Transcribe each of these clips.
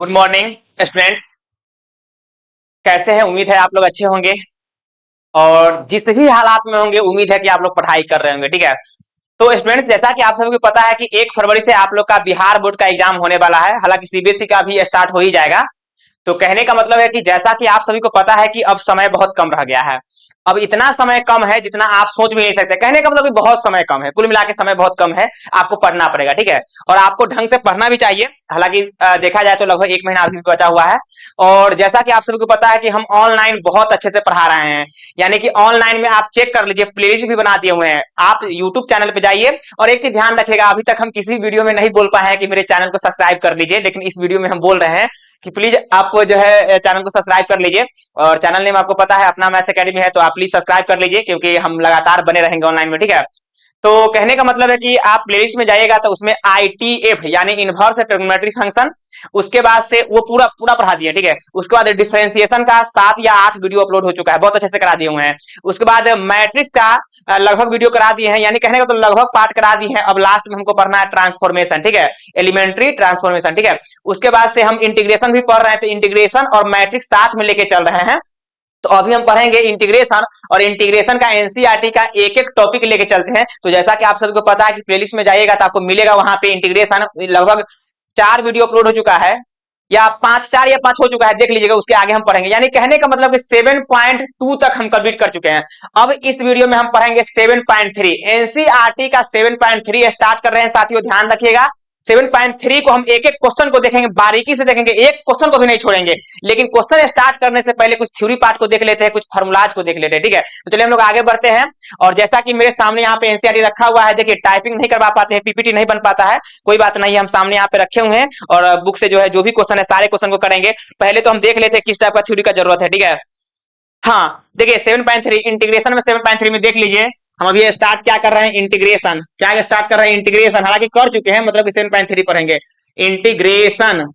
Good morning students. कैसे हैं? उम्मीद है आप लोग अच्छे होंगे और जिस भी हालात में होंगे उम्मीद है कि आप लोग पढ़ाई कर रहे होंगे। ठीक है, तो स्टूडेंट्स जैसा कि आप सभी को पता है कि 1 फरवरी से आप लोग का बिहार बोर्ड का एग्जाम होने वाला है। हालांकि सीबीएसई का भी स्टार्ट हो ही जाएगा। तो कहने का मतलब है कि जैसा कि आप सभी को पता है कि अब समय बहुत कम रह गया है। अब इतना समय कम है जितना आप सोच भी नहीं सकते। कहने का मतलब कि बहुत समय कम है, कुल मिला के समय बहुत कम है। आपको पढ़ना पड़ेगा, ठीक है, और आपको ढंग से पढ़ना भी चाहिए। हालांकि देखा जाए तो लगभग 1 महीना अभी भी बचा हुआ है। और जैसा कि आप सभी को पता है कि हम ऑनलाइन बहुत अच्छे से पढ़ा रहे हैं। यानी कि ऑनलाइन में आप चेक कर लीजिए, प्लेलिस्ट भी बना दिए हुए हैं। आप यूट्यूब चैनल पे जाइए और एक चीज ध्यान रखिएगा, अभी तक हम किसी वीडियो में नहीं बोल पाए हैं कि मेरे चैनल को सब्सक्राइब कर लीजिए, लेकिन इस वीडियो में हम बोल रहे हैं कि प्लीज आप जो है चैनल को सब्सक्राइब कर लीजिए। और चैनल नेम आपको पता है अपना मैथ्स एकेडमी है, तो आप प्लीज सब्सक्राइब कर लीजिए क्योंकि हम लगातार बने रहेंगे ऑनलाइन में। ठीक है, तो कहने का मतलब है कि आप प्लेलिस्ट में जाइएगा तो उसमें आईटीएफ यानी इनवर्स ट्रिग्नोमेट्री फंक्शन, उसके बाद से वो पूरा पूरा पढ़ा दिया। ठीक है, उसके बाद डिफरेंशिएशन का 7 या 8 वीडियो अपलोड हो चुका है, बहुत अच्छे से करा दिए हुए हैं। उसके बाद मैट्रिक्स का लगभग वीडियो करा दिए हैं, यानी कहने का तो लगभग पार्ट करा दिए हैं। अब लास्ट में हमको पढ़ना है ट्रांसफॉर्मेशन, ठीक है, एलिमेंट्री ट्रांसफॉर्मेशन। ठीक है, उसके बाद से हम इंटीग्रेशन भी पढ़ रहे हैं, तो इंटीग्रेशन और मैट्रिक्स साथ में लेके चल रहे हैं। तो अभी हम पढ़ेंगे इंटीग्रेशन, और इंटीग्रेशन का एनसीईआरटी का एक एक टॉपिक लेके चलते हैं। तो जैसा कि आप सभी को पता है कि प्लेलिस्ट में जाइएगा तो आपको मिलेगा वहां पे इंटीग्रेशन लगभग 4 वीडियो अपलोड हो चुका है, या 5, 4 या 5 हो चुका है, देख लीजिएगा। उसके आगे हम पढ़ेंगे, यानी कहने का मतलब कि 7.2 तक हम कंप्लीट कर चुके हैं। अब इस वीडियो में हम पढ़ेंगे 7.3। एनसीईआरटी का 7.3 स्टार्ट कर रहे हैं साथियों, ध्यान रखिएगा। 7.3 को हम एक एक क्वेश्चन को देखेंगे, बारीकी से देखेंगे, एक क्वेश्चन को भी नहीं छोड़ेंगे। लेकिन क्वेश्चन स्टार्ट करने से पहले कुछ थ्योरी पार्ट को देख लेते हैं, कुछ फार्मूलाज को देख लेते हैं। ठीक है, तो चलिए हम लोग आगे बढ़ते हैं। और जैसा कि मेरे सामने यहाँ पे एनसीईआरटी रखा हुआ है, देखिए टाइपिंग नहीं करवा पाते हैं, पीपीटी नहीं बन पाता है, कोई बात नहीं, हम सामने यहाँ पे रखे हुए हैं और बुक से जो है जो भी क्वेश्चन है सारे क्वेश्चन को करेंगे। पहले तो हम देख लेते हैं किस टाइप का थ्योरी का जरूरत है। ठीक है, हाँ देखिए 7.3 इंटीग्रेशन में 7.3 में देख लीजिए, हम अभी स्टार्ट क्या कर रहे हैं, इंटीग्रेशन। क्या स्टार्ट कर रहे हैं, इंटीग्रेशन। हालांकि कर चुके हैं, मतलब कि 7.3 पढ़ेंगे इंटीग्रेशन।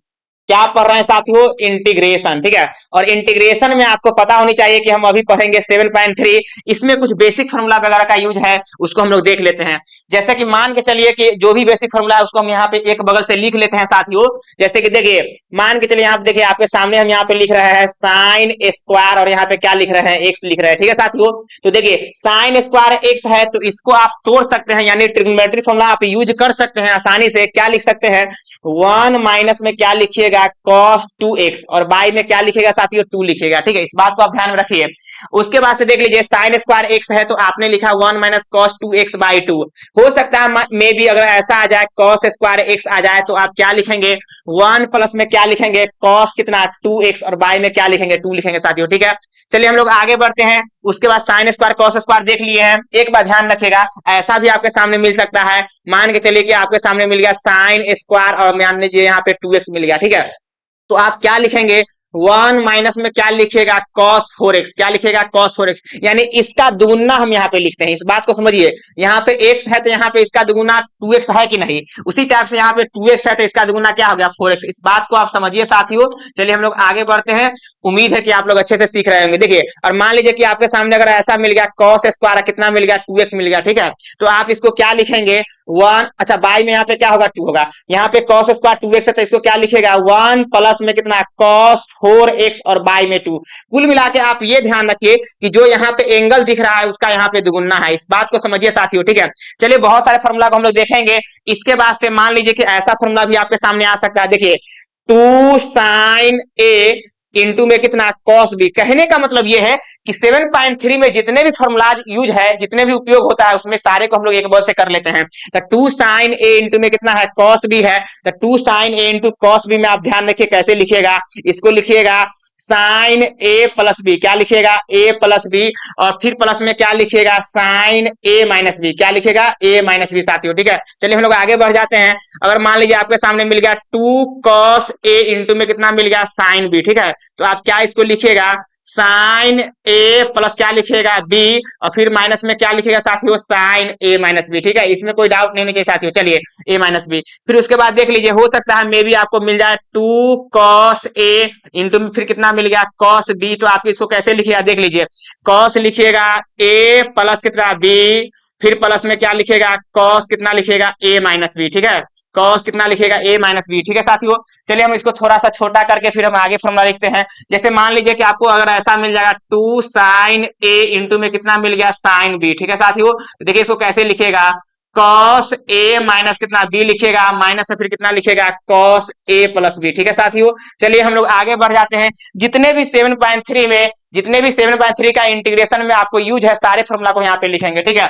क्या पढ़ रहे हैं साथियों, इंटीग्रेशन। ठीक है, और इंटीग्रेशन में आपको पता होनी चाहिए कि हम अभी पढ़ेंगे 7.3। इसमें कुछ बेसिक फार्मूला वगैरह का यूज है, उसको हम लोग देख लेते हैं। जैसे कि मान के चलिए कि जो भी बेसिक फार्मूला है उसको हम यहाँ पे एक बगल से लिख लेते हैं साथियों। जैसे कि देखिए, मान के चलिए यहाँ पे देखिए आपके सामने हम यहाँ पे लिख रहे हैं साइन स्क्वायर, और यहाँ पे क्या लिख रहे हैं, एक्स लिख रहे हैं। ठीक है साथियों, तो देखिए साइन स्क्वायर एक्स है, तो इसको आप तोड़ सकते हैं, यानी ट्रिग्नोमेट्री फार्मूला आप यूज कर सकते हैं आसानी से। क्या लिख सकते हैं, 1 माइनस में क्या लिखिएगा, cos 2x, और बाई में क्या लिखेगा साथियों, 2 लिखेगा। ठीक है, इस बात को आप ध्यान में रखिए। उसके बाद से देख लीजिए साइन स्क्वायर एक्स है, तो आपने लिखा 1 माइनस कॉस 2x बाई 2। हो सकता है मे भी अगर ऐसा आ जाए कॉस स्क्वायर एक्स आ जाए, तो आप क्या लिखेंगे, 1 प्लस में क्या लिखेंगे, कॉस कितना 2x, और बाई में क्या लिखेंगे, 2 लिखेंगे साथियों। ठीक है, चलिए हम लोग आगे बढ़ते हैं। उसके बाद साइन स्क्वायर कॉस स्क्वायर देख लिए हैं। एक बार ध्यान रखिएगा, ऐसा भी आपके सामने मिल सकता है। मान के चलिए कि आपके सामने मिल गया साइन स्क्वायर और मान लीजिए यहाँ पे 2x मिल गया। ठीक है, तो आप क्या लिखेंगे, 1 माइनस में क्या लिखिएगा, cos 4x। क्या लिखिएगा, cos 4x, यानी इसका दुगुना हम यहाँ पे लिखते हैं। इस बात को समझिए, यहाँ पे x है तो यहाँ पे इसका दुगुना 2x है कि नहीं, उसी टाइप से यहाँ पे 2x है तो इसका दुगुना क्या हो गया, 4x। इस बात को आप समझिए साथियों। चलिए हम लोग आगे बढ़ते हैं, उम्मीद है कि आप लोग अच्छे से सीख रहे होंगे। देखिए, और मान लीजिए कि आपके सामने अगर ऐसा मिल गया cos स्क्वायर कितना मिल गया, 2x मिल गया। ठीक है, तो आप इसको क्या लिखेंगे, 1, अच्छा बाई में यहाँ पे क्या होगा, 2 होगा। यहाँ पे cos स्क्वायर 2x है, तो इसको क्या लिखेगा, 1 प्लस में कितना, cos 4x, और बाई में 2। कुल मिला के आप ये ध्यान रखिए कि जो यहाँ पे एंगल दिख रहा है उसका यहाँ पे दुगुना है। इस बात को समझिए साथियों। ठीक है, चलिए बहुत सारे फॉर्मूला को हम लोग देखेंगे। इसके बाद से मान लीजिए कि ऐसा फॉर्मूला भी आपके सामने आ सकता है। देखिए 2 साइन ए इंटू में कितना, कॉस बी। कहने का मतलब ये है कि 7.3 में जितने भी फॉर्मूलाज यूज है, जितने भी उपयोग होता है, उसमें सारे को हम लोग एक बार से कर लेते हैं। तो 2 साइन ए इंटू में कितना है, कॉस बी है, तो 2 साइन ए इंटू कॉस बी में आप ध्यान रखिए कैसे लिखिएगा, इसको लिखिएगा साइन ए प्लस बी। क्या लिखिएगा, ए प्लस बी, और फिर प्लस में क्या लिखिएगा, साइन ए माइनस बी। क्या लिखिएगा, ए माइनस बी साथियों। ठीक है, चलिए हम लोग आगे बढ़ जाते हैं। अगर मान लीजिए आपके सामने मिल गया 2 कॉस ए इंटू में कितना मिल गया, साइन बी। ठीक है, तो आप क्या इसको लिखिएगा, साइन ए प्लस क्या लिखिएगा, बी, और फिर माइनस में क्या लिखिएगा साथियों, साइन ए माइनस बी। ठीक है, इसमें कोई डाउट नहीं होनी चाहिए साथियों। चलिए ए माइनस बी, फिर उसके बाद देख लीजिए, हो सकता है मे भी आपको मिल जाए 2 कॉस ए इंटू में फिर कितना मिल गया, कॉस बी। तो आप इसको कैसे लिखिएगा, देख लीजिए, कॉस लिखिएगा ए प्लस कितना बी, फिर प्लस में क्या लिखिएगा, कॉस कितना लिखिएगा, ए माइनस बी। ठीक है, कॉस कितना लिखेगा ए माइनस बी। ठीक है साथियों, चलिए हम इसको थोड़ा सा छोटा करके फिर हम आगे फॉर्मूला लिखते हैं। जैसे मान लीजिए कि आपको अगर ऐसा मिल जाएगा 2 साइन ए इंटू में कितना मिल गया साइन बी। ठीक है साथियों, देखिए इसको कैसे लिखेगा, कॉस ए माइनस कितना बी लिखेगा, माइनस में फिर कितना लिखेगा कॉस ए प्लस बी। ठीक है साथियों, चलिए हम लोग आगे बढ़ जाते हैं। जितने भी 7.3 का इंटीग्रेशन में आपको यूज है सारे फॉर्मूला को यहाँ पे लिखेंगे। ठीक है,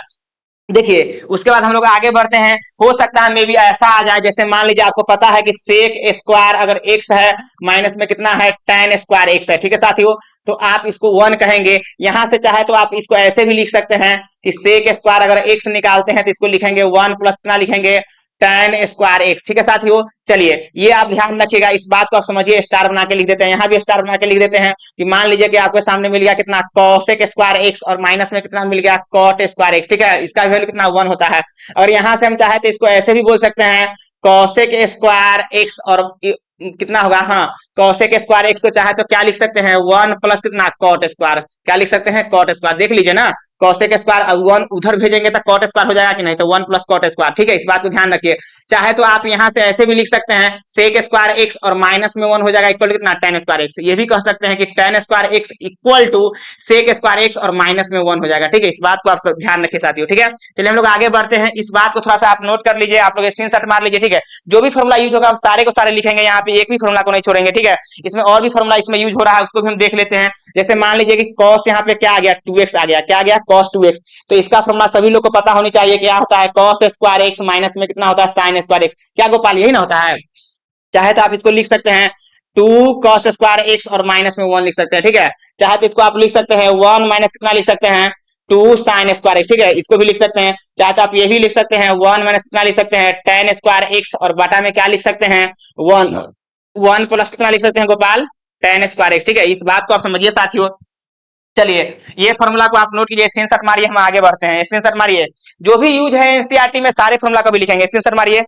देखिए उसके बाद हम लोग आगे बढ़ते हैं। हो सकता है मे भी ऐसा आ जाए, जैसे मान लीजिए आपको पता है कि सेक स्क्वायर अगर एक्स है माइनस में कितना है tan स्क्वायर एक्स है। ठीक है साथियों, तो आप इसको 1 कहेंगे। यहां से चाहे तो आप इसको ऐसे भी लिख सकते हैं कि सेक स्क्वायर अगर एक्स निकालते हैं तो इसको लिखेंगे 1 प्लस कितना लिखेंगे tan स्क्वायर एक्स। ठीक है साथियों, चलिए ये आप ध्यान रखिएगा, इस बात को आप समझिए, स्टार बना के लिख देते हैं, यहाँ भी स्टार बना के लिख देते हैं कि मान लीजिए कि आपके सामने मिल गया कितना cosec स्क्वायर एक्स और माइनस में कितना मिल गया cot स्क्वायर एक्स। ठीक है, इसका वैल्यू कितना 1 होता है। और यहाँ से हम चाहे तो इसको ऐसे भी बोल सकते हैं cosec स्क्वायर एक्स और कितना होगा, हाँ cosec स्क्वायर एक्स को चाहे तो क्या लिख सकते हैं 1 प्लस कितना cot स्क्वायर, क्या लिख सकते हैं cot स्क्वायर। देख लीजिए ना, cosec स्क्वायर 1 उधर भेजेंगे तो cot स्क्वायर हो जाएगा कि नहीं, तो 1 प्लस cot स्क्वायर। ठीक है, इस बात को ध्यान रखिए। चाहे तो आप यहां से ऐसे भी लिख सकते हैं सेक स्क्वायर एक्स और माइनस में 1 हो जाएगा इक्वल टू कितना tan स्क्वायर एक्स। ये भी कह सकते हैं कि tan square x equal to sec square x और माइनस में 1 हो जाएगा। ठीक है, इस बात को आप ध्यान रखिए साथियों। ठीक है, चलिए हम लोग आगे बढ़ते हैं। इस बात को थोड़ा सा आप नोट कर लीजिए, आप लोग स्क्रीनशॉट मार लीजिए। ठीक है, जो भी फॉर्मूला यूज होगा हम सारे को सारे लिखेंगे, यहाँ पे एक भी फॉर्मूला को नहीं छोड़ेंगे। ठीक है, इसमें और भी फॉर्मूला इसमें यूज हो रहा है उसको भी हम देख लेते हैं। जैसे मान लीजिए कि cos यहाँ पे क्या आ गया 2x आ गया, क्या आ गया cos 2x। तो इसका फॉर्मूला सभी लोग को पता होनी चाहिए, क्या होता है cos स्क्वायर एक्स माइनस में कितना होता है sin स्क्वायर एक्स। क्या गोपाल यही ना होता है। चाहे तो आप इसको लिख सकते हैं 2 cos स्क्वायर एक्स और माइनस में 1 लिख सकते हैं। ठीक है, चाहे तो इसको आप लिख सकते हैं 1 माइनस कितना लिख सकते हैं 2 sin स्क्वायर एक्स। ठीक है, इसको भी लिख सकते हैं। चाहे तो आप ये भी लिख सकते हैं 1 माइनस कितना लिख सकते हैं tan स्क्वायर एक्स और बटा में क्या लिख सकते हैं 1 प्लस कितना लिख सकते हैं गोपाल tan स्क्वायर एक्स। ठीक है, इस बात को आप समझिए साथियों। चलिए ये फॉर्मूला को आप नोट कीजिए, स्क्रीनशॉट मारिए, हम आगे बढ़ते हैं। स्क्रीनशॉट मारिए, जो भी यूज है एनसीईआरटी में सारे फॉर्मूला को भी लिखेंगे। स्क्रीनशॉट मारिए।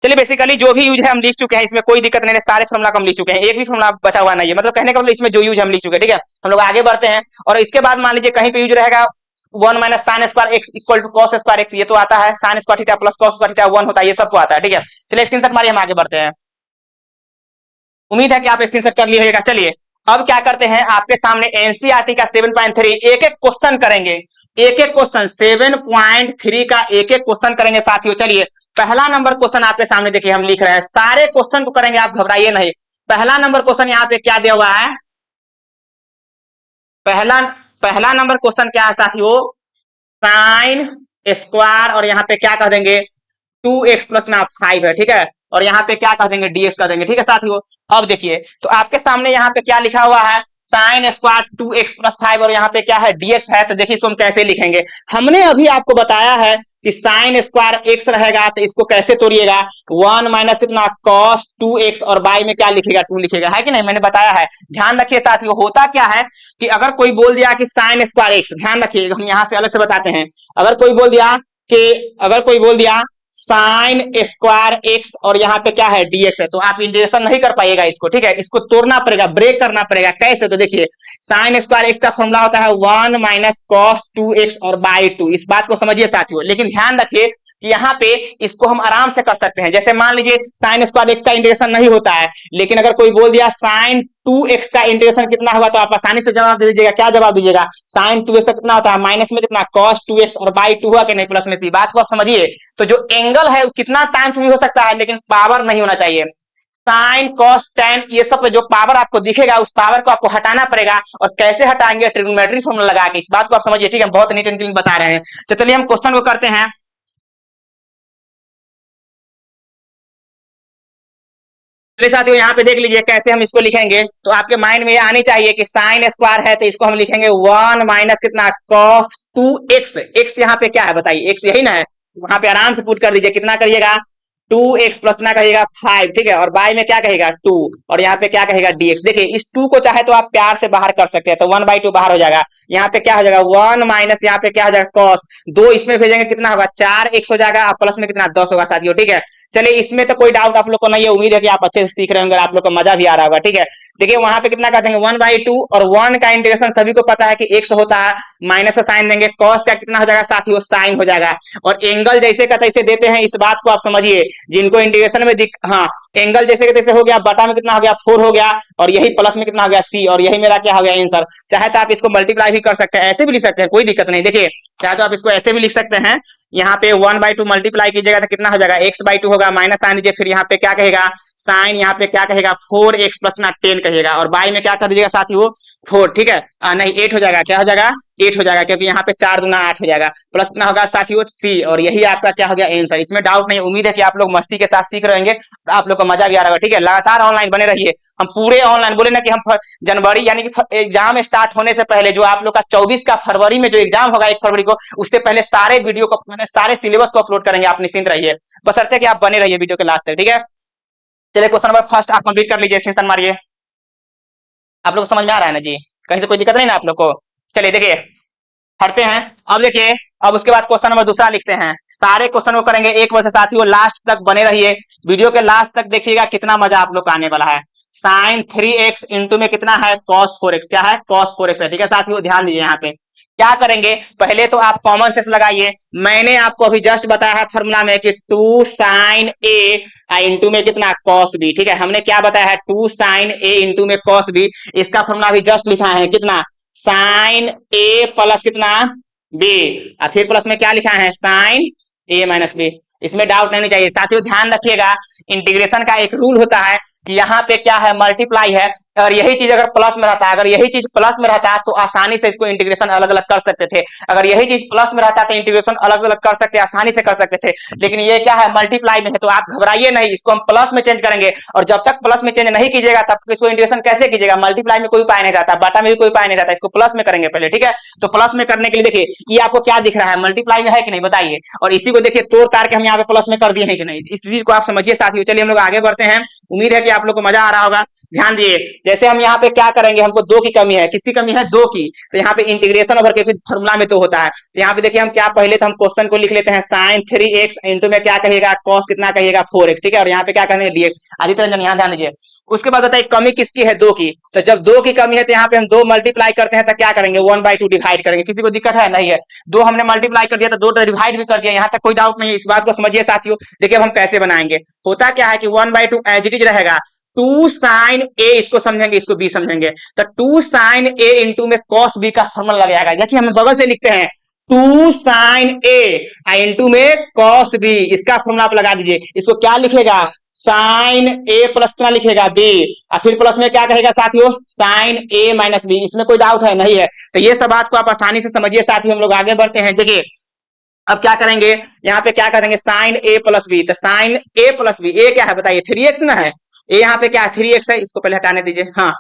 चलिए बेसिकली जो भी यूज है हम लिख चुके हैं, इसमें कोई दिक्कत नहीं है, सारे फॉर्मूला को हम लिख चुके हैं, एक भी फॉर्मूला बचा हुआ नहीं है। मतलब कहने का मतलब इसमें जो यूज हम लिख चुके हैं। ठीक है, हम लोग आगे बढ़ते हैं। और इसके बाद मान लीजिए कहीं पे यूज रहेगा 1 minus sine square x equal to cos square x, ये तो आता है, sine square theta plus cos square theta 1 होता है, ये सबको आता है। ठीक है, चलिए स्क्रीनशॉट मारिए, हम आगे बढ़ते हैं। उम्मीद है कि आप स्क्रीनशॉट कर लिए होगा। चलिए अब क्या करते हैं, आपके सामने एनसीईआरटी का 7.3 एक एक क्वेश्चन करेंगे, एक एक क्वेश्चन 7.3 का एक एक क्वेश्चन करेंगे साथियों। चलिए पहला नंबर क्वेश्चन आपके सामने देखिए, हम लिख रहे हैं, सारे क्वेश्चन को करेंगे, आप घबराइए नहीं। पहला नंबर क्वेश्चन यहाँ पे क्या दिया हुआ है, पहला पहला नंबर क्वेश्चन क्या है साथियों, साइन स्क्वायर और यहाँ पे क्या कह देंगे 2x प्लस 5 है। ठीक है, और यहाँ पे क्या कह देंगे dx कर देंगे। ठीक है साथियों, अब देखिए तो आपके सामने यहाँ पे क्या लिखा हुआ है साइन स्क्वायर 2x प्लस 5 और यहाँ पे क्या है dx है। तो देखिए इसको हम कैसे लिखेंगे, हमने अभी आपको बताया है कि साइन स्क्वायर x रहेगा, तो इसको कैसे तोड़िएगा 1 माइनस कितना cos 2x और बाई में क्या लिखेगा 2 लिखेगा, है कि नहीं, मैंने बताया है। ध्यान रखिए साथियों, होता क्या है कि अगर कोई बोल दिया कि साइन स्क्वायर x, ध्यान रखिए हम यहाँ से अलग से बताते हैं, अगर कोई बोल दिया साइन स्क्वायर एक्स और यहाँ पे क्या है dx है, तो आप इंटीग्रेशन नहीं कर पाएगा इसको। ठीक है, इसको तोड़ना पड़ेगा, ब्रेक करना पड़ेगा। कैसे, तो देखिए साइन स्क्वायर एक्स का फॉर्मूला होता है 1 माइनस cos 2x और बाई 2, इस बात को समझिए साथियों। लेकिन ध्यान रखिए कि यहाँ पे इसको हम आराम से कर सकते हैं। जैसे मान लीजिए साइन स्क्वायर एक्स का इंटीग्रेशन नहीं होता है, लेकिन अगर कोई बोल दिया साइन 2x का इंटीग्रेशन कितना होगा, तो आप आसानी से जवाब दे दीजिएगा। क्या जवाब दीजिएगा, साइन 2x का कितना होता है माइनस में कितना cos 2x और बाई 2 हुआ कि नहीं, प्लस में सी। बात को आप समझिए। तो जो एंगल है कितना टाइम्स भी हो सकता है, लेकिन पावर नहीं होना चाहिए। साइन cos tan ये सब पे जो पावर आपको दिखेगा उस पावर को आपको हटाना पड़ेगा, और कैसे हटाएंगे ट्रिग्नोमेट्री फॉर्मूला लगा के, इस बात को आप समझिए। ठीक है, बहुत नीट एंड क्लीन बता रहे हैं। तो चलिए हम क्वेश्चन को करते हैं। चलिए साथियों यहाँ पे देख लीजिए कैसे हम इसको लिखेंगे, तो आपके माइंड में ये आनी चाहिए कि साइन स्क्वायर है तो इसको हम लिखेंगे 1 माइनस कितना cos 2x, x यहाँ पे क्या है बताइए, x यही ना है, वहां पे आराम से पुट कर दीजिए, कितना करिएगा 2x प्लस कितना कहिएगा 5। ठीक है, और बाय में क्या कहेगा 2 और यहाँ पे क्या कहेगा dx। देखिए इस 2 को चाहे तो आप प्यार से बाहर कर सकते हैं, तो 1/2 बाहर हो जाएगा। यहाँ पे क्या हो जाएगा 1 माइनस यहाँ पे क्या हो जाएगा cos 2, इसमें भेजेंगे कितना होगा 4x हो जाएगा, प्लस में कितना 10 होगा साथियों। ठीक है, चलिए इसमें तो कोई डाउट आप लोग को नहीं है, उम्मीद है कि आप अच्छे से सीख रहे होंगे, आप लोग को मजा भी आ रहा होगा। ठीक है, देखिए वहां पे कितना कर देंगे 1/2 और 1 का इंटीग्रेशन सभी को पता है कि x होता है, माइनस का साइन देंगे, cos का कितना हो जाएगा साथियों साइन हो जाएगा। और एंगल जैसे का तैसे देते हैं, इस बात को आप समझिए, जिनको इंटीग्रेशन में हाँ एंगल जैसे का तैसे हो गया, बटा में कितना हो गया 4 हो गया, और यही प्लस में कितना हो गया c, और यही मेरा क्या हो गया आंसर। चाहे तो आप इसको मल्टीप्लाई भी कर सकते हैं, ऐसे भी लिख सकते हैं, कोई दिक्कत नहीं। देखिए चाहे तो आप इसको ऐसे भी लिख सकते हैं, यहाँ पे 1/2 मल्टीप्लाई कीजिएगा तो कितना हो जाएगा x/2 होगा, माइनस साइन दीजिए, फिर यहाँ पे क्या कहेगा साइन, यहाँ पे क्या कहेगा 4x प्लस ना 10 कहिएगा, और बाई में क्या कर दीजिएगा साथियों 4। ठीक है, नहीं 8 हो जाएगा, क्या हो जाएगा 8 हो जाएगा, क्योंकि यहाँ पे 4 दूना 8 हो जाएगा, प्लस कितना होगा साथियों c, और यही आपका क्या हो गया आंसर। इसमें डाउट नहीं, उम्मीद है कि आप लोग मस्ती के साथ सीख रहेंगे, आप लोग को मजा भी आ रहा होगा। ठीक है, लगातार ऑनलाइन बने रहिए, हम पूरे ऑनलाइन बोले ना कि हम जनवरी यानी कि एग्जाम स्टार्ट होने से पहले जो आप लोग का 24 का फरवरी में जो एग्जाम होगा 1 फरवरी को, उससे पहले सारे वीडियो को मैंने सारे सिलेबस को अपलोड करेंगे, आप निश्चिंत रहिए, बशर्ते कि आप बने रहिए वीडियो के लास्ट तक। ठीक है, चलिए क्वेश्चन नंबर फर्स्ट आप कंप्लीट कर लीजिए, स्क्रीनशॉट मारिए। आप लोग को समझ में आ रहा है ना जी, कहीं से कोई दिक्कत नहीं ना आप लोग को। चलिए देखिए हटते हैं, अब देखिए अब उसके बाद क्वेश्चन नंबर दूसरा लिखते हैं, सारे क्वेश्चन को करेंगे एक वजह से साथियों, लास्ट तक बने रहिए, वीडियो के लास्ट तक देखिएगा कितना मजा आप लोग का आने वाला है। साइन 3x इंटू में कितना है cos 4x, क्या है cos 4x है। ठीक है साथियों, ध्यान दीजिए, यहाँ पे क्या करेंगे, पहले तो आप कॉमन सेंस लगाइए, मैंने आपको अभी जस्ट बताया है फॉर्मूला में कि 2 sin a इंटू में कितना cos b। ठीक है, हमने क्या बताया है 2 sin a इंटू में cos b, इसका फॉर्मूला अभी जस्ट लिखा है कितना sin a प्लस कितना b, और फिर प्लस में क्या लिखा है sin a माइनस b। इसमें डाउट नहीं चाहिए साथियों, ध्यान रखिएगा, इंटीग्रेशन का एक रूल होता है कि यहाँ पे क्या है मल्टीप्लाई है, और यही चीज अगर प्लस में रहता है, अगर यही चीज प्लस में रहता है तो आसानी से इसको इंटीग्रेशन अलग अलग कर सकते थे, अगर यही चीज प्लस में रहता है तो इंटीग्रेशन अलग अलग कर सकते, आसानी से कर सकते थे, लेकिन ये क्या है मल्टीप्लाई में है, तो आप घबराइए नहीं, इसको हम प्लस में चेंज करेंगे, और जब तक प्लस में चेंज नहीं कीजिएगा तब तक इसको इंटीग्रेशन कैसे कीजिएगा, मल्टीप्लाई में कोई उपाय नहीं रहता, बाटा में भी कोई उपाय नहीं रहता, इसको प्लस में करेंगे पहले। ठीक है, तो प्लस में करने के लिए देखिए ये आपको क्या दिख रहा है, मल्टीप्लाई में है कि नहीं बताइए, और इसी को देखिए तोड़ तार के हम यहाँ पे प्लस में कर दिए हैं कि नहीं, इस चीज को आप समझिए साथियों। चलिए हम लोग आगे बढ़ते हैं, उम्मीद है कि आप लोग को मजा आ रहा होगा। ध्यान दिए, जैसे हम यहाँ पे क्या करेंगे, हमको 2 की कमी है, किसकी कमी है 2 की, तो यहाँ पे इंटीग्रेशन ओवर के फॉर्मूला में तो होता है, तो यहाँ पे देखिए हम क्या पहले तो हम क्वेश्चन को लिख लेते हैं sin 3x इंटू में क्या कहिएगा cos कितना कहिएगा 4x। ठीक है, और यहाँ पे क्या करेंगे dx। आदित्य रंजन यहाँ ध्यान दीजिए, उसके बाद बताइए कमी किसकी है 2 की, तो जब 2 की कमी है तो यहाँ पे हम 2 मल्टीप्लाई करते हैं तो क्या करेंगे 1/2 डिवाइड करेंगे, किसी को दिक्कत है नहीं है, 2 हमने मल्टीप्लाई कर दिया तो 2 डिवाइड भी कर दिया, यहाँ तक कोई डाउट नहीं है, इस बात को समझिए साथियों। देखिए अब हम कैसे बनाएंगे, होता क्या है कि 1/2 एज इट इज रहेगा, 2 sin a इसको समझेंगे, इसको b समझेंगे, तो 2 sin a इंटू में cos b का फॉर्मूला लग जाएगा, देखिए हम बगल से लिखते हैं 2 sin a इंटू में cos b, इसका फॉर्मूला आप लगा दीजिए, इसको क्या लिखेगा sin a प्लस कितना लिखेगा b, और फिर प्लस में क्या कहेगा साथियों sin a माइनस b, इसमें कोई डाउट है नहीं है, तो ये सब बात को आप आसानी से समझिए साथियों। हम लोग आगे बढ़ते हैं, देखिए अब क्या करेंगे, यहाँ पे क्या करेंगे sin a प्लस बी, तो sin a प्लस बी, ए क्या है बताइए 3x ना है, ए यहाँ पे क्या है 3x है, इसको पहले हटाने दीजिए, हाँ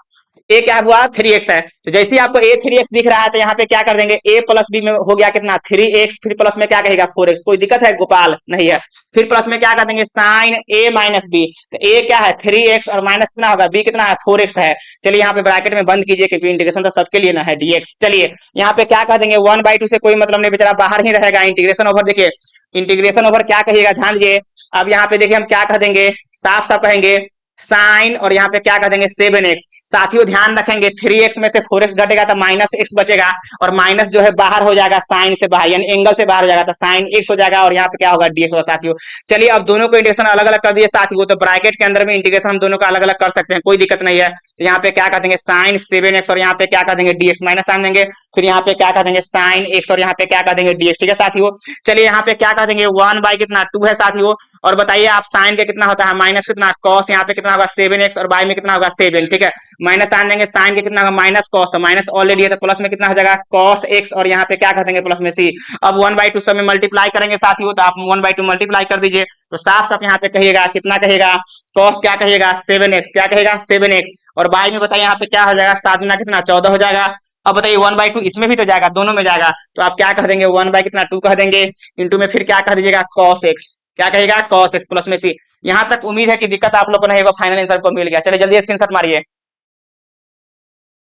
ए क्या हुआ 3x है, तो जैसे ही आपको a 3x दिख रहा है तो यहाँ पे क्या कर देंगे a प्लस बी में हो गया कितना 3x, फिर प्लस में क्या कहेगा 4x, कोई दिक्कत है गोपाल नहीं है, फिर प्लस में क्या कर देंगे sin a माइनस बी, तो a क्या है 3x और माइनस कितना होगा b कितना है 4x है। चलिए यहाँ पे ब्रैकेट में बंद कीजिए क्योंकि इंटीग्रेशन तो सबके लिए ना है dx। चलिए यहाँ पे क्या कर देंगे 1/2 से कोई मतलब नहीं, बेचारा बाहर ही रहेगा, इंटीग्रेशन ओवर, देखिए इंटीग्रेशन ओवर क्या कहिएगा ध्यान दीजिए, अब यहाँ पे देखिए हम क्या कर देंगे साफ साफ कहेंगे साइन, और यहाँ पे क्या कर देंगे 7x। साथियों ध्यान रखेंगे 3x में से 4x घटेगा तो माइनस x बचेगा, और माइनस जो है बाहर हो जाएगा साइन से बाहर, यानी एंगल से बाहर हो जाएगा तो साइन x हो जाएगा, और यहाँ पे क्या होगा dx होगा साथियों। चलिए अब दोनों को इंटीग्रेशन अलग अलग कर दिए साथियों, तो ब्रैकेट के अंदर में इंटीग्रेशन हम दोनों का अलग अलग कर सकते हैं, कोई दिक्कत नहीं है, तो यहाँ पे क्या कर देंगे साइन 7x और यहाँ पे क्या कर देंगे dx, माइनस साइन देंगे, फिर यहाँ पे क्या कर देंगे साइन x और यहाँ पे क्या कर देंगे dx। ठीक है साथियों, चलिए यहाँ पे क्या कर देंगे 1 कितना 2 है साथियों, और बताइए आप साइन के कितना होता है माइनस कितना cos, यहाँ पे कितना होगा 7x और बाई में कितना होगा 7। ठीक है, माइनस साइन देंगे, साइन के कितना होगा माइनस cos, तो माइनस ऑलरेडी है तो प्लस में कितना हो जाएगा cos x, और यहाँ पे क्या कर देंगे प्लस में c। अब 1/2 सब में मल्टीप्लाई करेंगे साथियों, तो आप 1/2 मल्टीप्लाई कर दीजिए, तो साफ साफ यहाँ पे कहिएगा कितना कहिएगा cos क्या कहिएगा 7x, क्या कहेगा 7x, और बाई में बताइए यहाँ पे क्या हो जाएगा 7 गुना कितना 14 हो जाएगा। अब बताइए 1/2 इसमें भी तो जाएगा, दोनों में जाएगा, तो आप क्या कह देंगे 1 कितना 2 कह देंगे, इंटू में फिर क्या कह दीजिएगा cos x, क्या कहेगा cos x प्लस में c। यहां तक उम्मीद है कि दिक्कत आप लोग को नहीं होगा, फाइनल आंसर को मिल गया। चलिए जल्दी स्क्रीनशॉट मारिए।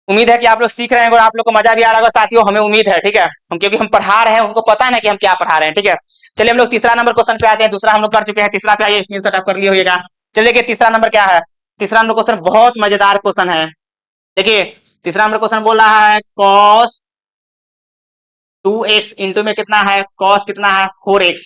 उम्मीद है कि आप लोग सीख रहे हैं और आप लोग को मजा भी आ रहा होगा साथियों, हमें उम्मीद है, ठीक है। हम क्योंकि हम पढ़ा रहे हैं, उनको पता है ना कि हम क्या पढ़ा रहे हैं, ठीक है। चलिए हम लोग तीसरा नंबर क्वेश्चन पे आते हैं। दूसरा हम लोग कर चुके हैं, तीसरा पे आइए, स्क्रीनशॉट आप कर लिए होइएगा। चलिए देखिए तीसरा नंबर क्या है। तीसरा नंबर क्वेश्चन बहुत मजेदार क्वेश्चन है। देखिए तीसरा नंबर क्वेश्चन बोल रहा है कॉस 2x इंटू में कितना है, कॉस कितना है 4x,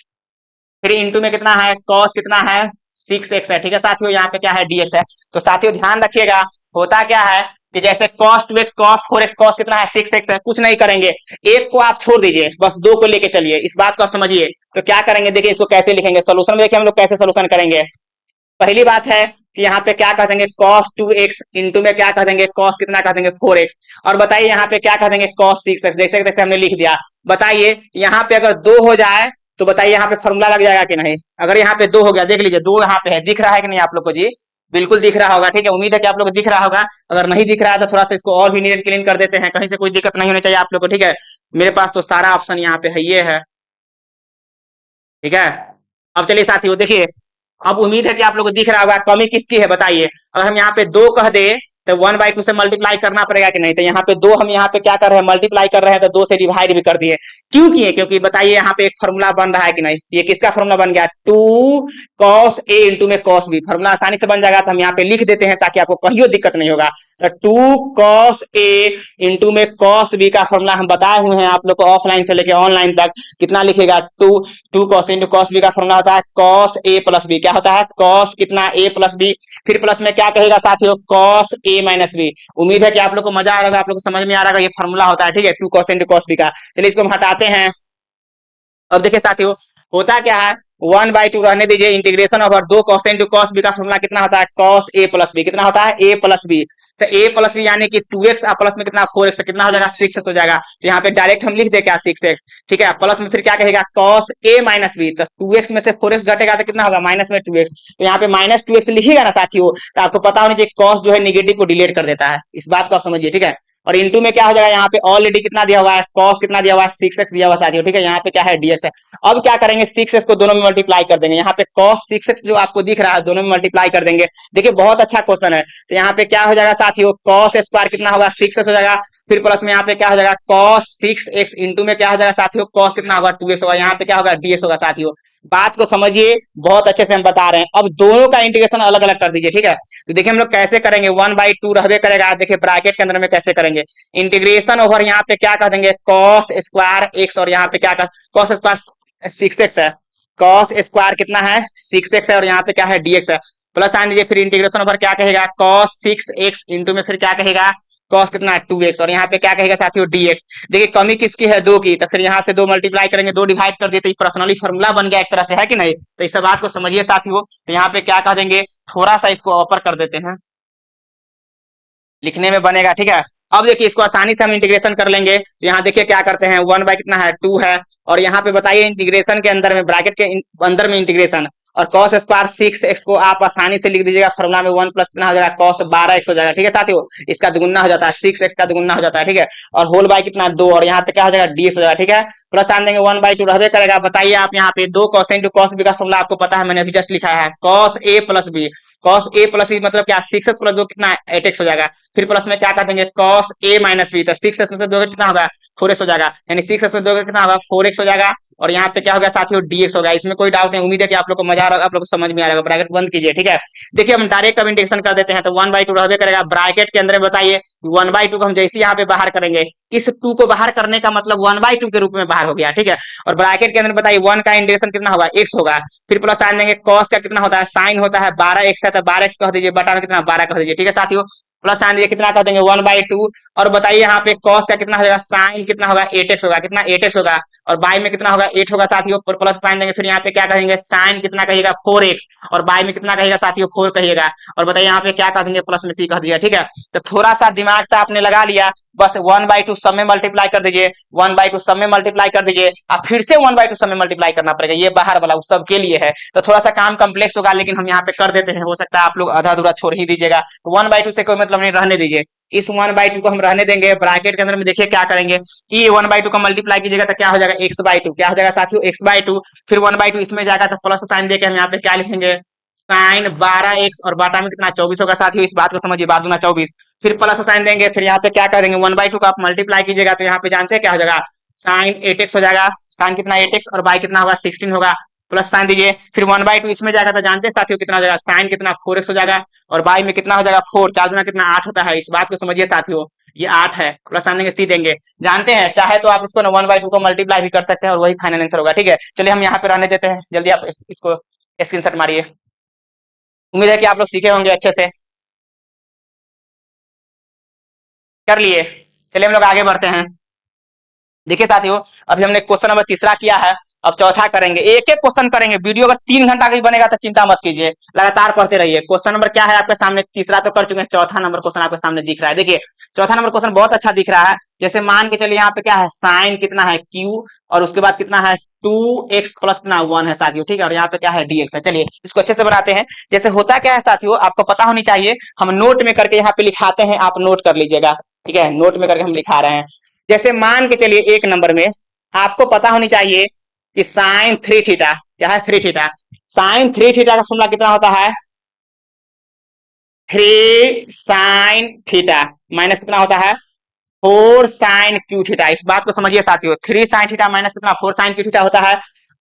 फिर इंटू में कितना है, कॉस कितना है 6x है, ठीक है साथियों। यहाँ पे क्या है dx है। तो साथियों ध्यान रखिएगा, होता क्या है कि जैसे cos 2x cos 4x cos कितना है 6x है, कुछ नहीं करेंगे, एक को आप छोड़ दीजिए, बस दो को लेके चलिए, इस बात को आप समझिए। तो क्या करेंगे, देखिए इसको कैसे लिखेंगे, सोल्यूशन में देखिए हम लोग कैसे सोल्यूशन करेंगे। पहली बात है कि यहाँ पे क्या कह देंगे cos 2x इंटू में क्या कह देंगे cos कितना कह देंगे 4x, और बताइए यहाँ पे क्या कह देंगे cos 6x, जैसे जैसे हमने लिख दिया। बताइए यहाँ पे अगर दो हो जाए तो बताइए यहाँ पे फॉर्मूला लग जाएगा कि नहीं। अगर यहाँ पे दो हो गया, देख लीजिए दो यहाँ पे है, दिख रहा है कि नहीं आप लोग को जी, बिल्कुल दिख रहा होगा, ठीक है। उम्मीद है कि आप लोग को दिख रहा होगा। अगर नहीं दिख रहा है तो थोड़ा सा इसको और भी नीट एंड क्लीन कर देते हैं, कहीं से कोई दिक्कत नहीं होनी चाहिए आप लोग को, ठीक है। मेरे पास तो सारा ऑप्शन यहाँ पे है, ये है, ठीक है। अब चलिए साथियों देखिए, अब उम्मीद है कि आप लोग को दिख रहा होगा कमी किसकी है, बताइए। अगर हम यहाँ पे दो कह दे तो 1/2 से मल्टीप्लाई करना पड़ेगा कि नहीं। तो यहाँ पे दो हम यहाँ पे क्या कर रहे हैं, मल्टीप्लाई कर रहे हैं, तो दो से डिवाइड भी कर दिए। क्यों किए, क्योंकि बताइए यहाँ पे एक फॉर्मूला बन रहा है कि नहीं। ये किसका फॉर्मूला बन गया, 2 cos a इंटू में cos b, फॉर्मूला आसानी से बन जाएगा। तो हम यहाँ पे लिख देते हैं ताकि आपको कहीं दिक्कत नहीं होगा। तो 2 cos a इंटू में cos b का फॉर्मूला हम बताए हुए हैं आप लोग को, ऑफलाइन से लेके ऑनलाइन तक। कितना लिखेगा, 2 cos इंटू cos b का फॉर्मूला होता है cos a प्लस b, क्या होता है cos कितना a प्लस b, फिर प्लस में क्या कहेगा साथियों cos a माइनस b। उम्मीद है कि आप लोग को मजा आ रहा होगा, आप लोग को समझ में आ रहा होगा, ये फॉर्मूला होता है, ठीक है, 2 cos इंटू cos b का। चलिए इसको हम हटाते हैं। अब देखिए साथियों होता क्या है, 1/2 रहने दीजिए, integration over 2 cos into cos b का फॉर्मूला कितना होता है cos a प्लस b, कितना होता है a प्लस b। तो a प्लस b यानी कि 2x प्लस में कितना 4x, तो कितना हो जाएगा 6x हो जाएगा। तो यहाँ पे डायरेक्ट हम लिख दे क्या 6x, ठीक है। प्लस में फिर क्या कहेगा cos a माइनस b, तो 2x में से 4x घटेगा तो कितना होगा माइनस में 2x। तो यहाँ पे माइनस 2x लिखिएगा ना साथियों, तो आपको पता होना चाहिए cos जो है निगेटिव को डिलीट कर देता है, इस बात को आप समझिए, ठीक है। और इंटू में क्या हो जाएगा, यहाँ पे ऑलरेडी कितना दिया हुआ है cos कितना दिया हुआ है 6x दिया हुआ साथियों, ठीक है। यहाँ पे क्या है dx है। अब क्या करेंगे 6x को दोनों में मल्टीप्लाई कर देंगे, यहाँ पे cos 6x जो आपको दिख रहा है दोनों में मल्टीप्लाई कर देंगे। देखिए बहुत अच्छा क्वेश्चन है। तो यहाँ पे क्या हो जाएगा साथियों, cos स्क्वायर कितना होगा 6x हो जाएगा, फिर प्लस में यहाँ पे क्या हो जाएगा cos 6x इंटू में क्या हो जाएगा साथियों cos कितना होगा 2x होगा, यहाँ पे क्या होगा dx होगा साथियों। बात को समझिए, बहुत अच्छे से हम बता रहे हैं। अब दोनों का इंटीग्रेशन अलग अलग कर दीजिए, ठीक है। तो देखिए हम लोग कैसे करेंगे, 1/2 रहबे करेगा, देखिए ब्रैकेट के अंदर में कैसे करेंगे, इंटीग्रेशन ओवर यहाँ पे क्या कर देंगे cos स्क्वायर x, और यहाँ पे क्या कर cos स्क्वायर 6x है, cos स्क्वायर कितना है 6x है, और यहाँ पे क्या है dx है। प्लस आन दीजिए, फिर इंटीग्रेशन ओवर क्या कहेगा cos 6x इंटू में फिर क्या कहेगा cos कितना है 2x, और यहाँ पे क्या कहेगा साथियों dx। देखिए कमी किसकी है, दो की, तो फिर यहाँ से दो मल्टीप्लाई करेंगे, दो डिवाइड कर देते, पर्सनली फॉर्मूला बन गया एक तरह से, है कि नहीं। तो इस बात को समझिए साथियों। तो यहाँ पे क्या कह देंगे, थोड़ा सा इसको ऊपर कर देते हैं, लिखने में बनेगा, ठीक है। अब देखिए इसको आसानी से हम इंटीग्रेशन कर लेंगे। यहाँ देखिए क्या करते हैं, 1/, कितना है 2 है, और यहाँ पे बताइए इंटीग्रेशन के अंदर में ब्रैकेट के अंदर में इंटीग्रेशन, और cos स्क्वायर 6x को आप आसानी से लिख दीजिएगा फॉर्मूला में 1 प्लस कितना हो जाएगा cos 12x हो जाएगा, ठीक है साथियों। इसका दुगुना हो जाता है, 6x का दुगुना हो जाता है, ठीक है। और होल बाय कितना 2, और यहाँ पे क्या हो जाएगा dx हो जाएगा, ठीक है। प्लस आन देंगे 1/2 रहबे करेगा। बताइए आप यहाँ पे 2 cos इंटू cos b का फॉर्मूला आपको पता है, मैंने अभी जस्ट लिखा है cos a plus b, cos a plus b मतलब क्या 6x प्लस 2 कितना 8x हो जाएगा। फिर प्लस में क्या कर देंगे cos a माइनस b, तो 6x में से 2 कितना होगा 4x हो जाएगा, यानी 6x में 2 कितना होगा 4x हो जाएगा। और यहाँ पे क्या हो गया साथियों dx हो गया। इसमें कोई डाउट नहीं, उम्मीद है कि आप लोग को मजा आ रहा होगा, आप लोग को समझ में आ रहा होगा। ब्रैकेट बंद कीजिए, ठीक है। देखिए हम डायरेक्ट अब इंटीग्रेशन कर देते हैं, तो 1/2 रहबे करेगा ब्रैकेट के अंदर में। बताइए 1/2 को हम जैसे यहाँ पे बाहर करेंगे, इस 2 को बाहर करने का मतलब 1/2 के रूप में बाहर हो गया, ठीक है। और ब्रैकेट के अंदर बताइए 1 का इंटीग्रेशन कितना होगा x होगा, फिर प्लस साइन देंगे cos का कितना होता है साइन होता है 12x है, तो 12x कह दीजिए, बटा में कितना 12 कह दीजिए, ठीक है साथियों। प्लस साइन दीजिए, कितना कर देंगे 1/2, और बताइए यहाँ पे cos का कितना हो जाएगा साइन कितना होगा 8x होगा, कितना 8x होगा, और बाई में कितना होगा 8 होगा साथियों। प्लस साइन देंगे, फिर यहाँ पे क्या कहेंगे साइन कितना कहिएगा 4x, और बाई में कितना कहिएगा साथियों 4 कहिएगा, और बताइए यहाँ पे क्या कह देंगे प्लस में c कह दिया, ठीक है। तो थोड़ा सा दिमाग तो आपने लगा लिया, बस 1/2 सब में मल्टीप्लाई कर दीजिए, 1/2 सब में मल्टीप्लाई कर दीजिए, अब फिर से 1/2 सब में मल्टीप्लाई करना पड़ेगा, ये बाहर वाला उस सब के लिए है। तो थोड़ा सा काम कम्प्लेक्स होगा, लेकिन हम यहाँ पे कर देते हैं, हो सकता है आप लोग आधा अधूरा छोड़ ही दीजिएगा। तो 1/2 से कोई मतलब नहीं, रहने दीजिए, इस 1/2 को हम रहने देंगे। ब्रैकेट के अंदर में देखिए क्या करेंगे कि 1/2 का मल्टीप्लाई कीजिएगा तो क्या हो जाएगा x/2, क्या हो जाएगा साथियों x/2, फिर 1/2 इसमें जाएगा तो प्लस साइन देके हम यहाँ पे क्या लिखेंगे साइन 12x और बाटा में कितना 24 होगा साथियों, इस बात को समझिए, 12×24। फिर प्लस साइन देंगे, फिर यहाँ पे क्या कर देंगे 1/2 का आप मल्टीप्लाई कीजिएगा तो यहाँ पे जानते हैं क्या हो जाएगा, साइन 8x हो जाएगा। साइन कितना 8x और बाई कितना होगा 16 होगा, प्लस साइन दीजिए। फिर 1/2 इसमें जाएगा तो जानते हैं साथियों कितना हो जाएगा, साइन कितना 4x हो जाएगा और बाई में कितना हो जाएगा 4, 4 गुना कितना 8 होता है, इस बात को समझिए साथियों, ये 8 है। प्लस साइन देंगे, सी देंगे, जानते हैं चाहे तो आप इसको ना 1/2 को मल्टीप्लाई भी कर सकते हैं और वही फाइनल आंसर होगा। ठीक है, चलिए हम यहाँ पे रहने देते हैं, जल्दी आप इसको स्क्रीनशॉट मारिए। उम्मीद है कि आप लोग सीखे होंगे अच्छे से, कर लिए। चलिए हम लोग आगे बढ़ते हैं। देखिए साथियों, अभी हमने क्वेश्चन नंबर तीसरा किया है, अब चौथा करेंगे। एक एक क्वेश्चन करेंगे, वीडियो अगर 3 घंटा का भी बनेगा तो चिंता मत कीजिए, लगातार पढ़ते रहिए। क्वेश्चन नंबर क्या है आपके सामने, तीसरा तो कर चुके हैं, चौथा नंबर क्वेश्चन आपके सामने दिख रहा है। देखिए चौथा नंबर क्वेश्चन बहुत अच्छा दिख रहा है। जैसे मान के चलिए यहाँ पे क्या है, साइन कितना है क्यू और उसके बाद कितना है 2x प्लस कितना 1 है साथियों। ठीक है, और यहाँ पे क्या है dx है। चलिए इसको अच्छे से बनाते हैं। जैसे होता क्या है साथियों, आपको पता होनी चाहिए, हम नोट में करके यहाँ पे लिखाते हैं, आप नोट कर लीजिएगा। ठीक है, नोट में करके हम लिखा रहे हैं। जैसे मान के चलिए एक नंबर में आपको पता होनी चाहिए कि साइन 3 थीटा क्या है, 3 थीटा। साइन 3 थीटा का फॉर्मूला कितना होता है, 3 साइन थीटा माइनस कितना होता है 4 साइन क्यू थीटा। इस बात को समझिए साथियों, 3 साइन थीटा माइनस कितना 4 साइन क्यू थीटा होता है।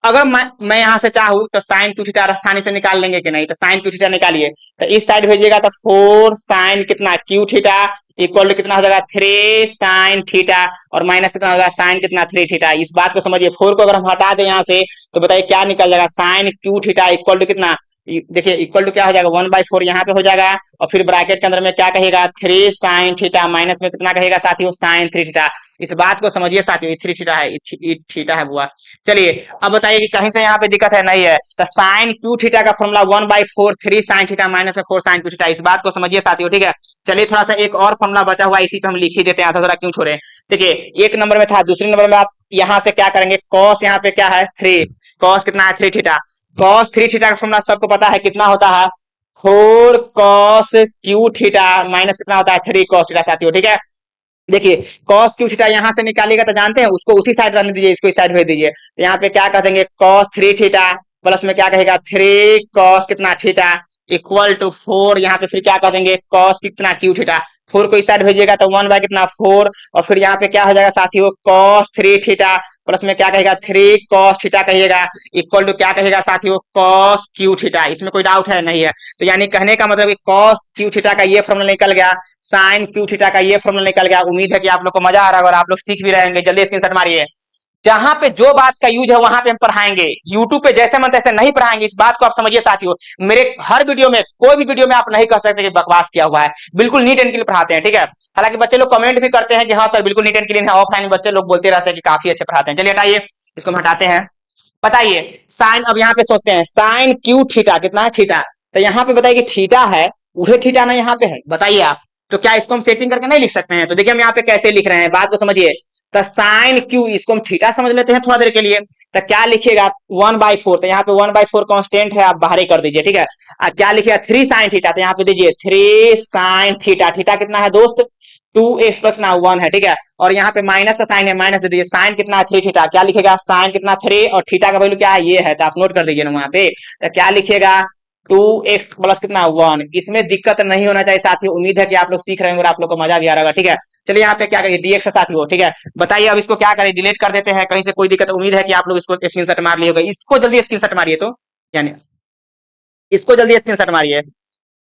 अगर मैं यहां से चाहूं तो साइन क्यू थीटा आसानी से निकाल लेंगे कि नहीं, तो साइन क्यू थीटा निकालिए, तो इस साइड भेजिएगा तो 4 साइन कितना क्यू थीटा इक्वल टू कितना हो जाएगा 3 साइन थीटा और माइनस कितना होगा साइन कितना 3 थीटा। इस बात को समझिए, 4 को अगर हम हटा दें यहाँ से तो बताइए क्या निकल जाएगा, sine cube theta equal to कितना, देखिए इक्वल टू क्या हो जाएगा 1/4 यहाँ पे हो जाएगा और फिर ब्रैकेट के अंदर में क्या कहेगा 3 साइन थीटा माइनस में कितना कहेगा साथियों साइन 3 थीटा। इस बात को समझिए साथियों, 3 थीटा है, थीटा है बुआ। चलिए अब बताइए कि कहीं से यहाँ पे दिक्कत है, नहीं है, तो साइन क्यू थीटा का फॉर्मूला 1/4 3 साइन थीटा माइनस में 4 साइन क्यू थीटा। इस बात को समझिए साथियों। ठीक है, चलिए थोड़ा सा एक और फॉर्मूला बचा हुआ है, इसी पे हम लिख ही देते हैं, थोड़ा क्यों छोड़े। देखिए एक नंबर में था, दूसरे नंबर में आप यहाँ से क्या करेंगे, कॉस यहाँ पे क्या है 3, कॉस कितना है 3 थीटा। कॉस 3 थीटा का फॉर्मूला सबको पता है कितना होता है 4 कॉस क्यू थीटा माइनस कितना होता है 3 कॉस थीटा साथियों। ठीक है, देखिए कॉस क्यू थीटा यहां से निकालिएगा तो जानते हैं उसको उसी साइड रहने दीजिए, इसको इस साइड भेज दीजिए। तो यहाँ पे क्या कर देंगे कॉस 3 थीटा प्लस में क्या कहेगा 3 कॉस कितना थीटा इक्वल टू 4, यहाँ पे फिर क्या कर देंगे कॉस कितना क्यू थीटा, 4 को इस साइड भेजिएगा तो 1 बाय कितना 4 और फिर यहाँ पे क्या हो जाएगा साथियों कॉस 3 थीटा प्लस में क्या कहेगा 3 कॉस थीटा कहिएगा इक्वल टू क्या कहेगा साथियों कॉस क्यू थीटा। इसमें कोई डाउट है नहीं है, तो यानी कहने का मतलब कॉस क्यू थीटा का ये फॉर्मूला निकल गया, साइन क्यू थीटा का ये फॉर्मूला निकल गया। उम्मीद है कि आप लोग को मजा आ रहा होगा और आप लोग सीख भी रहेंगे। जल्दी स्क्रीनशॉट मारिए। जहां पे जो बात का यूज है वहां पे हम पढ़ाएंगे, यूट्यूब पे जैसे मन तैसे नहीं पढ़ाएंगे, इस बात को आप समझिए साथियों। मेरे हर वीडियो में कोई भी वीडियो में आप नहीं कह सकते कि बकवास किया हुआ है, बिल्कुल नीट एंड क्लीन पढ़ाते हैं। ठीक है, हालांकि बच्चे लोग कमेंट भी करते हैं कि हाँ सर बिल्कुल नीट एंड क्लीन है, ऑफलाइन बच्चे लोग बोलते रहते हैं कि काफी अच्छे पढ़ाते हैं। चलिए हटाइए, इसको हम हटाते हैं। बताइए साइन, अब यहाँ पे सोचते हैं साइन क्यू थीटा कितना है थीटा, तो यहाँ पे बताइए कि थीटा है, वही थीटा ना यहाँ पे है, बताइए आप, तो क्या इसको हम सेटिंग करके नहीं लिख सकते हैं। तो देखिए हम यहाँ पे कैसे लिख रहे हैं, बात को समझिए। तो साइन क्यू इसको हम थीटा समझ लेते हैं थोड़ा देर के लिए, तो क्या लिखिएगा 1/4, तो यहाँ पे 1/4 कांस्टेंट है, आप बाहर ही कर दीजिए। ठीक है, क्या लिखिएगा 3 साइन थीटा, तो यहाँ पे दीजिए 3 साइन थीटा, थीटा कितना है दोस्त 2x प्लस ना 1 है। ठीक है, और यहाँ पे माइनस का साइन है, माइनस दे दीजिए, साइन कितना है 3 थीटा, क्या लिखेगा साइन कितना 3 और थीटा का वैल्यू क्या है ये है, तो आप नोट कर दीजिए ना वहां पे, तो क्या लिखिएगा 2x प्लस कितना 1। इसमें दिक्कत नहीं होना चाहिए साथियों, उम्मीद है कि आप लोग सीख रहे होंगे और आप लोग को मजा भी आ रहा होगा। ठीक है, चलिए यहाँ पे क्या करिए dx है साथियों। ठीक है, बताइए अब इसको क्या करें, डिलीट कर देते हैं, कहीं से कोई दिक्कत, उम्मीद है कि आप लोग इसको स्क्रीनशॉट मार लिए होगा। इसको जल्दी स्क्रीनशॉट मारिए, तो यानी इसको जल्दी स्क्रीनशॉट मारिए,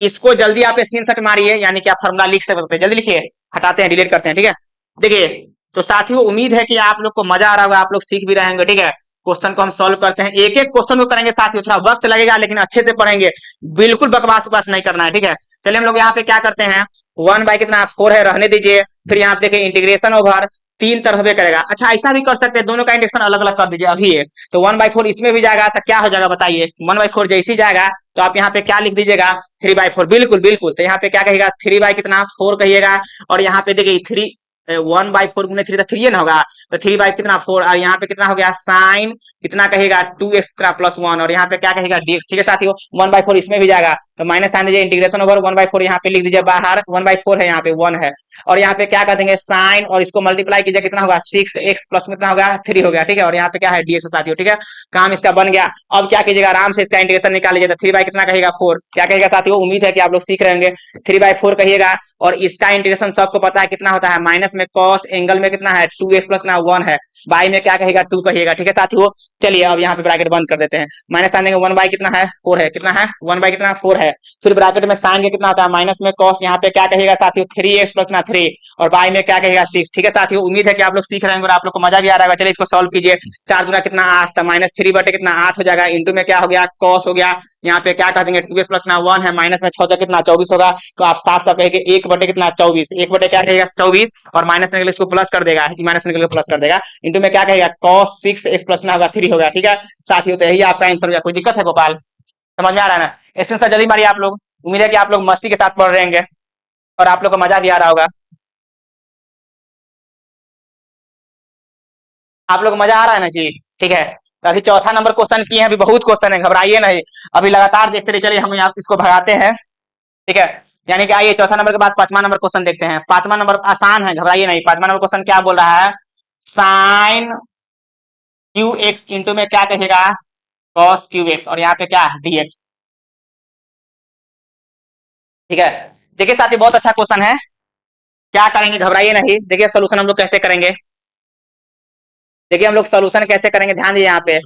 इसको जल्दी आप स्क्रीनशॉट मारिए, यानी कि आप फॉर्मूला लिख सकते हैं, जल्दी लिखिए, हटाते हैं डिलीट करते हैं। ठीक है, देखिए तो साथियों उम्मीद है कि आप लोग को मजा आ रहा होगा, आप लोग सीख भी रहे होंगे। ठीक है, क्वेश्चन को हम सॉल्व करते हैं, एक एक क्वेश्चन को करेंगे साथियों, थोड़ा वक्त लगेगा लेकिन अच्छे से पढ़ेंगे, बिल्कुल बकवास बकवास नहीं करना है। ठीक है, चलिए हम लोग यहाँ पे क्या करते हैं 1 बाय कितना 4 है, रहने दीजिए। फिर यहाँ पे देखिए इंटीग्रेशन ओवर 3 तरह से करेगा, अच्छा ऐसा भी कर सकते हैं, दोनों का इंटीग्रेशन अलग अलग कर दीजिए अभी है, तो 1/4 इसमें भी जाएगा तो क्या हो जाएगा बताइए 1/4 जैसे ही जाएगा तो आप यहाँ पे क्या लिख दीजिएगा 3/4, बिल्कुल बिल्कुल, तो यहाँ पे क्या कहेगा 3 बाई कितना 4 कहिएगा और यहाँ पे देखिए 3 1/4 गुने 3 तो 3 है ना होगा, तो 3 बाई कितना 4, और यहाँ पे कितना हो गया साइन कितना कहेगा 2x का +1, और यहाँ पे क्या कहेगा dx। ठीक है साथियों, 1/4 इसमें भी जाएगा तो माइनस साइन दीजिए, इंटीग्रेशन ओवर 1/4 यहाँ पे लिख दीजिए बाहर, 1/4 है यहाँ पे 1 है, और यहाँ पे क्या कर देंगे साइन और इसको मल्टीप्लाई कीजिए कितना होगा 6x प्लस में कितना होगा 3 हो गया। ठीक है, और यहाँ पे क्या है dx साथियों। ठीक है, काम इसका बन गया। अब क्या कीजिएगा आराम से इसका इंटीग्रेशन निकाल लीजिए, तो 3 बाई कितना कहेगा 4, क्या कहेगा साथियों, उम्मीद है कि आप लोग सीख रहे होंगे। 3/4 कहिएगा, और इसका इंटीग्रेशन सबको पता है कितना होता है, माइनस में कॉस एंगल में कितना है 2x प्लस 1 है, बाई में क्या कहेगा 2 कहिएगा। ठीक है साथियों, चलिए अब यहाँ पे ब्रैकेट बंद कर देते हैं, माइनस साइन देंगे 1 बाई कितना है 4 है, कितना है 1 बाई कितना 4 है, फिर ब्रैकेट में साइन के कितना होता है माइनस में कॉस, यहाँ पे क्या कहेगा साथियों 3x प्लस 3, और बाई में क्या कहेगा 6। ठीक है साथियों, उम्मीद है कि आप लोग सीख रहे हैं और आप लोग को मजा भी आ रहा है। चलिए इसको सॉल्व कीजिए, 4 दूना कितना 8 था, -3 बटे कितना 8 हो जाएगा, इंटू में क्या हो गया कॉस हो गया, यहाँ पे क्या कर देंगे 2x प्लस 1 है, माइनस में 6 कितना 24 होगा, तो आप साफ साफ कहेंगे 1 बटे कितना 24, 1 बटे क्या कहेगा 24, और माइनस निकले इसको प्लस कर देगा, माइनस निकल के प्लस कर देगा, इंटू में क्या कहेगा cos 6x प्लस कितना होगा 3 हो गया। ठीक है साथियों, तो यही आपका आंसर हो गया। कोई दिक्कत है गोपाल, समझ में आ रहा है ना? इसमें सर जल्दी मारिए आप लोग, उम्मीद है कि आप लोग मस्ती के साथ पढ़ रहे होंगे और आप लोग को मजा भी आ रहा होगा। आप लोग को मजा आ रहा है ना जी? ठीक है, तो अभी चौथा नंबर क्वेश्चन किए हैं, अभी बहुत क्वेश्चन है, घबराइए नहीं, अभी लगातार देखते रहिए। चलिए हम यहाँ इसको भगाते हैं। ठीक है, यानी कि आइए चौथा नंबर के बाद पांचवा नंबर क्वेश्चन देखते हैं। पांचवा नंबर आसान है, घबराइए नहीं। पांचवा नंबर क्वेश्चन क्या बोल रहा है, साइन क्यू एक्स इंटू में क्या कहेगा कॉस क्यू एक्स, और यहाँ पे क्या है dx। ठीक है, देखिए साथी बहुत अच्छा क्वेश्चन है, क्या करेंगे घबराइए नहीं। देखिए सोल्यूशन हम लोग कैसे करेंगे, देखिए हम लोग सोल्यूशन कैसे करेंगे, ध्यान दीजिए यहाँ पे।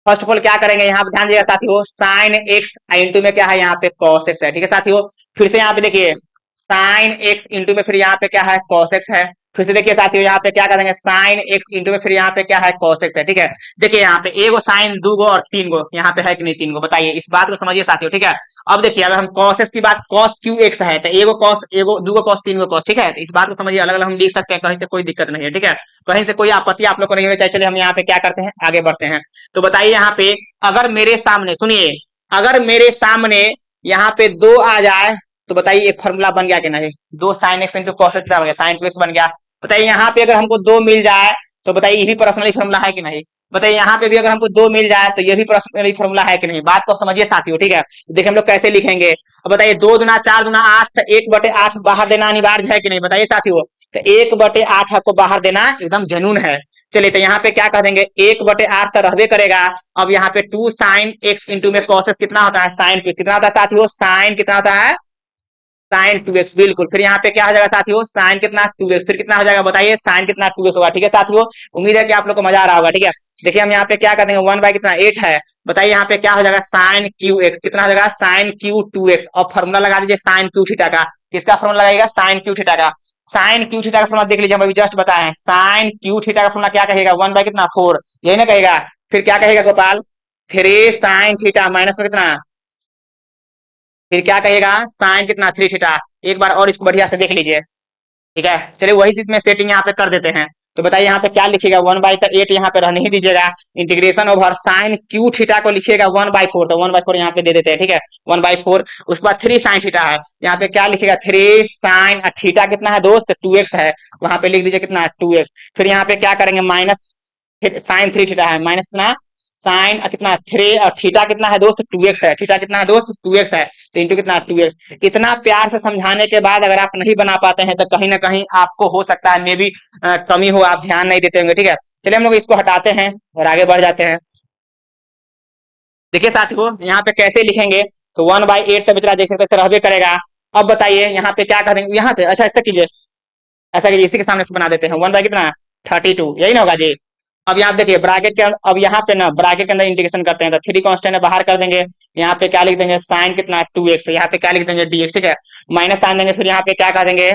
फर्स्ट ऑफ ऑल क्या करेंगे, यहाँ पे ध्यान दीजिएगा साथियों, साइन एक्स इंटू में क्या है यहाँ पे कॉस एक्स है। ठीक है साथियों, फिर से यहाँ पे देखिए साइन एक्स इंटू में फिर यहाँ पे क्या है कॉस एक्स है, फिर से देखिए साथियों यहाँ पे क्या करेंगे साइन एक्स इंटू में फिर यहाँ पे क्या है कॉस एक्स है। ठीक है, देखिए यहाँ पे एगो साइन 2 गो और 3 गो यहाँ पे है कि नहीं 3 गो, बताइए इस बात को समझिए साथियों। ठीक है, अब देखिए अगर हम कॉस एक्स की बात कॉस क्यू एक्स है, तो एगो कॉस एगो 2 गो कॉस 3 गो कॉस। ठीक है, तो इस बात को समझिए, अलग अलग हम लिख सकते हैं, कहीं से कोई दिक्कत नहीं है। ठीक है, कहीं से कोई आपत्ति आप लोग को नहीं होनी चाहिए। चलिए हम यहाँ पे क्या करते हैं आगे बढ़ते हैं। तो बताइए यहाँ पे अगर मेरे सामने सुनिए, अगर मेरे सामने यहाँ पे 2 आ जाए तो बताइए एक फॉर्मूला बन गया कि नहीं, 2 sine x into cos x बन गया, साइन टू एक्स बन गया। बताइए यहाँ पे अगर हमको 2 मिल जाए तो बताइए ये भी पर्सनली फॉर्मूला है कि नहीं, बताइए यहाँ पे भी अगर हमको 2 मिल जाए तो ये भी पर्सनली फॉर्मूला है कि नहीं, बात को समझिए साथियों। ठीक है, देखिए हम लोग कैसे लिखेंगे। अब बताइए 2 दुना 4 दुना 8, तो 1/8 बाहर देना अनिवार्य है कि नहीं, बताइए साथियों। तो 1/8 आपको बाहर देना एकदम जनून है। चलिए तो यहाँ पे क्या कर देंगे 1/8 तो रहबे करेगा। अब यहाँ पे 2 साइन एक्स इंटू में कॉस एक्स कितना होता है साइन टू कितना होता है साथियों, साइन कितना होता है साइन 2x, बिल्कुल। फिर यहाँ पे क्या हो जाएगा साथियों साइन कितना 2x, फिर कितना हो जाएगा बताइए साइन कितना 2x होगा। ठीक है साथियों, उम्मीद है कि आप लोग को मजा आ रहा होगा। ठीक है, देखिए हम यहाँ पे क्या कर देंगे 1 बाई कितना 8 है, बताइए यहाँ पे क्या हो जाएगा साइन क्यू एक्स, कितना हो जाएगा साइन क्यू 2x, और फॉर्मूला लगा दीजिए साइन क्यू थीटा का। किसका फॉर्मूला लगाएगा साइन क्यू थीटा का, साइन क्यू थीटा का फॉर्मूला देख लीजिए, हम अभी जस्ट बताए हैं, साइन क्यू थीटा का फॉर्मूला क्या कहेगा 1 बाई कितना 4, यही ना कहेगा। फिर क्या कहेगा गोपाल 3 साइन थीटा माइनस में कितना, फिर क्या कहेगा साइन कितना 3 थीटा। एक बार और इसको बढ़िया से देख लीजिए। ठीक है, चलिए वही चीज में सेटिंग यहाँ पे कर देते हैं। तो बताइए यहाँ पे क्या लिखिएगा 1/8 यहाँ पे रहने ही दीजिएगा, integration over sine cube theta को लिखिएगा 1/4, तो 1/4 यहाँ पे दे देते हैं। ठीक है 1/4, उसके बाद 3 साइन थीटा है, यहाँ पे क्या लिखिएगा 3 साइन थीटा कितना है दोस्त 2x है, वहां पे लिख दीजिए कितना 2x। फिर यहाँ पे क्या करेंगे माइनस साइन 3 थीटा है, माइनस कितना साइन कितना 3, और थीटा कितना है दोस्त 2x है, थीटा कितना है दोस्त 2x है, तो इंटू कितना 2x। इतना प्यार से समझाने के बाद अगर आप नहीं बना पाते हैं तो कहीं ना कहीं आपको हो सकता है मे भी कमी हो, आप ध्यान नहीं देते होंगे। ठीक है, चलिए हम लोग इसको हटाते हैं और आगे बढ़ जाते हैं। देखिए साथियों यहाँ पे कैसे लिखेंगे, तो 1/8 तो बेचारा जैसे तैसे रहबे करेगा। अब बताइए यहाँ पे क्या करेंगे, यहाँ से अच्छा ऐसा कीजिए, ऐसा कीजिए इसी के सामने से बना देते हैं 1 बाई कितना 32, यही ना होगा जी। अब यहाँ देखिए ब्रैकेट के अब यहाँ पे ना ब्रैकेट के अंदर इंटीग्रेशन करते हैं, तो 3 कांस्टेंट है बाहर कर देंगे, यहाँ पे क्या लिख देंगे साइन कितना 2x, यहाँ पे क्या लिख देंगे dx। ठीक है, माइनस साइन देंगे, फिर यहाँ पे क्या कर देंगे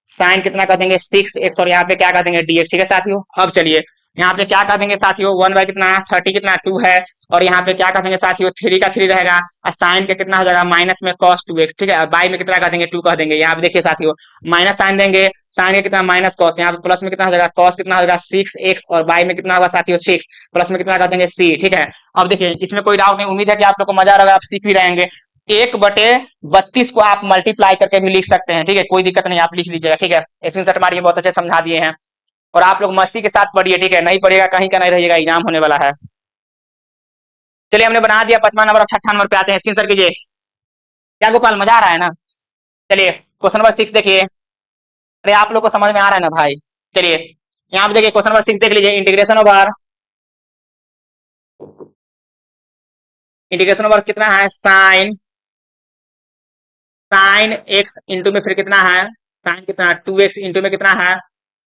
साइन कितना कर देंगे 6x, और यहाँ पे क्या कर देंगे dx। ठीक है साथियों, अब चलिए यहाँ पे क्या कर देंगे साथियों 1 बाई कितना 30 कितना 2 है, और यहाँ पे क्या कर देंगे साथियों 3 का 3 रहेगा, और साइन का कितना हो जाएगा माइनस में cos 2x। ठीक है, और बाई में कितना कर देंगे 2 कह देंगे, यहाँ पे देखिए साथियों माइनस साइन देंगे, साइन का कितना माइनस कॉस, यहाँ पे प्लस में कितना हो जाएगा कॉस कितना हो जाएगा 6x, और बाई में कितना होगा साथियों 6, प्लस में कितना कर देंगे c। ठीक है, अब देखिए इसमें कोई डाउट नहीं, उम्मीद है कि आप लोग को मजा आ रहा होगा, आप सीख भी रहेंगे। 1/32 को आप मल्टीप्लाई करके भी लिख सकते हैं, ठीक है, कोई दिक्कत नहीं, आप लिख लीजिएगा, ठीक है। स्क्रीनशॉट मारिए, बहुत अच्छे समझा दिए हैं। और आप लोग मस्ती के साथ पढ़िए, ठीक है, नहीं पढ़िएगा कहीं का नहीं रहिएगा, एग्जाम होने वाला है। चलिए हमने बना दिया 5वां नंबर और 6ठा नंबर पे आते हैं, स्क्रीनशॉट कीजिए। क्या गोपाल, मजा आ रहा है ना? चलिए क्वेश्चन नंबर 6 देखिए। अरे आप लोग को समझ में आ रहा है ना भाई? चलिए यहाँ पे देखिए क्वेश्चन नंबर 6 देख लीजिए। इंटीग्रेशन ओवर कितना है, साइन एक्स इंटू में फिर कितना है, साइन कितना 2x इंटू में कितना है,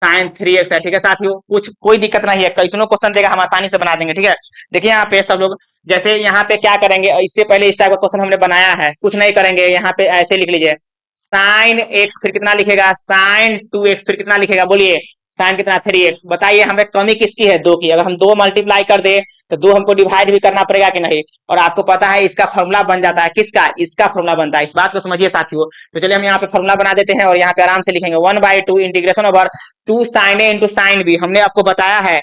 साइन 3x है, ठीक है साथियों, कुछ कोई दिक्कत नहीं है, कैसनो क्वेश्चन देगा हम आसानी से बना देंगे, ठीक है। देखिए यहाँ पे सब लोग जैसे यहाँ पे क्या करेंगे, इससे पहले इस टाइप का क्वेश्चन हमने बनाया है, कुछ नहीं करेंगे, यहाँ पे ऐसे लिख लीजिए, साइन एक्स फिर कितना लिखेगा, साइन 2x फिर कितना लिखेगा, बोलिए, साइन कितना 3x। बताइए हमें कमी किसकी है, 2 की। अगर हम 2 मल्टीप्लाई कर दे तो 2 हमको डिवाइड भी करना पड़ेगा कि नहीं, और आपको पता है इसका फॉर्मूला बन जाता है, किसका, इसका फॉर्मूला बनता है, इस बात को समझिए साथियों। तो चलिए हम यहाँ पे फॉर्मूला बना देते हैं और यहाँ पे आराम से लिखेंगे 1/2 इंटीग्रेशन ओवर 2 साइन ए इंटू साइन बी। हमने आपको बताया है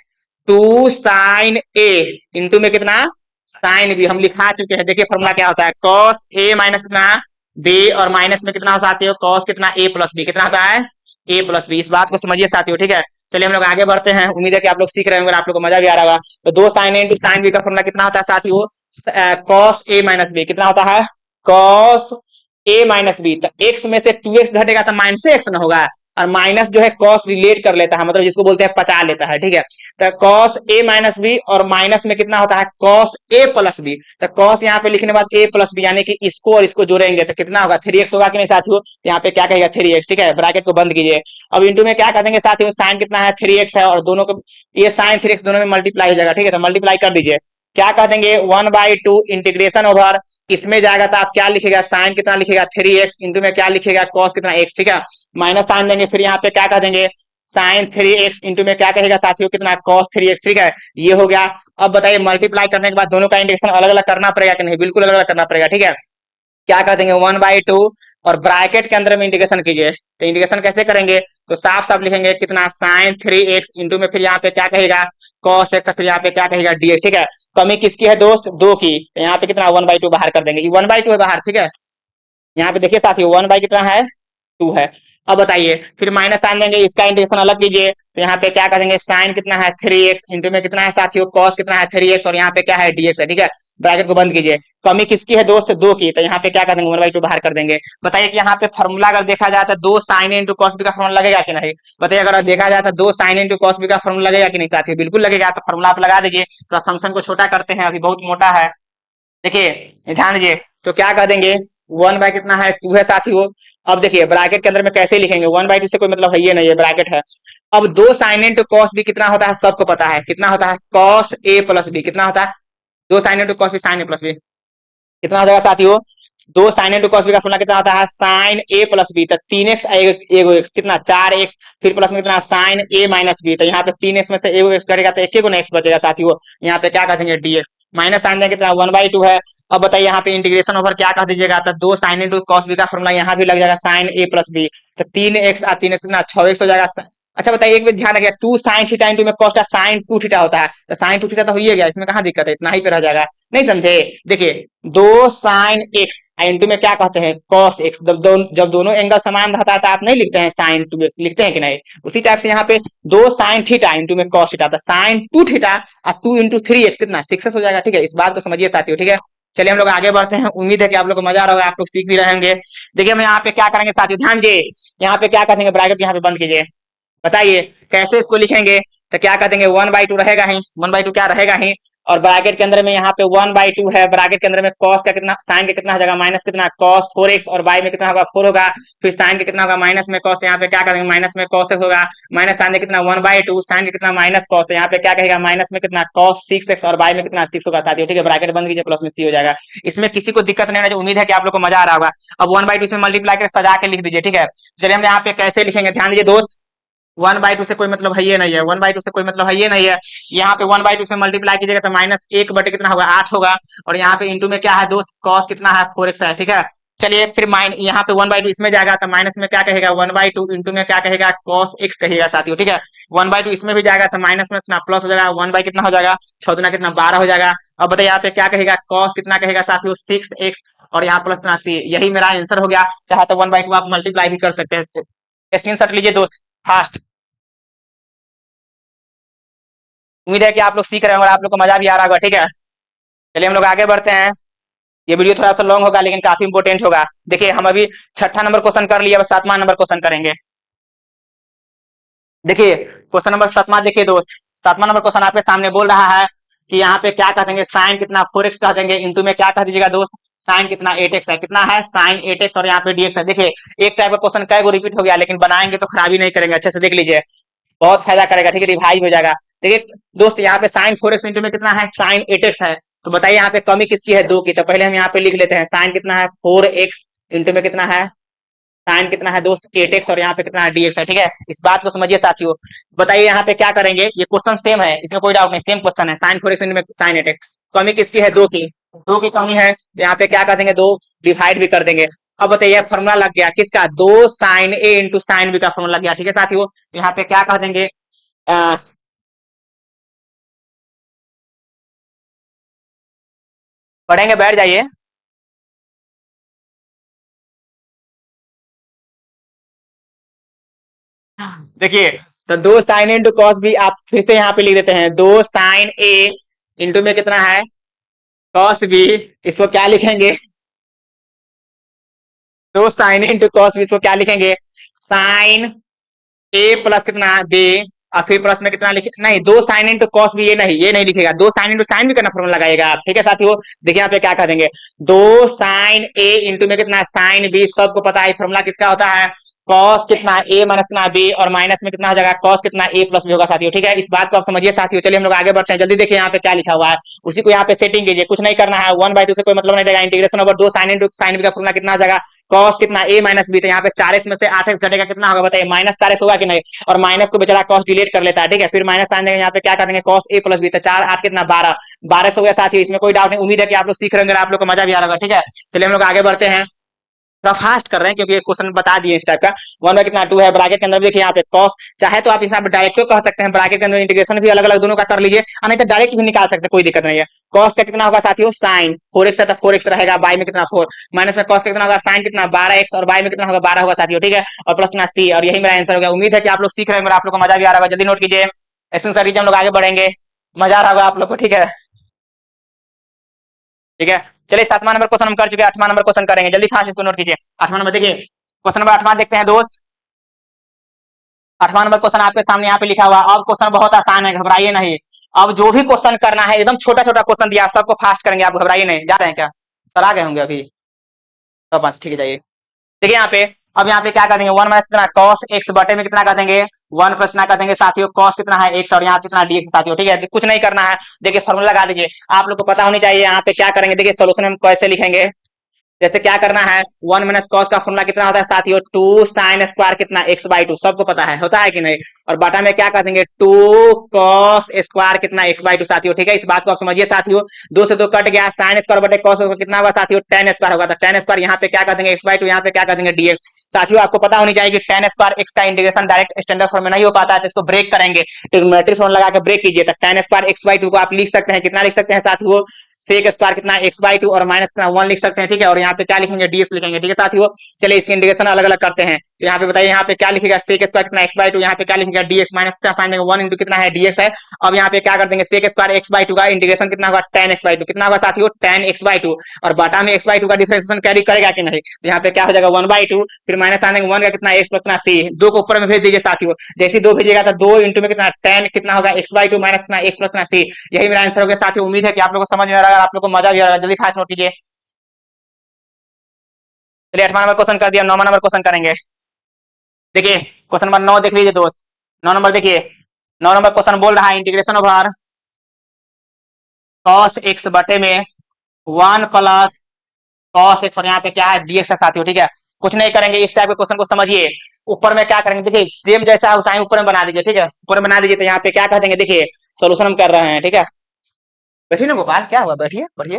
2 साइन ए इंटू में कितना, साइन बी, हम लिखा चुके हैं। देखिए फॉर्मूला क्या होता है, कॉस ए माइनस कितना बी, और माइनस में कितना हो साथियों, कॉस कितना ए प्लस बी, कितना होता है ए प्लस बी। इस बात को समझिए साथियों, ठीक है। चलिए हम लोग आगे बढ़ते हैं, उम्मीद है कि आप लोग सीख रहे होंगे और आप लोग को मजा भी आ रहा होगा। तो 2 साइन ए इंटू साइन बी का फॉर्मूला कितना होता है साथियों, कॉस ए माइनस बी, कितना होता है, कॉस ए माइनस बी। तो एक्स में से 2x घटेगा तो माइनस से एक्स ना होगा, और माइनस जो है कॉस रिलेट कर लेता है, मतलब जिसको बोलते हैं पचा लेता है, ठीक है। तो कॉस ए माइनस बी और माइनस में कितना होता है, कॉस ए प्लस बी। तो कॉस यहाँ पे लिखने बाद ए प्लस बी, यानी कि इसको और इसको जोड़ेंगे तो कितना होगा, 3x होगा कि नहीं साथियों। यहाँ पे क्या कहेगा 3x, ठीक है, ब्रैकेट को बंद कीजिए। अब इंटू में क्या कर देंगे साथियों, साइन कितना है 3x है, और दोनों को ये साइन 3x दोनों में मल्टीप्लाई हो जाएगा, ठीक है, तो मल्टीप्लाई कर दीजिए। क्या कह देंगे 1/2 इंटीग्रेशन ओवर, इसमें जाएगा तो आप क्या लिखेगा, साइन कितना लिखेगा 3x इंटू में क्या लिखेगा, कॉस कितना x, ठीक है, माइनस साइन देंगे, फिर यहाँ पे क्या कह देंगे साइन 3x इंटू में क्या कहेगा साथियों, कितना कॉस 3x, ठीक है, ये हो गया। अब बताइए मल्टीप्लाई करने के बाद दोनों का इंटीग्रेशन अलग अलग करना पड़ेगा कि नहीं, बिल्कुल अलग अलग करना पड़ेगा, ठीक है। क्या कर देंगे 1/2 और ब्रैकेट के अंदर में इंटीग्रेशन कीजिए। तो इंटीग्रेशन कैसे करेंगे, तो साफ साफ लिखेंगे कितना साइन 3x इंटू में फिर यहाँ पे क्या कहेगा कॉस x, फिर यहाँ पे क्या कहेगा dx, ठीक है। कमी किसकी है दोस्त, 2 की, तो यहाँ पे कितना 1/2 बाहर कर देंगे, 1/2 है बाहर, ठीक है। यहाँ पे देखिए साथियों 1 कितना है 2 है। अब बताइए फिर माइनस साइन देंगे, इसका इंटीग्रेशन अलग कीजिए, तो यहाँ पे क्या करेंगे साइन कितना है 3x इंटू में कितना है साथियों, कॉस कितना है 3x, और यहाँ पे क्या है dx है, ठीक है। ब्रैकेट को बंद कीजिए। कमी किसकी है दोस्त, 2 की, तो यहाँ पे क्या कर देंगे 1/2 बाहर कर देंगे। बताइए कि यहाँ पे फॉर्मूला अगर देखा जाए तो 2 साइन इंटू कॉस बी का फॉर्मूला लगेगा कि नहीं। बताइए अगर देखा जाए तो 2 साइन इंटू कॉस बी का फॉर्मूला लगेगा कि नहीं साथियों, बिल्कुल लगेगा। तो फॉर्मूला आप लगा दीजिए, तो फंक्शन को छोटा करते हैं, अभी बहुत मोटा है, देखिए ध्यान दीजिए। तो क्या कह देंगे 1 कितना है 2 है साथियों। अब देखिए ब्रैकेट के अंदर में कैसे लिखेंगे, 1/2 से कोई मतलब है ये नहीं है, ब्रैकेट है। अब 2 साइन इंटू कॉस बी कितना होता है, सबको पता है कितना होता है, कॉस ए प्लस बी, कितना होता है 2 sine into cos B, sine A plus B, कितना हो जाएगा साथियों, 2 साइन इंटू कॉस बी का फॉर्मूला कितना होता है, साइन ए प्लस बी, तो 3x एगो एक्स कितना 4x, फिर प्लस में कितना साइन ए माइनस बी, तो यहाँ पे 3x में से एगो एक्स करेगा तो एक एक्स बचेगा साथियों। यहाँ पे क्या कर देंगे dx, माइनस साइन देंगे कितना 1/2 है। अब बताइए यहाँ पे इंटीग्रेशन ओवर क्या कर दीजिएगा, तो 2 साइन इंटू कॉस बी का फॉर्मूला यहाँ भी लग जाएगा साइन ए प्लस बी, तो 3x और 3x कितना 6x हो जाएगा। अच्छा बताइए एक बार ध्यान रखिए, 2 साइन थीटा इंटू में कॉस का साइन 2 थीटा होता है, तो साइन 2 थीटा तो हो ही गया, इसमें कहाँ दिक्कत है, इतना ही पे रह जाएगा, नहीं समझे। देखिए 2 साइन एक्स इंटू में क्या कहते हैं कॉस एक्स, जब दोनों एंगल समान रहता है तो आप नहीं लिखते हैं साइन 2x, लिखते हैं कि नहीं। उसी टाइप से यहाँ पे 2 साइन थीटा इंटू में कॉस थीटा, तो साइन 2 थीटा और 2 इंटू 3x कितना 6x हो जाएगा, ठीक है। इस बात को समझिए साथियों, ठीक है। चलिए हम लोग आगे बढ़ते हैं, उम्मीद है कि आप लोग को मजा आ रहा होगा, आप लोग सीख भी रहेंगे। देखिए हम यहाँ पे क्या करेंगे साथियों, ध्यान दीजिए, यहाँ पे क्या करेंगे ब्रैकेट यहाँ पे बंद कीजिए। बताइए कैसे इसको लिखेंगे, तो क्या कर देंगे 1/2 रहेगा ही, 1/2 क्या रहेगा ही, और ब्रैकेट के अंदर में यहाँ पे 1/2 है, ब्रैकेट के अंदर में cos का कितना साइन का कितना हो जाएगा माइनस कितना cos 4x, और y में कितना होगा 4 होगा, फिर साइन का कितना होगा माइनस में cos, यहाँ पे क्या करेंगे माइनस में cos x होगा, माइनस साइन कितना 1/2, साइन का कितना माइनस cos, तो यहाँ पे क्या कहेगा माइनस में कितना cos 6x, और y में कितना 6 होगा साथियों, ठीक है। ब्रैकेट बंद कीजिए, प्लस में c हो जाएगा। इसमें किसी को दिक्कत नहीं है, उम्मीद है कि आप लोग को मजा आ रहा होगा। अब 1/2 इसमें मल्टीप्लाई कर सजा के लिख दीजिए, ठीक है। चलिए हम यहाँ पे कैसे लिखेंगे, ध्यान दीजिए दोस्त, 1/2 से कोई मतलब है ये नहीं है, 1/2 से कोई मतलब है ये नहीं है। यहाँ पे 1/2 से मल्टीप्लाई कीजिएगा तो माइनस 1 बटे कितना होगा 8 होगा, और यहाँ पे इंटू में क्या है दोस्त कॉस कितना है 4x है, ठीक है। चलिए फिर माइन यहाँ पे 1/2 इसमें जाएगा तो माइनस में क्या कहेगा 1/2 इंटू में क्या कहेगा cos x कहेगा साथियों, ठीक है। 1/2 इसमें भी जाएगा तो माइनस में कितना प्लस हो जाएगा, 1 बाई कितना हो जाएगा 6 दुना कितना 12 हो जाएगा, अब बताइए यहाँ पे क्या कहेगा, कॉस कितना कहेगा साथियों 6x और यहाँ प्लस कितना c, यही मेरा आंसर हो गया। चाहे तो 1/2 आप मल्टीप्लाई भी कर सकते हैं। स्क्रीनशॉट लीजिए दोस्त फास्ट। उम्मीद है कि आप लोग सीख रहे होंगे और आप लोग को मजा भी आ रहा होगा, ठीक है। चलिए हम लोग आगे बढ़ते हैं। ये वीडियो थोड़ा सा लॉन्ग होगा लेकिन काफी इंपोर्टेंट होगा। देखिए हम अभी छठा नंबर क्वेश्चन कर लिया, अब 7वां नंबर क्वेश्चन करेंगे। देखिए क्वेश्चन नंबर 7वां देखिए दोस्त, 7वां नंबर क्वेश्चन आपके सामने बोल रहा है कि यहाँ पे क्या कह देंगे, साइन कितना 4x कह देंगे, इंटू में क्या कह दीजिएगा दोस्त, साइन कितना 8x है, कितना है साइन 8x और यहाँ पे dx है। देखिए एक टाइप का क्वेश्चन कई गो रिपीट हो गया लेकिन बनाएंगे तो खराबी नहीं करेंगे, अच्छे से देख लीजिए, बहुत फायदा करेगा, ठीक है, रिवाइज हो जाएगा। देखिए दोस्त यहाँ पे साइन 4x इंटू में कितना है साइन 8x है, तो बताइए यहाँ पे कमी किसकी है, 2 की, तो पहले हम यहाँ पे लिख लेते हैं साइन कितना है 4x इंटू में कितना है साइन कितना है दोस्त 8x और यहाँ पे कितना है dx है, ठीक है। इस बात को समझिए साथियों। बताइए यहाँ पे क्या करेंगे, ये क्वेश्चन सेम है, इसमें कोई डाउट नहीं, सेम क्वेश्चन है, साइन 4x में साइन 8x, कमी किसकी है 2 की, 2 की कमी है, तो यहाँ पे क्या कर देंगे 2 डिवाइड भी कर देंगे। अब बताइए फॉर्मूला लग गया किसका, 2 साइन ए इंटू साइन बी का फॉर्मूला लग गया, ठीक है साथियों। यहाँ पे क्या कह देंगे, पढ़ेंगे, बैठ जाइए। देखिए तो 2 साइन इंटू कॉस बी आप फिर से यहाँ पे लिख देते हैं, 2 साइन ए इंटू में कितना है कॉस बी, इसको क्या लिखेंगे, 2 साइन इंटू कॉस बी, इसको क्या लिखेंगे साइन ए प्लस कितना बी, और फिर प्लस में कितना लिखे, नहीं 2 साइन इंटू कॉस भी, ये नहीं लिखेगा, 2 साइन इंटू साइन भी करना फॉर्मूला लगाएगा आप, ठीक है साथियों। देखिए यहाँ पे क्या कर देंगे, 2 साइन ए इंटू में कितना साइन बी, सबको पता है फॉर्मूला किसका होता है, कॉस कितना ए माइनस कितना बी और माइनस में कितना हो जाएगा कॉस कितना ए प्लस बी होगा साथियों, ठीक है। इस बात को आप समझिए साथियों। चलिए हम लोग आगे बढ़ते हैं, जल्दी देखिए यहाँ पे क्या लिखा हुआ है, उसी को यहाँ पे सेटिंग कीजिए, कुछ नहीं करना है, 1/2 से कोई मतलब नहीं रहेगा, integration over 2 sine into sine b का फॉर्मूला कितना आ जाएगा कॉस कितना ए माइनस बी, तो यहाँ पे 4x में से 8x घटेगा कितना होगा बताइए, -4x होगा कि नहीं, और माइनस को बेचारा कॉस डिलीट कर लेता है, ठीक है। फिर माइनस साइन देंगे, यहाँ पे क्या कर देंगे कॉस ए प्लस बी, तो 4 8 कितना 12, 12 से हो गया साथियों, इसमें कोई डाउट नहीं। उम्मीद है कि आप लोग सीख रहे होंगे, आप लोग को मजा भी आ रहा होगा, ठीक है। चलिए हम लोग आगे बढ़ते हैं, थोड़ा फास्ट कर रहे हैं क्योंकि ये क्वेश्चन बता दिए इस टाइप का। 1/कितना 2 है, ब्रैकेट के अंदर देखिए यहाँ पे कॉस, चाहे तो आप इस डायरेक्ट कह सकते हैं, ब्रैकेट के अंदर इंटीग्रेशन भी अलग अलग दोनों का कर लीजिए, और नहीं तो डायरेक्ट भी निकाल सकते हैं, कोई दिक्कत नहीं है। कॉस का कितना होगा साथियों साइन 4x है तो 4x रहेगा, बाई में कितना 4, माइनस में कॉस का कितना होगा साइन कितना 12x और बाई में कितना होगा 12 होगा साथियों, ठीक है, और प्लस कितना c, और यही मेरा आंसर हो गया। उम्मीद है कि आप लोग सीख रहे होंगे, आप लोग को मजा भी आ रहा होगा, जल्दी नोट कीजिए, ऐसे हम लोग आगे बढ़ेंगे, मजा आ रहा होगा आप लोग को, ठीक है। ठीक है चलिए 7वां नंबर क्वेश्चन हम कर चुके हैं, 8वां नंबर क्वेश्चन करेंगे, जल्दी फास्ट इसको नोट कीजिए। 8वां नंबर देखिए, क्वेश्चन नंबर 8वां देखते हैं दोस्त। 8वां नंबर क्वेश्चन आपके सामने यहाँ पे लिखा हुआ, अब क्वेश्चन बहुत आसान है, घबराइए नहीं। अब जो भी क्वेश्चन करना है एकदम छोटा छोटा क्वेश्चन दिया, सबको फास्ट करेंगे, आप घबराइए नहीं। जा रहे हैं क्या, सर आ गए होंगे अभी, तो बस ठीक है जाइए। देखिए यहाँ पे, अब यहाँ पे क्या कर देंगे 1 माइनस कितना कॉस एक्स बटे में कितना कर देंगे 1 प्लस कितना कर देंगे साथियों कॉस कितना है एक्स और यहाँ कितना dx साथियों, ठीक है। कुछ नहीं करना है, देखिए फॉर्मूला लगा दीजिए, आप लोग को पता होनी चाहिए। यहाँ पे क्या करेंगे, देखिए सोल्यूशन हम कैसे लिखेंगे, जैसे क्या करना है 1 माइनस कॉस का फॉर्मूला कितना होता है साथियों 2 साइन स्क्वायर कितना x/2, सबको पता है, होता है कि नहीं, और बटा में क्या कर देंगे 2 कॉस स्क्वायर कितना x/2 साथियों, ठीक है। इस बात को आप समझिए साथियों, 2 से 2 कट गया, साइन स्क्वायर बटे कॉस कितना होगा साथियों tan स्क्वायर होगा, तो tan स्क्वायर यहाँ पे क्या कर देंगे x/2, यहाँ पे क्या कर देंगे dx साथियों। आपको पता होनी चाहिए कि tan स्क्वायर x का इंटीग्रेशन डायरेक्ट स्टैंडर्ड फॉर्म में नहीं हो पाता है, तो इसको ब्रेक करेंगे, ट्रिग्नोमेट्रिक फॉर्मूला लगा के ब्रेक कीजिए, तो tan स्क्वायर x/2 को आप लिख सकते हैं, कितना लिख सकते हैं साथियों सेक स्क्वायर कितना x/2 और माइनस कितना 1 लिख सकते हैं, ठीक है। और यहाँ पे क्या लिखेंगे dx लिखेंगे, ठीक है साथियों। चलिए इसके इंटीग्रेशन अलग अलग करते हैं, तो यहाँ पे बताइए यहाँ पे क्या लिखेगा सेक स्क्वायर कितना x/2, यहाँ पे क्या लिखेगा dx माइनस क्या साइन देंगे 1 इंटू कितना है dx है। अब यहाँ पे क्या कर देंगे सेक स्क्वायर x/2 का इंटीग्रेशन कितना होगा tan x/2, कितना होगा साथियों tan x/2, और बाटा में x/2 का डिफरेंशिएशन कैरी करेगा कि नहीं, तो यहाँ पे क्या हो जाएगा 1/2, फिर माइनस साइन देंगे 1 का कितना x कितना c, 2 को ऊपर में भेज दीजिए साथियों, जैसे 2 भेजिएगा तो 2 इंटू में कितना tan कितना होगा x/2 माइनस कितना x कितना c, यही मेरा आंसर हो गया साथियों। उम्मीद है कि आप लोगों को समझ में आ रहा है, आप लोग को मजा भी आ रहा है, जल्दी फास्ट नोट कीजिए। चलिए 8वां नंबर क्वेश्चन कर दिया, 9वां नंबर क्वेश्चन करेंगे। देखिए क्वेश्चन नंबर 9 देख लीजिए दोस्त, 9 नंबर देखिए, 9 नंबर क्वेश्चन बोल रहा है इंटीग्रेशन ओवर cos x बटे में 1 प्लस cos x और यहाँ पे क्या है dx है साथियों, ठीक है। कुछ नहीं करेंगे, इस टाइप के क्वेश्चन को समझिए। ऊपर में क्या करेंगे, देखिए सेम जैसा है उसाई ऊपर में बना दीजिए, ठीक है, ऊपर में बना दीजिए, तो यहाँ पे क्या कर देंगे, देखिए सोल्यूशन हम कर रहे हैं, ठीक है। बैठिए ना गोपाल, क्या हुआ, बैठिए पढ़िए।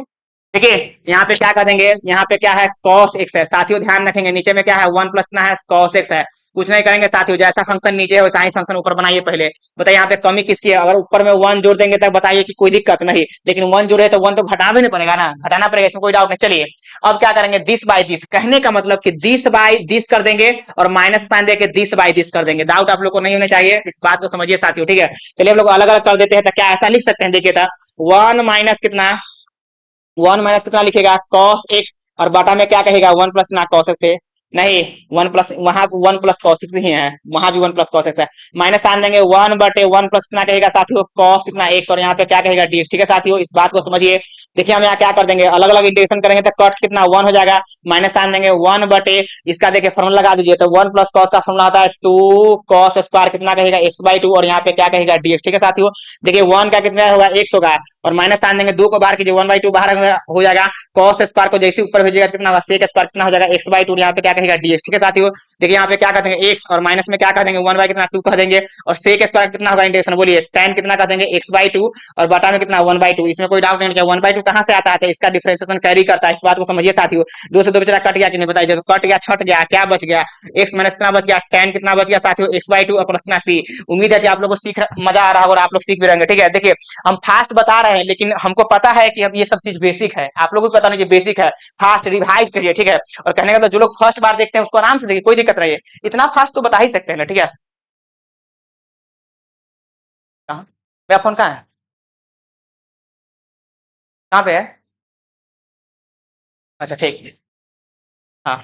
देखिए यहाँ पे क्या कर देंगे, यहाँ पे क्या है cos x है साथियों, ध्यान रखेंगे नीचे में क्या है 1 प्लस ना है cos x है, कुछ नहीं करेंगे साथियों, जैसा फंक्शन नीचे है वैसा ही फंक्शन ऊपर बनाइए पहले। बताइए यहाँ पे कमी किसकी है? अगर ऊपर में 1 जोड़ देंगे तब बताइए कि कोई दिक्कत नहीं, लेकिन 1 जोड़े तो 1 तो घटाना भी नहीं पड़ेगा ना, घटाना पड़ेगा, इसमें कोई डाउट नहीं। चलिए अब क्या करेंगे, दिस बाय दिस, कहने का मतलब कि दिस बाय दिस कर देंगे और माइनस साइन देके दिस बाय दिस कर देंगे। डाउट आप लोग को नहीं होना चाहिए, इस बात को समझिए साथियों, ठीक है। चलिए हम लोग अलग अलग कर देते हैं, तो क्या ऐसा लिख सकते हैं? देखिए था 1 माइनस कितना, 1 माइनस कितना लिखेगा, कॉस एक्स, और बटा में क्या कहेगा, 1 प्लस कितना, कॉस एक्स है। नहीं, 1 प्लस, वहां 1 प्लस कॉस एक्स ही है, वहां भी 1 प्लस कॉस एक्स है। माइनस साइन देंगे, 1 बटे 1 प्लस कितना कहेगा साथियों, कॉस कितना एक्स, और यहाँ पे क्या कहेगा, डीएक्स। ठीक है साथियों, इस बात को समझिए। देखिए हम यहाँ क्या कर देंगे, अलग अलग इंटीग्रेशन करेंगे तो कट कितना 1 हो जाएगा, माइनस साइन देंगे 1 बटे, इसका देखिए फॉर्मूला लगा दीजिए, तो 1 प्लस कॉस का फॉर्मूला होता है 2 कॉस स्क्वायर कितना कहेगा, एक्स बाई 2, और यहाँ पे क्या कहेगा, डीएक्स। ठीक है साथियों, देखिए 1 का कितना होगा, एक्स होगा, और माइनस साइन देंगे 2 को बाहर कीजिए, 1/2 बाहर हो जाएगा, कॉस स्क्वायर को जैसे ऊपर भेजिएगा कितना होगा, सेक स्क्वायर कितना हो जाएगा, एक्स बाई 2, यहाँ पे क्या कहेगा, डीएक्स। ठीक है साथियों, देखिए यहाँ पे क्या कर देंगे, एक्स, और माइनस में क्या कर देंगे, 1 बाई कितना 2 कह देंगे, और सेक स्क्वायर कितना होगा, इंटीग्रेशन बोलिए, tan कितना कर देंगे, एक्स बाई 2, और बटा में कितना 1/2। इसमें कोई डाउट नहीं है, 1/2 कहां से आता है, तो इसका डिफरेंशिएशन कैरी करता है, इस बात को समझिए साथियों। 2 से 2 बेचारा कट गया कि नहीं बताइए, तो कट गया, छट गया, क्या बच गया, एक्स माइनस कितना बच गया, tan कितना बच गया साथियों, एक्स बाई 2 और प्लस कितना सी। उम्मीद है कि आप लोगों को सीख मजा आ रहा होगा और आप लोग सीख भी रहेंगे। ठीक है, देखिए हम फास्ट बता रहे हैं, लेकिन हमको पता है कि अब ये सब चीज बेसिक है, आप लोगों को पता नहीं, ये बेसिक है, फास्ट रिवाइज करिए। ठीक है, और कहने का तो जो लोग फर्स्ट बार देखते हैं उसको आराम से देखिए, कोई दिक्कत नहीं है, इतना फास्ट तो बता ही सकते हैं ना। ठीक है, कहाँ मेरा फोन कहाँ है, कहाँ पे है? अच्छा ठीक है, हाँ।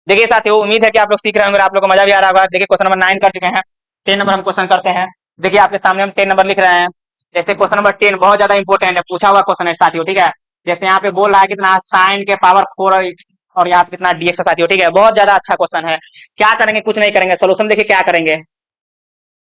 देखिए साथियों, उम्मीद है कि आप लोग सीख रहे होंगे, आप लोग को मजा भी आ रहा होगा। देखिए क्वेश्चन नंबर 9 कर चुके हैं, 10 नंबर हम क्वेश्चन करते हैं। देखिए आपके सामने हम 10 नंबर लिख रहे हैं। जैसे क्वेश्चन नंबर 10 बहुत ज्यादा इंपॉर्टेंट है, पूछा हुआ क्वेश्चन है साथियों। ठीक है, जैसे यहाँ पे बोल रहा है कितना साइन के पावर 4, और यहाँ पे कितना डीएक्स साथियों। ठीक है, बहुत ज्यादा अच्छा क्वेश्चन है। क्या करेंगे, कुछ नहीं करेंगे, सोल्यूशन देखिए क्या करेंगे।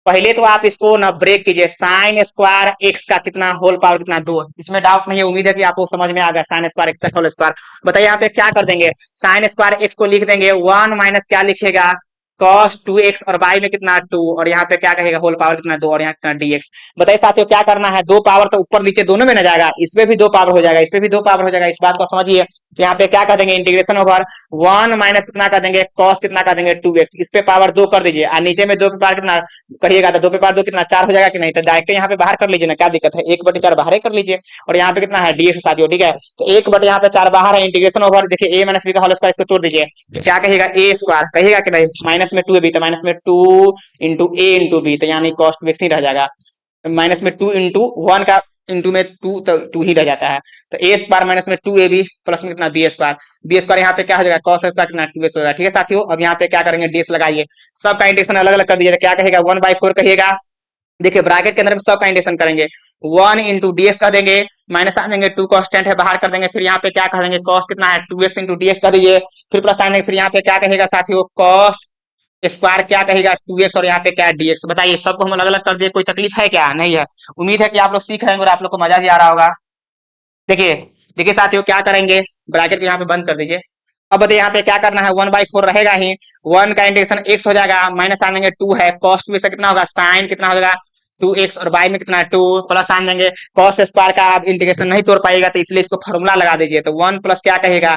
पहले तो आप इसको ना ब्रेक कीजिए, साइन स्क्वायर एक्स का कितना होल पावर कितना 2, इसमें डाउट नहीं है, उम्मीद है कि आपको समझ में आ गया, साइन स्क्वायर एक्स का होल स्क्वायर। बताइए यहाँ पे क्या कर देंगे, साइन स्क्वायर एक्स को लिख देंगे 1 माइनस क्या लिखेगा, cos 2x, और बाई में कितना 2, और यहाँ पे क्या कहेगा, होल पावर कितना 2, और यहाँ कितना dx। बताइए साथियों क्या करना है, 2 पावर तो ऊपर नीचे दोनों में ना जाएगा, इसमें भी 2 पावर हो जाएगा, इसमें भी 2 पावर हो जाएगा, इस बात को समझिए। तो यहाँ पे क्या कर देंगे, इंटीग्रेशन ओवर 1 माइनस कितना कर देंगे, cos कितना कर देंगे 2x, इस पे पावर 2 कर दीजिए, और नीचे में 2 पे पावर कितना करिएगा, तो 2 पे पावर 2 कितना 4 हो जाएगा कि नहीं, तो डायरेक्ट यहाँ पे बाहर कर लीजिए ना, क्या दिक्कत है, 1/4 बाहर कर लीजिए, और यहाँ पे कितना है dx साथियों। ठीक है, तो 1 यहाँ पे 4 बाहर है, इंटीग्रेशन ओवर देखिए a माइनस बी का होल स्क्वायर, इसको तोड़ दीजिए, क्या कहेगा, ए स्क्वायर कहेगा कि नहीं, माइनस में 2 है बी, तो माइनस में 2 इंटू ए इंटू बी, तो यानी कॉस्ट वेक्स ही रह जाएगा, माइनस में 2 इंटू 1 का इंटू में 2, तो 2 ही रह जाता है, तो ए स्क्वायर माइनस में 2 ए बी प्लस में कितना बी स्क्वायर, बी स्क्वायर यहाँ पे क्या हो जाएगा, कॉस स्क्वायर कितना 2x होगा। ठीक है साथियों, अब यहाँ पे क्या करेंगे, डीएक्स लगाइए, सब का इंटीग्रेशन अलग अलग कर दीजिए, तो क्या कहेगा 1/4 कहिएगा। देखिए ब्रैकेट के अंदर सब का इंटीग्रेशन करेंगे, 1 इंटू डीएक्स कर देंगे, माइनस आ देंगे 2 कांस्टेंट है बाहर कर देंगे, फिर यहाँ पे क्या कर देंगे, कॉस कितना है 2x इंटू डीएक्स कर दीजिए, फिर प्लस आ देंगे, फिर यहाँ पे क्या कहेगा साथियों, कॉस स्क्वायर क्या कहेगा 2x, और यहाँ पे क्या है dx। बताइए सबको हम अलग अलग कर दिए, कोई तकलीफ है क्या, नहीं है। उम्मीद है कि आप लोग सीख रहे होंगे और आप लोग को मजा भी आ रहा होगा। देखिए देखिए साथियों क्या करेंगे, ब्रैकेट को यहाँ पे बंद कर दीजिए। अब बताइए यहाँ पे क्या करना है, 1/4 रहेगा ही, 1 का इंटीग्रेशन x हो जाएगा, माइनस आन देंगे 2 है, कॉस 2 से कितना होगा, साइन कितना हो जाएगा 2x, और बाई में कितना 2, प्लस आन देंगे, कॉस स्क्वायर का आप इंटीग्रेशन नहीं तोड़ पाएगा, तो इसलिए इसको फॉर्मूला लगा दीजिए, तो 1 प्लस क्या कहेगा,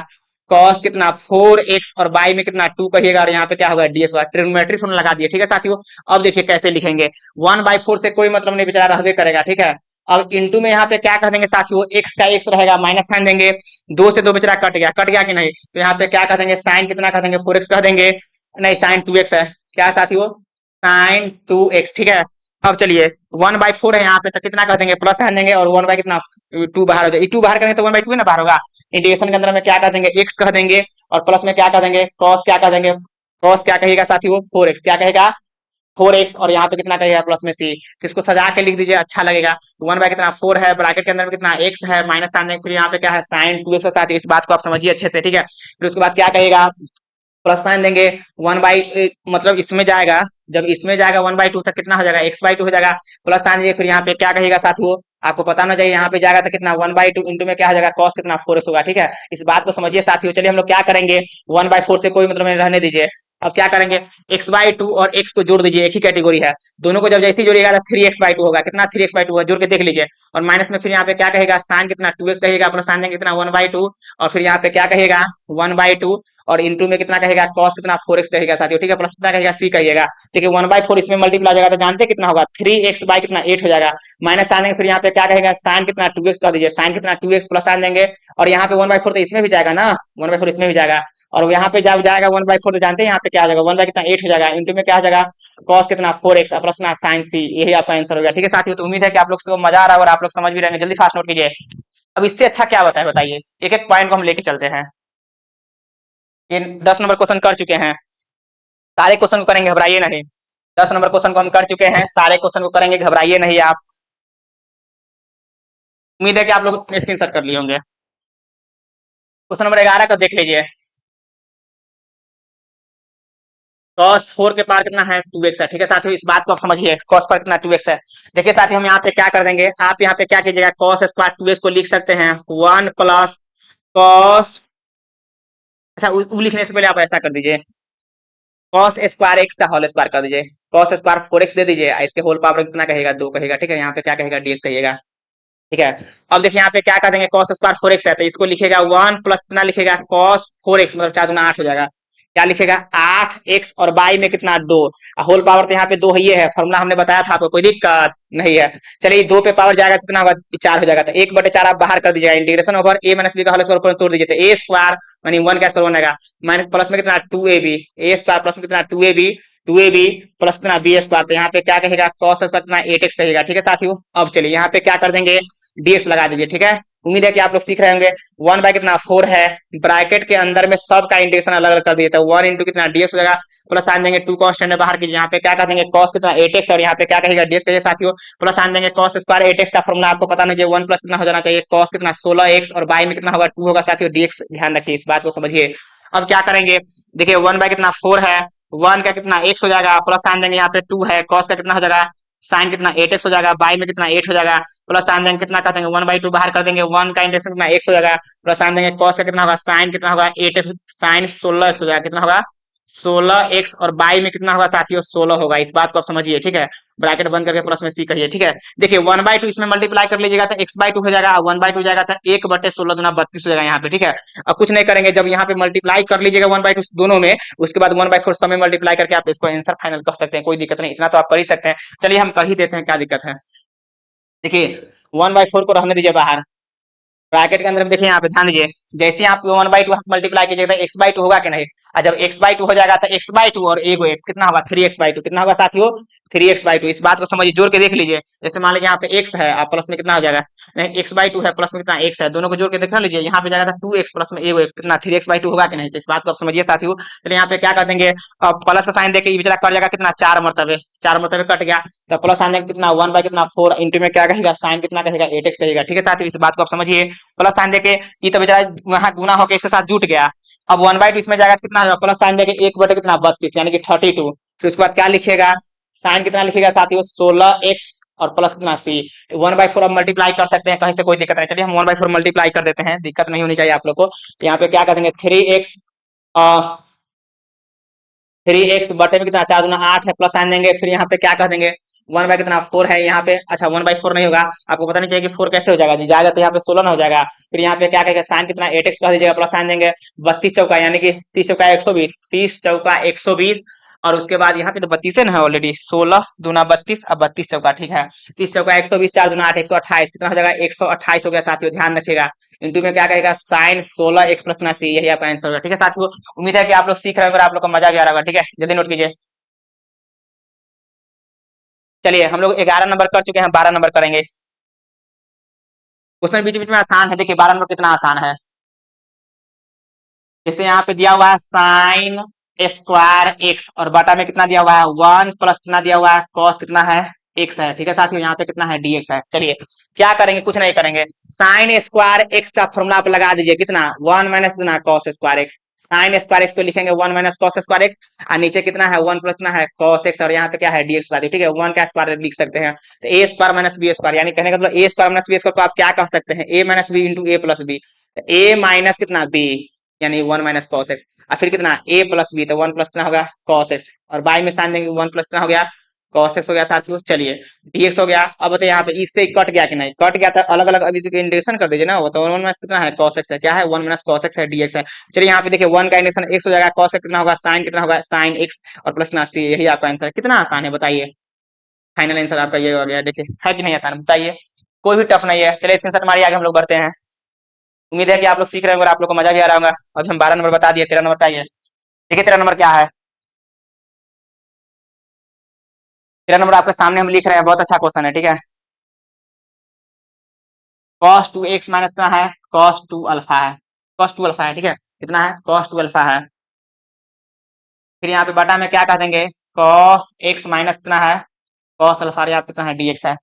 कॉस कितना 4x, और बाई में कितना 2 कहिएगा, और यहाँ पे क्या होगा ds होगा, ट्रिग्नोमेट्री फॉर्मूला लगा दिए। ठीक है साथियों, अब देखिए कैसे लिखेंगे, 1/4 से कोई मतलब नहीं, बेचारा रहबे करेगा। ठीक है, अब इंटू में यहाँ पे क्या कर देंगे साथियों, x का x रहेगा, माइनस साइन देंगे, 2 से 2 बेचारा कट गया कि नहीं, तो यहाँ पे क्या कर देंगे, साइन कितना कर देंगे 4x कह देंगे, नहीं साइन 2x है, क्या साथियों, साइन 2x। ठीक है, अब चलिए 1/4 है यहाँ पे, तो कितना कर देंगे, प्लस साइन देंगे, और 1 बाई कितना 2 बाहर हो जाए, 2 बाहर करेंगे तो 1/2 ना बाहर होगा, इंटीग्रेशन के अंदर में क्या कर देंगे, x कह देंगे, और प्लस में क्या कर देंगे, cos क्या कर देंगे, cos क्या कहेगा साथियों 4x, क्या कहेगा 4x, और यहाँ पे कितना कहेगा प्लस में c, तो इसको सजा के लिख दीजिए, अच्छा लगेगा। 1 बाय कितना 4 है, ब्रैकेट के अंदर में कितना x है, माइनस साइन देंगे, फिर यहाँ पे क्या है साइन 2x के साथ, इस बात को आप समझिए अच्छे से। ठीक है, फिर उसके बाद क्या कहेगा, प्लस साइन देंगे, 1 मतलब इसमें जाएगा, जब इसमें जाएगा 1/2 तक कितना हो जाएगा, x/2 हो जाएगा, प्लस साइन दीजिए, फिर यहाँ पे क्या कहेगा साथियों, आपको पता ना चाहिए, यहाँ पे जाएगा तो कितना 1/2 इंटू में क्या हो जाएगा, cos कितना 4x होगा। ठीक है, इस बात को समझिए साथियों। चलिए हम लोग क्या करेंगे, 1/4 से कोई मतलब नहीं, रहने दीजिए। अब क्या करेंगे, x/2 और x को जोड़ दीजिए, एक ही कैटेगरी है, दोनों को जब जैसे ही जोड़िएगा तो 3x/2 होगा, कितना 3x/2 होगा, जोड़ के देख लीजिए, और माइनस में फिर यहाँ पे क्या कहेगा, साइन कितना 2x कहेगा, प्लस साइन देंगे कितना 1/2, और फिर यहाँ पे क्या कहेगा 1/2 और इंटू में कितना कहेगा कॉस कितना 4x कहेगा साथियों, ठीक है, प्लस कितना कहेगा c कहिएगा। देखिए 1/4 इसमें मल्टीप्लाई हो जाएगा तो जानते हैं कितना होगा 3x बाई कितना 8 हो जाएगा। माइनस आने फिर यहाँ पे क्या कहेगा साइन कितना 2x कर दीजिए, साइन कितना 2x प्लस आ देंगे और यहाँ पे 1/4 तो इसमें भी जाएगा ना, 1/4 इसमें भी जाएगा और यहाँ पे जब जाएगा 1/4 तो जानते हैं यहाँ पे क्या आ जाएगा 1 कितना 8 हो जाएगा, इंटू में क्या हो जाएगा कॉस कितना 4x प्लस कितना साइन c, यही आपका आंसर हो गया। ठीक है साथियों, तो उम्मीद है कि आप लोग को मजा आ रहा है और आप लोग समझ भी रहेंगे, जल्दी फास्ट नोट कीजिए। अब इससे अच्छा क्या बताए बताइए, एक एक पॉइंट को हम लेके चलते हैं। ये 10 नंबर क्वेश्चन कर चुके हैं, सारे क्वेश्चन को करेंगे, घबराइए नहीं। 10 नंबर क्वेश्चन को हम कर चुके हैं, सारे क्वेश्चन को करेंगे, घबराइए नहीं आप। उम्मीद है कि आप लोग स्क्रीनशॉट कर लिए होंगे। क्वेश्चन नंबर 11 का देख लीजिए। cos 4 के पावर कितना है 2x है। ठीक है साथियों, इस बात को आप समझिए, cos पर कितना 2x है। देखिए साथियों, हम यहाँ पे क्या कर देंगे, आप यहाँ पे क्या कीजिएगा cos स्क्वायर 2x को लिख सकते हैं 1 प्लस cos, अच्छा लिखने से पहले आप ऐसा कर दीजिए cos स्क्वायर x का होल स्क्वायर कर दीजिए, cos स्क्वायर 4x दे दीजिए, इसके होल पावर कितना कहेगा 2 कहेगा। ठीक है, यहाँ पे क्या कहेगा dx कहिएगा। ठीक है, अब देखिए यहाँ पे क्या कर देंगे cos स्क्वायर 4x है तो इसको लिखेगा 1 प्लस कितना लिखेगा cos 4x मतलब 4 दूना 8 हो जाएगा। क्या लिखेगा 8x और बाई में कितना 2, होल पावर तो यहाँ पे 2 ही है, फॉर्मूला हमने बताया था आपको, कोई दिक्कत नहीं है। चलिए 2 पे पावर जाएगा तो कितना होगा 4 हो जाएगा, तो 1/4 आप बाहर कर दीजिएगा, integration over a minus b का होल स्क्वायर ऊपर तोड़ दीजिए तो a स्क्वायर यानी 1 का स्क्वायर 1 आएगा, माइनस प्लस में कितना 2ab, a स्क्वायर प्लस में कितना 2ab प्लस कितना b स्क्वायर, तो यहाँ पे क्या कहेगा cos स्क्वायर कितना 8x कहेगा। ठीक है साथियों, अब चलिए यहाँ पे क्या कर देंगे dx लगा दीजिए। ठीक है, उम्मीद है कि आप लोग सीख रहे होंगे। 1 बाय कितना 4 है, ब्रैकेट के अंदर में सब का इंटीग्रेशन अलग अलग कर दिए तो 1 इंटू कितना dx हो जाएगा, प्लस आन देंगे 2 कांस्टेंट बाहर कीजिए, यहाँ पे क्या कर देंगे cos कितना 8x और यहाँ पे क्या कहेगा dx कहिए साथियों, प्लस आन देंगे cos स्क्वायर 8x का फॉर्मूला आपको पता नहीं चाहिए 1 प्लस कितना हो जाना चाहिए cos कितना 16x और बाई में कितना होगा 2 होगा साथियों, dx ध्यान रखिए, इस बात को समझिए। अब क्या करेंगे, देखिए 1 बाय कितना 4 है, 1 का कितना x हो जाएगा, प्लस आन देंगे यहाँ पे 2 है, cos का कितना हो जाएगा साइन कितना 8x हो जाएगा, बाई में कितना 8 हो जाएगा, प्लस साइन देंगे कितना कर देंगे 1/2 बाहर कर देंगे, 1 का इंटीग्रेशन कितना x हो जाएगा, प्लस साइन देंगे cos का कितना होगा साइन कितना होगा 8x साइन 16x हो जाएगा, कितना होगा 16x और बाई में कितना होगा साथियों 16 होगा, इस बात को आप समझिए। ठीक है, ब्रैकेट बंद करके प्लस में c कहिए। ठीक है, देखिए 1/2 इसमें मल्टीप्लाई कर लीजिएगा तो x/2 हो जाएगा, 1/2 जाएगा तो 1/16 दूना 32 हो जाएगा यहाँ पे। ठीक है, अब कुछ नहीं करेंगे, जब यहाँ पे मल्टीप्लाई कर लीजिएगा 1/2 दोनों में, उसके बाद 1/4 सब में मल्टीप्लाई करके आप इसको आंसर फाइनल कर सकते हैं, कोई दिक्कत नहीं, इतना तो आप कर ही सकते हैं। चलिए हम कर ही देते हैं, क्या दिक्कत है। देखिए 1/4 को रहने दीजिए बाहर, ब्रैकेट के अंदर में देखिए यहाँ पे ध्यान दीजिए, जैसे आप 1/2 मल्टीप्लाई कीजिएगा तो x/2 होगा कि नहीं, और जब x/2 हो जाएगा तो x/2 और एगो x कितना होगा 3x/2, कितना होगा साथियों 3x/2, इस बात को समझिए, जोड़ के देख लीजिए। जैसे मान लीजिए यहाँ पे x है, आप प्लस में कितना हो जाएगा x/2 है, प्लस में कितना x है, दोनों को जोड़ के देख लीजिए, यहाँ पे जाएगा 2x प्लस में एगो x कितना 3x/2 होगा कि नहीं, तो इस बात को समझिए साथियों। चलिए यहाँ पे क्या कर देंगे, अब प्लस का साइन देके बेचारा कट जाएगा कितना 4 मरतबे कट गया, तो प्लस आने कितना 1 बाय कितना 4 इंटू में क्या कहेगा साइन कितना कहेगा 8x कहेगा। ठीक है साथियों, इस बात को आप समझिए, प्लस साइन देके ये तो बेचारा वहां गुना होकर इसके साथ जुट गया, अब 1/2 इसमें जाएगा तो कितना होगा, प्लस साइन देके 1 बटे कितना 32 यानी कि 32, फिर उसके बाद क्या लिखेगा साइन कितना लिखेगा साथियों 16x और प्लस कितना c, 1/4 अब मल्टीप्लाई कर सकते हैं, कहीं से कोई दिक्कत नहीं। चलिए हम 1/4 मल्टीप्लाई कर देते हैं, दिक्कत नहीं होनी चाहिए आप लोग को। तो यहाँ पे क्या कर देंगे 3x 3x बटे में कितना 4 दूना 8 है, प्लस साइन देंगे, फिर यहाँ पे क्या कर देंगे 1 बाय कितना 4 है यहाँ पे, अच्छा 1/4 नहीं होगा, आपको पता नहीं चाहिए कि 4 कैसे हो जाएगा जी, जाएगा तो यहाँ पे 16 ना हो जाएगा, फिर यहाँ पे क्या कहेगा साइन कितना 8x कर दीजिएगा, प्लस साइन देंगे 32 चौका यानी कि 30 चौका 120, 30 चौका 120 और उसके बाद यहाँ पे तो 32 है ना ऑलरेडी, 16 दूना 32 अब 32 चौका, ठीक है 30 चौका 120, 4 दूना 8 128, कितना हो जाएगा 128 हो गया साथियों, ध्यान रखिएगा। इंटू में क्या कहेगा साइन 16x प्लस सी, यही आपका आंसर होगा। ठीक है साथियों, उम्मीद है कि आप लोग सीख रहे होंगे और आप लोग को मजा भी आ रहा होगा। ठीक है, जल्दी नोट कीजिए। चलिए हम लोग 11 नंबर कर चुके हैं, 12 नंबर करेंगे। क्वेश्चन बीच बीच में आसान है, देखिए 12 नंबर कितना आसान है। जैसे यहाँ पे दिया हुआ है साइन स्क्वायर एक्स और बटा में कितना दिया हुआ है 1 प्लस कितना दिया हुआ है कॉस कितना है एक्स है। ठीक है साथियों, यहाँ पे कितना है dx है। चलिए क्या करेंगे, कुछ नहीं करेंगे, साइन स्क्वायर एक्स का फॉर्मूला आप लगा दीजिए, कितना 1 माइनस कितना cos square x, sign square x को लिखेंगे 1 माइनस कॉस स्क्वायर एक्स और नीचे कितना है 1 प्लस कितना है कॉस एक्स और यहाँ पे क्या है dx साथियों। ठीक है, 1 का स्क्वायर लिख सकते हैं तो ए स्क्वायर माइनस बी स्क्वायर, यानी कहने का मतलब ए स्क्वायर माइनस बी स्क्वायर को आप क्या कह सकते हैं ए माइनस बी इंटू ए प्लस बी, ए माइनस कितना बी यानी 1 माइनस कॉस एक्स और फिर कितना a प्लस बी, तो 1 प्लस कितना होगा कॉस एक्स और बाई में साइन देंगे 1 प्लस कितना हो गया cos x हो गया साथियों। चलिए dx हो गया। अब बताइए यहाँ पे इससे कट गया कि नहीं, कट गया तो अलग अलग अभी इंटीग्रेशन कर दीजिए ना। वो तो 1 माइनस कितना है cos x है, क्या है 1 माइनस cos x है dx है। चलिए यहाँ पे देखिए 1 का इंटीग्रेशन x हो जाएगा, cos x कितना होगा sin कितना होगा sin x और प्लस ना c, यही आपका आंसर है। कितना आसान है बताइए, फाइनल आंसर आपका ये हो गया। देखिए है कि नहीं आसान बताइए, कोई भी टफ नहीं है। चलिए स्क्रीनशॉट मारिए, आगे हम लोग बढ़ते हैं। उम्मीद है कि आप लोग सीख रहे होंगे और आप लोग को मजा भी आ रहा होगा। अभी हम 12 नंबर बता दिए, 13 नंबर का आइए। देखिए 13 नंबर क्या है। 13 नंबर आपके सामने हम लिख रहे हैं, बहुत अच्छा क्वेश्चन है, ठीक है। cos 2x माइनस कितना है cos 2 अल्फा है, cos 2 अल्फा है, ठीक है। कितना है cos 2 अल्फा है। फिर यहाँ पे बटा में क्या कह देंगे cos x माइनस कितना है cos अल्फा, यहाँ पे कितना है dx है।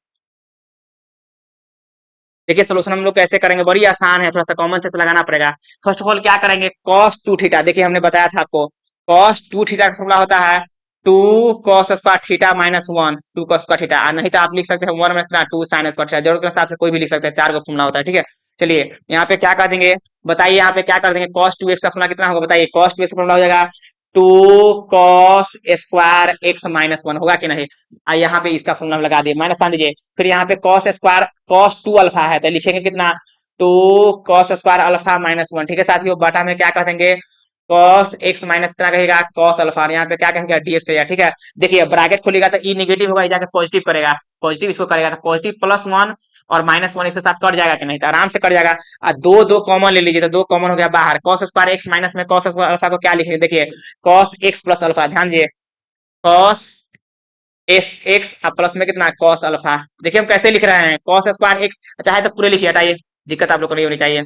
देखिए सोल्यूशन हम लोग कैसे करेंगे, बड़ी आसान है, थोड़ा सा कॉमन सेंस लगाना पड़ेगा। फर्स्ट ऑफ ऑल क्या करेंगे cos 2 थीटा, देखिए हमने बताया था आपको cos 2 थीटा का फॉर्मूला होता है 2 cos square theta minus 1 2 cos square theta, नहीं तो आप लिख सकते हैं 1 माइनस 2 sin स्क्वायर थीटा, जरूरत के हिसाब से कोई भी लिख सकते हैं, 4 का फॉर्मूला होता है, ठीक है। चलिए यहाँ पे क्या कर देंगे बताइए, यहाँ पे क्या कर देंगे cos 2x का फॉर्मूला कितना होगा बताइए, cos 2x का फॉर्मूला हो जाएगा 2 cos स्क्वायर x माइनस 1 होगा कि नहीं। यहाँ पे इसका फॉर्मूला लगा दिए, माइनस सान दीजिए। फिर यहाँ पे cos स्क्वायर cos 2 अल्फा है तो लिखेंगे कितना 2 cos स्क्वायर अल्फा माइनस 1, ठीक है साथियों। बटा में क्या कह देंगे cos x माइनस कितना कहेगा cos अल्फा, और यहाँ पे क्या कहेगा dx कहेगा, ठीक है। देखिए ब्रैकेट खोलेगा तो e नेगेटिव होगा, ये जाके पॉजिटिव करेगा, पॉजिटिव इसको करेगा तो पॉजिटिव प्लस 1 और माइनस 1 इसके साथ कट जाएगा कि नहीं, तो आराम से कट जाएगा। दो दो कॉमन ले लीजिए तो 2 कॉमन हो गया बाहर, cos स्क्वायर x माइनस में cos स्क्वायर अल्फा को क्या लिखेंगे देखिए cos x प्लस अल्फा, ध्यान दीजिए cos एस एक्स प्लस में कितना cos अल्फा। देखिए हम कैसे लिख रहे हैं cos स्क्वायर एक्स, चाहे तो पूरे लिखिए, हटाइए, दिक्कत आप लोग को नहीं होनी चाहिए।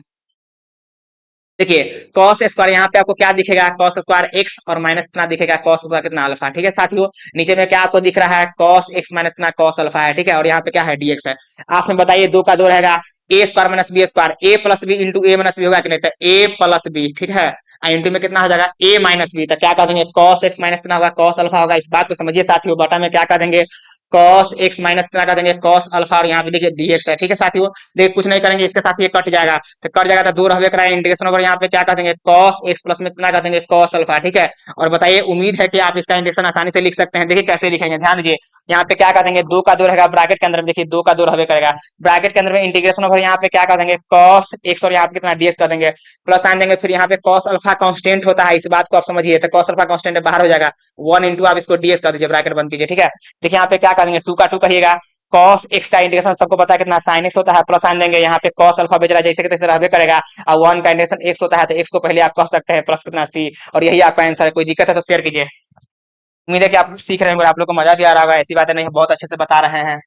देखिए cos स्क्वायर यहाँ पे आपको क्या दिखेगा cos स्क्वायर x और माइनस कितना दिखेगा cos स्क्वायर कितना अल्फा, ठीक है साथियों। नीचे में क्या आपको दिख रहा है cos x माइनस कितना cos अल्फा है, ठीक है। और यहाँ पे क्या है dx है। आप में बताइए 2 का 2 रहेगा a square minus b square, a plus b into a minus b होगा कि नहीं, तो a प्लस बी, ठीक है। इंटू में कितना हो जाएगा a माइनस बी, तो क्या कर देंगे cos x माइनस कितना होगा cos अल्फा होगा। इस बात को समझिए साथियों, बटा में क्या कर देंगे cos x माइनस कितना कर देंगे cos अल्फा, और यहाँ पे देखिए dx है, ठीक है साथियों। देखिए कुछ नहीं करेंगे, इसके साथ ये कट जाएगा, तो कट जाएगा तो 2 रहबे करा इंटीग्रेशन ओवर, यहाँ पे क्या कर देंगे cos x प्लस में कितना कर देंगे cos अल्फा, ठीक है। और बताइए उम्मीद है कि आप इसका इंटीग्रेशन आसानी से लिख सकते हैं। देखिए कैसे लिखेंगे, ध्यान दीजिए। यहाँ पे क्या कर देंगे 2 का 2 रहेगा ब्रैकेट के अंदर में, देखिए 2 का 2 रहबे करेगा, ब्रैकेट के अंदर में इंटीग्रेशन ओवर यहाँ पे क्या कर देंगे cos x और यहाँ पे कितना dx कर देंगे, प्लस साइन देंगे। फिर यहाँ पे cos अल्फा कांस्टेंट होता है, इस बात को आप समझिए, तो cos अल्फा कांस्टेंट बाहर हो जाएगा 1 इंटू आप इसको dx कर दीजिए, ब्रैकेट बंद कीजिए, ठीक है। देखिए यहाँ पे क्या कर देंगे 2 का 2 कहिएगा, cos x का इंटीग्रेशन सबको पता है कितना sin x होता है, प्लस साइन देंगे। यहाँ पे cos अल्फा बेच रहा है जैसे कि तैसे रहबे करेगा, और 1 का इंटीग्रेशन x होता है तो x को पहले आप कह सकते हैं प्लस कितना c, और यही आपका आंसर है। कोई दिक्कत है तो शेयर कीजिए। उम्मीद है कि आप सीख रहे होंगे, आप लोग को मजा भी आ रहा होगा, ऐसी बातें नहीं बहुत अच्छे से बता रहे हैं,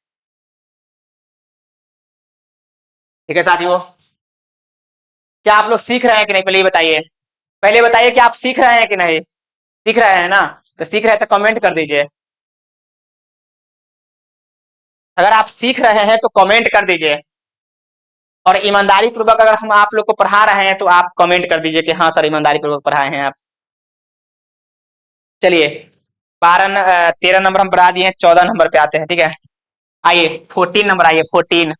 ठीक है साथियों। क्या आप लोग सीख रहे हैं कि नहीं पहले ये बताइए, पहले बताइए कि आप सीख रहे हैं कि नहीं, सीख रहे हैं ना। तो सीख रहे हैं तो कमेंट कर दीजिए, अगर आप सीख रहे हैं तो कमेंट कर दीजिए, और ईमानदारी पूर्वक अगर हम आप लोग को पढ़ा रहे हैं तो आप कमेंट कर दीजिए कि हाँ सर ईमानदारी पूर्वक पढ़ाए हैं आप। चलिए 13 नंबर हम पढ़ा दिए हैं, 14 नंबर पे आते हैं, ठीक है। आइए 14 नंबर, आइए 14।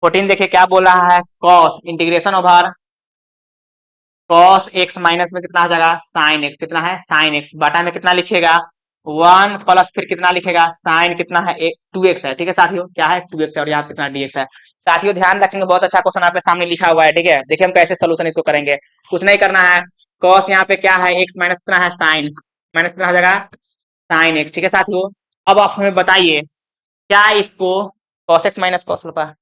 14 देखिए क्या बोल रहा है cos integration over cos x minus में कितना हो जाएगा sin x, कितना है sin x, बटा में कितना लिखिएगा 1 प्लस फिर कितना लिखेगा sin कितना है 2x है, ठीक है साथियों, क्या है 2x है, और यहाँ कितना dx है। साथियों ध्यान रखेंगे, बहुत अच्छा क्वेश्चन आपके सामने लिखा हुआ है, ठीक है। देखिए हम कैसे सोल्यूशन इसको करेंगे, कुछ नहीं करना है, cos यहाँ पे क्या है x माइनस कितना है sin, माइनस कितना हो जाएगा sin x, ठीक है साथियों। अब आप हमें बताइए क्या इसको cos x minus cos alpha,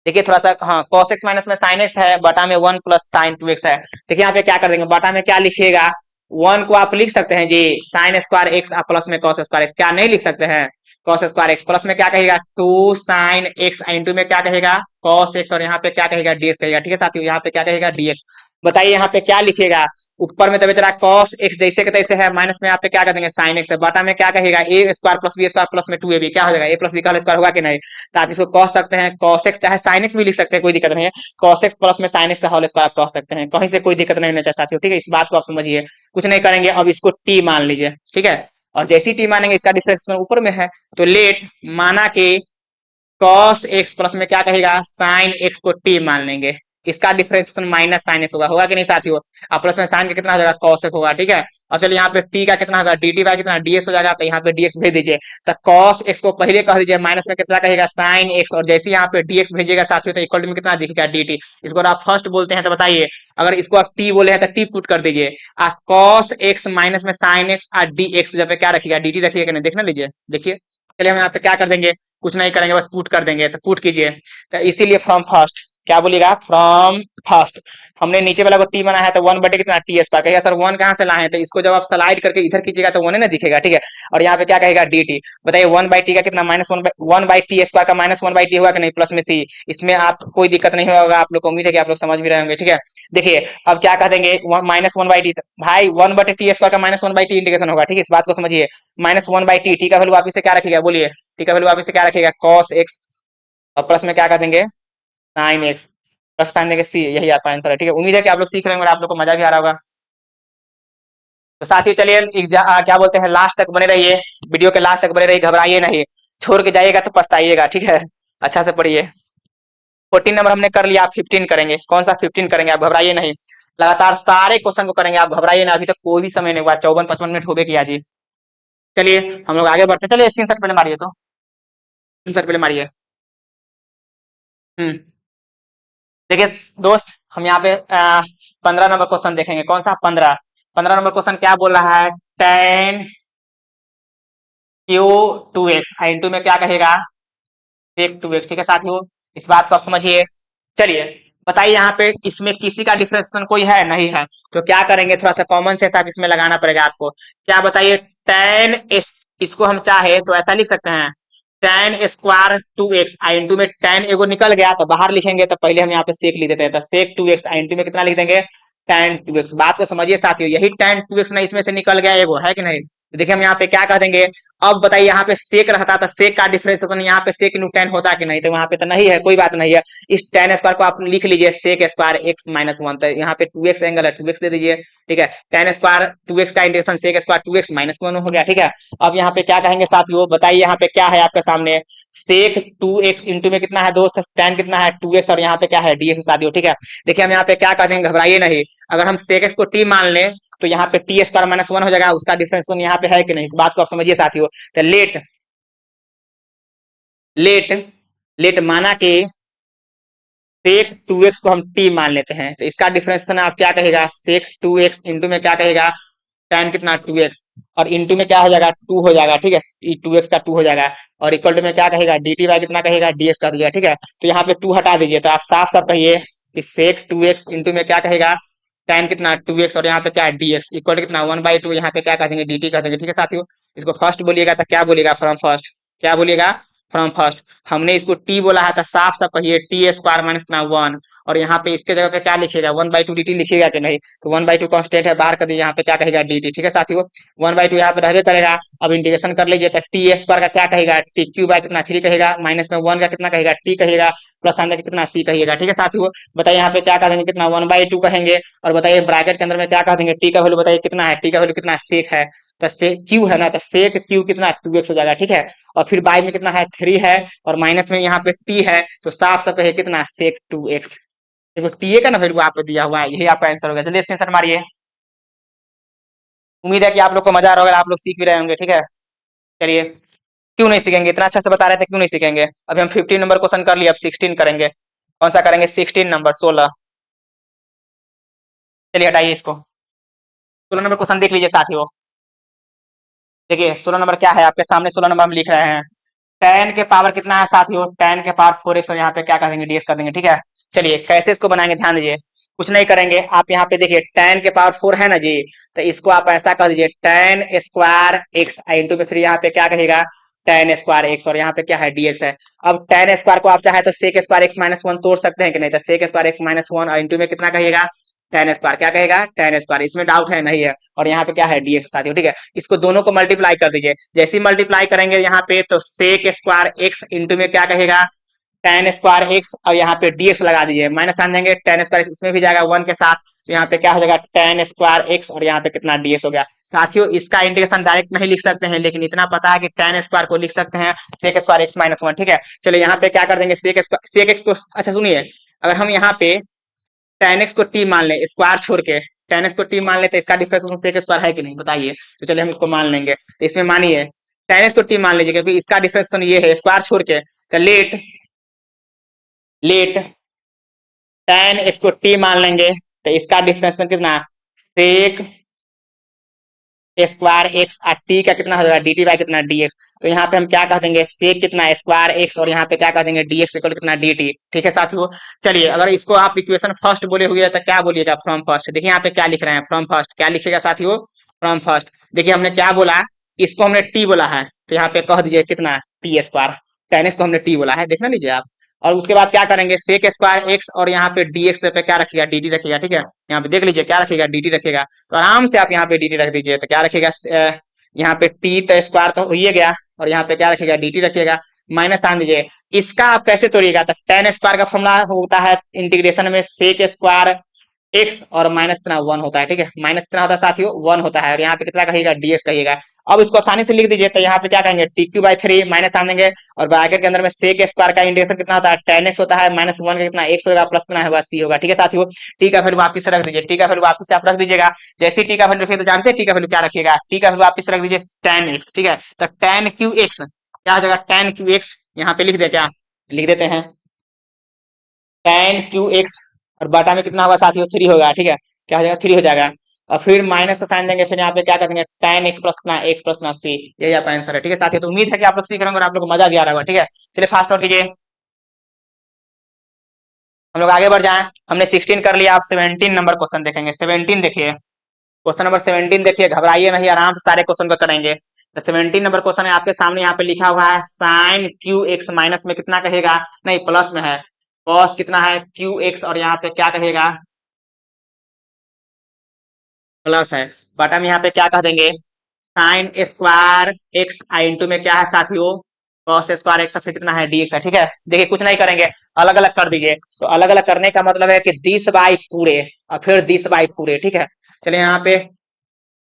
देखिए थोड़ा सा, हाँ cos x माइनस में sin x है, बटा में 1 प्लस sin 2x है। देखिए यहाँ पे क्या कर देंगे, बटा में क्या लिखिएगा 1 को आप लिख सकते हैं जी sin स्क्वायर x प्लस में cos स्क्वायर x, क्या नहीं लिख सकते हैं cos स्क्वायर x, प्लस में क्या कहेगा 2 sin x, इंटू में क्या कहेगा cos x, और यहाँ पे क्या कहेगा dx कहेगा, ठीक है साथियों। यहाँ पे क्या कहेगा dx। बताइए यहाँ पे क्या लिखिएगा, ऊपर में तो बेच रहा है cos x जैसे के तैसे है, माइनस में यहाँ पे क्या कर देंगे sin x है, बटा में क्या कहेगा a square plus b square plus में 2ab, क्या हो जाएगा a प्लस b का स्क्वायर होगा कि नहीं। तो आप इसको कह सकते हैं cos x, चाहे sin x भी लिख सकते हैं, कोई दिक्कत नहीं है, cos x प्लस में sin x का होल स्क्वायर आप कह सकते हैं, कहीं से कोई दिक्कत नहीं होना चाहिए साथियों, ठीक है। इस बात को आप समझिए, कुछ नहीं करेंगे, अब इसको t मान लीजिए, ठीक है। और जैसी t मानेंगे इसका डिफरेंस ऊपर में है, तो लेट माना कि cos x प्लस में क्या कहेगा sin x को t मान लेंगे, इसका डिफरेंशिएशन माइनस साइन एक्स होगा कि नहीं साथियों। और प्लस में साइन का कितना हो जाएगा कॉस एक्स होगा, ठीक है। और चलिए यहाँ पे टी का कितना होगा, डी टी बाई कितना डी एक्स हो जाएगा, तो यहाँ पे डी एक्स भेज दीजिए। तो कॉस एक्स को पहले कह दीजिए, माइनस में कितना कहेगा साइन एक्स, और जैसे यहाँ पे डी एक्स भेजिएगा साथियों तो इक्वल टू में कितना दिखेगा डी टी। इसको अगर आप फर्स्ट बोलते हैं तो बताइए, अगर इसको आप टी बोले हैं तो टी पुट कर दीजिए। कॉस एक्स माइनस में साइन एक्स और डी एक्स जब पे क्या रखिएगा डी टी रखिएगा, नहीं देखना लीजिए देखिए। चलिए हम यहाँ पे क्या कर देंगे, कुछ नहीं करेंगे, बस पुट कर देंगे, तो पुट कीजिए। तो इसीलिए फ्रॉम फर्स्ट क्या बोलिएगा, फ्रॉम फर्स्ट। हमने नीचे वाला को टी बना है तो 1 बटे कितना टी स्क्वायर, कहिएगा सर 1 कहाँ से लाए हैं, तो इसको जब आप स्लाइड करके इधर कीजिएगा तो 1 ही ना दिखेगा, ठीक है। और यहाँ पे क्या कहेगा डी टी, बताइए 1/t का कितना minus one by T square का माइनस 1/t होगा कि नहीं, प्लस में सी। इसमें आप कोई दिक्कत नहीं होगा, आप लोग को उम्मीद है कि आप लोग समझ भी रहे होंगे, ठीक है। देखिए अब क्या कह देंगे, माइनस 1/t, भाई 1/t स्क्वायर का माइनस 1/t इंटीग्रेशन होगा, ठीक है, इस बात को समझिए। माइनस 1/t, टी का वैल्यू वापिस से क्या रखेगा, बोलिए टी का वैल्यू वापिस से क्या रखेगा कॉस एक्स, और प्लस में क्या कर देंगे साइन एक्स, प्लस साइन देंगे सी, यही आपका आंसर है, ठीक है। उम्मीद है कि आप लोग सीख रहे होंगे और आप लोग को मजा भी आ रहा होगा। तो साथियों चलिए क्या बोलते हैं, लास्ट तक बने रहिए, वीडियो के लास्ट तक बने रहिए, घबराइए नहीं, छोड़ के जाइएगा तो पछताइएगा, ठीक है। अच्छा से पढ़िए। 14 नंबर हमने कर लिया, आप 15 करेंगे, कौन सा 15 करेंगे, आप घबराइए नहीं, लगातार सारे क्वेश्चन को करेंगे, आप घबराइए ना, अभी तक कोई भी समय नहीं हुआ, 54-55 मिनट हो गए किया जी। चलिए हम लोग आगे बढ़ते हैं, चलिए स्क्रीन शॉट पहले मारिए, तो स्क्रीन शॉट पहले मारिए। हम्म देखिए दोस्त, हम यहाँ पे 15 नंबर क्वेश्चन देखेंगे, कौन सा 15 नंबर क्वेश्चन क्या बोल रहा है, tan cube two x into में क्या कहेगा सेक टू एक्स, ठीक है साथियों, इस बात को आप समझिए। चलिए बताइए यहाँ पे इसमें किसी का डिफरेंशिएशन कोई है नहीं है, तो क्या करेंगे, थोड़ा सा कॉमन सेंस आप इसमें लगाना पड़ेगा आपको। क्या बताइए, टेन एस, इसको हम चाहे तो ऐसा लिख सकते हैं, tan square two x into में टेन एगो निकल गया तो बाहर लिखेंगे, तो पहले हम यहाँ पे सेक लिख देते हैं, तो सेक टू एक्स इंटू में कितना लिख देंगे टेन टू एक्स। बात को समझिए साथियों, यही टेन टू एक्स ना इसमें से निकल गया एगो, है कि नहीं। तो देखिए हम यहाँ पे क्या कह देंगे, अब बताइए यहाँ पे सेक रहता था, सेक का डिफरेंशिएशन यहाँ पे सेक इंटू टेन होता कि नहीं, तो वहां पे तो नहीं है, कोई बात नहीं है। इस टेन स्क्वायर को आप लिख लीजिए sec square x minus one, तो यहाँ पे टू एक्स एंगल है, टू एक्स दे दीजिए, ठीक है। टेन स्क्वायर टू एक्स का integration sec square two x minus one हो गया, ठीक है। अब यहाँ पे क्या कहेंगे साथियों, बताइए यहाँ पे क्या है आपके सामने, सेक टू एक्स इंटू में कितना है दोस्त, टेन कितना है टू एक्स, और यहाँ पे क्या है डी एक्स साथियों, ठीक है। देखिए हम यहाँ पे क्या कह देंगे, घबराइए नहीं, अगर हम सेक एक्स को टी मान लें तो यहाँ पे टी स्क्वायर माइनस वन हो जाएगा, उसका डिफरेंस यहाँ पे है कि नहीं, इस बात को आप समझिए साथियों। तो लेट लेट लेट माना कि सेक टू एक्स को हम टी मान लेते हैं, तो इसका डिफरेंशिएशन आप क्या कहेगा, सेक टू एक्स इंटू में क्या कहेगा टेन कितना टू एक्स, और इंटू में क्या हो जाएगा टू हो जाएगा, ठीक है, टू एक्स का टू हो जाएगा, और इक्वल टू में क्या कहेगा डी टी बाई कितना कहेगा डी एक्स कर दीजिएगा, ठीक है। तो यहाँ पे टू हटा दीजिए, तो आप साफ साफ कहिए कि सेक टू एक्स इंटू में क्या कहेगा टेन कितना टू एक्स, और यहाँ पे क्या है डी एक्स इक्वल टू कितना 1/2, यहाँ पे क्या कह देंगे डी टी कह देंगे, ठीक है साथियों। इसको फर्स्ट बोलिएगा तो क्या बोलिएगा फ्रॉम फर्स्ट, क्या बोलिएगा फ्रॉम फर्स्ट। हमने इसको टी बोला है तो साफ साफ कहिए टी स्क्वायर माइनस कितना वन, और यहाँ पे इसके जगह पे क्या लिखिएगा 1/2 डी टी लिखिएगा कि नहीं, तो 1/2 कॉन्स्टेंट है, बाहर कर दीजिए, यहाँ पे क्या कहेगा डी टी, ठीक है साथियों। 1/2 यहाँ पे रहबे करेगा, अब इंटीग्रेशन कर लीजिए, तो टी स्क्वायर का क्या कहेगा टी क्यू बाई कितना थ्री कहेगा, माइनस में वन का कितना कहेगा टी कहेगा, प्लस अंदर कितना सी कहिएगा, ठीक है साथियों। बताइए यहाँ पे क्या कह देंगे कितना 1/2 कहेंगे, और बताइए ब्रैकेट के अंदर में क्या कह देंगे टी का वैल्यू बताइए कितना है, टी का वैल्यू कितना सेक है, तो से क्यू है ना, तो सेक क्यू कितना टू एक्स हो जाएगा, ठीक है। और फिर बाई में कितना है थ्री है, और माइनस में यहाँ पे टी है, तो साफ साफ कहिए कितना सेक टू एक्स। देखो टी ए का ना वैल्यू आप पे दिया हुआ है, यही आपका आंसर होगा, जल्दी स्क्रीनशॉट मारिए। उम्मीद है कि आप लोग को मजा आ रहा होगा, आप लोग सीख भी रहे होंगे, ठीक है। चलिए, क्यों नहीं सीखेंगे, इतना अच्छा से बता रहे थे, क्यों नहीं सीखेंगे। अभी हम 15 नंबर क्वेश्चन कर लिए, अब 16 करेंगे, कौन सा करेंगे 16 नंबर 16। चलिए हटाइए इसको, 16 नंबर क्वेश्चन देख लीजिए साथियों। देखिए 16 नंबर क्या है आपके सामने, 16 नंबर हम लिख रहे हैं, टेन के पावर कितना है साथियों, टेन के पावर फोर एक्स, और यहाँ पे क्या कर देंगे डीएक्स कर देंगे, ठीक है। चलिए कैसे इसको बनाएंगे ध्यान दीजिए, कुछ नहीं करेंगे, आप यहाँ पे देखिए टेन के पावर फोर है ना जी, तो इसको आप ऐसा कर दीजिए टेन स्क्वायर एक्स इंटू में फिर यहाँ पे क्या कहेगा टेन स्क्वायर एक्स, और यहाँ पे क्या है डीएक्स है। अब टेन स्क्वायर को आप चाहे तो sec square x minus one तोड़ सकते हैं कि नहीं, तो sec square x minus one और इंटू में कितना कहेगा टेन स्क्वायर, क्या कहेगा टेन स्क्वायर, इसमें डाउट है नहीं है। और यहाँ पे क्या है डीएक्स साथियों, ठीक है। इसको दोनों को मल्टीप्लाई कर दीजिए, जैसे ही मल्टीप्लाई करेंगे यहाँ पे तो सेक स्क्वायर एक्स इंटू में क्या कहेगा टेन स्क्वायर एक्स, और यहाँ पे डीएक्स लगा दीजिए, माइनस आन देंगे टेन स्क्वायर इसमें भी जाएगा वन के साथ, तो यहाँ पे क्या हो जाएगा टेन स्क्वायर एक्स, और यहाँ पे कितना डीएक्स हो गया साथियों। इसका इंटीग्रेशन डायरेक्ट नहीं लिख सकते हैं, लेकिन इतना पता है कि टेन स्क्वायर को लिख सकते हैं sec square x minus one, ठीक है। चलिए यहाँ पे क्या कर देंगे सेक एक्स को, अच्छा सुनिए, अगर हम यहाँ पे tan x को t मान लें स्क्वायर छोड़ के, tan x को t मान ले तो इसका डिफरेंशिएशन sec स्क्वायर है कि नहीं बताइए। तो चलिए हम इसको मान लेंगे। तो इसमें मानिए tan x को t मान लीजिए क्योंकि इसका डिफरेंशिएशन ये है स्क्वायर छोड़ के। तो लेट tan x को t मान लेंगे तो इसका डिफरेंशिएशन कितना sec स्क्वायर एक्स और टी का कितना हो जाएगा डी टी बाई कितना डी एक्स। तो यहाँ पे हम क्या कह देंगे सेक कितना स्क्वायर एक्स और यहाँ पे क्या कह देंगे डी एक्स इक्वल कितना डी टी। ठीक है साथियों। चलिए अगर इसको आप इक्वेशन फर्स्ट बोले हुए तो क्या बोलिएगा फ्रॉम फर्स्ट। देखिए यहाँ पे क्या लिख रहे हैं फ्रॉम फर्स्ट, क्या लिखिएगा साथियों फ्रॉम फर्स्ट। देखिए हमने क्या बोला, इसको हमने टी बोला है तो यहाँ पे कह दीजिए कितना टी स्क्वायर, टेन एक्स को हमने टी बोला है देखना लीजिए आप। और उसके बाद क्या करेंगे सेक स्क्वायर एक्स और यहाँ पे डी एक्स पे क्या रखिएगा डी टी रखिएगा। ठीक है यहाँ पे देख लीजिए क्या रखिएगा डी टी रखिएगा। तो आराम से आप यहाँ पे डी टी रख दीजिए तो क्या रखिएगा यहाँ पे टी तो स्क्वायर तो हो ही गया और यहाँ पे क्या रखिएगा डी टी रखिएगा माइनस स्थान दीजिए। इसका आप कैसे तोड़िएगा तो टेन स्क्वायर का फॉर्मूला होता है इंटीग्रेशन में सेक स्क्वायर एक्स और माइनस इतना वन होता है। ठीक है माइनस इतना होता है साथियों वन होता है और यहाँ पे कितना कहिएगा डीएक्स कहिएगा। अब इसको आसानी से लिख दीजिए तो यहाँ पे क्या कहेंगे T Q by three minus आन देंगे और ब्रैकेट के अंदर में सेक स्क्वायर का इंटीग्रेशन कितना होता है टेन एक्स होता है माइनस वन का कितना एक्स होगा प्लस कितना होगा सी होगा। ठीक है साथियों टी का वैल्यू वापिस रख दीजिए, टी का वैल्यू वापिस आप रख दीजिएगा। जैसे टी का वैल्यू रखिए तो जानते हैं टी का वैल्यू क्या रखिएगा, टी का वैल्यू वापिस रख दीजिए टेन एक्स। ठीक है तो टेन क्यू एक्स क्या हो जाएगा टेन क्यू एक्स यहाँ पे लिख दे क्या लिख देते हैं टेन क्यू एक्स और बटा में कितना होगा साथियों थ्री होगा। ठीक है क्या हो जाएगा थ्री हो जाएगा और फिर माइनस का साइन देंगे फिर यहाँ पे क्या कर देंगे टेन एक्स प्लस ना सी, यही आपका आंसर है। ठीक है साथियों तो उम्मीद है कि आप लोग सीख रहे होंगे और आप लोग को मजा भी आ रहा होगा। ठीक है चलिए फास्ट और कीजिए हम लोग आगे बढ़ जाएं। हमने 16 कर लिया, आप 17 नंबर क्वेश्चन देखेंगे। 17 देखिए क्वेश्चन नंबर 17 देखिए घबराइए नहीं आराम से सारे क्वेश्चन को करेंगे। तो 17 नंबर क्वेश्चन है आपके सामने यहाँ पे लिखा हुआ है साइन क्यू एक्स माइनस में कितना कहेगा नहीं प्लस में है कॉस कितना है क्यू एक्स और यहाँ पे क्या कहेगा प्लस है बटा में यहाँ पे क्या कह देंगे साइन स्क्वायर एक्स इंटू में क्या है साथियों कॉस स्क्वायर एक्स फिर कितना है डीएक्स है। ठीक है देखिए कुछ नहीं करेंगे अलग अलग कर दीजिए। तो अलग अलग करने का मतलब है कि 20 बाई पूरे और फिर 20 बाई पूरे। ठीक है चलिए यहाँ पे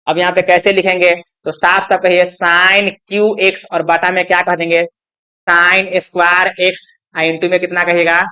अब यहाँ पे कैसे लिखेंगे तो साफ साफ कहिए साइन क्यू एक्स और बटा में क्या कह देंगे साइन स्क्वायर एक्स इंटू में कितना कहेगा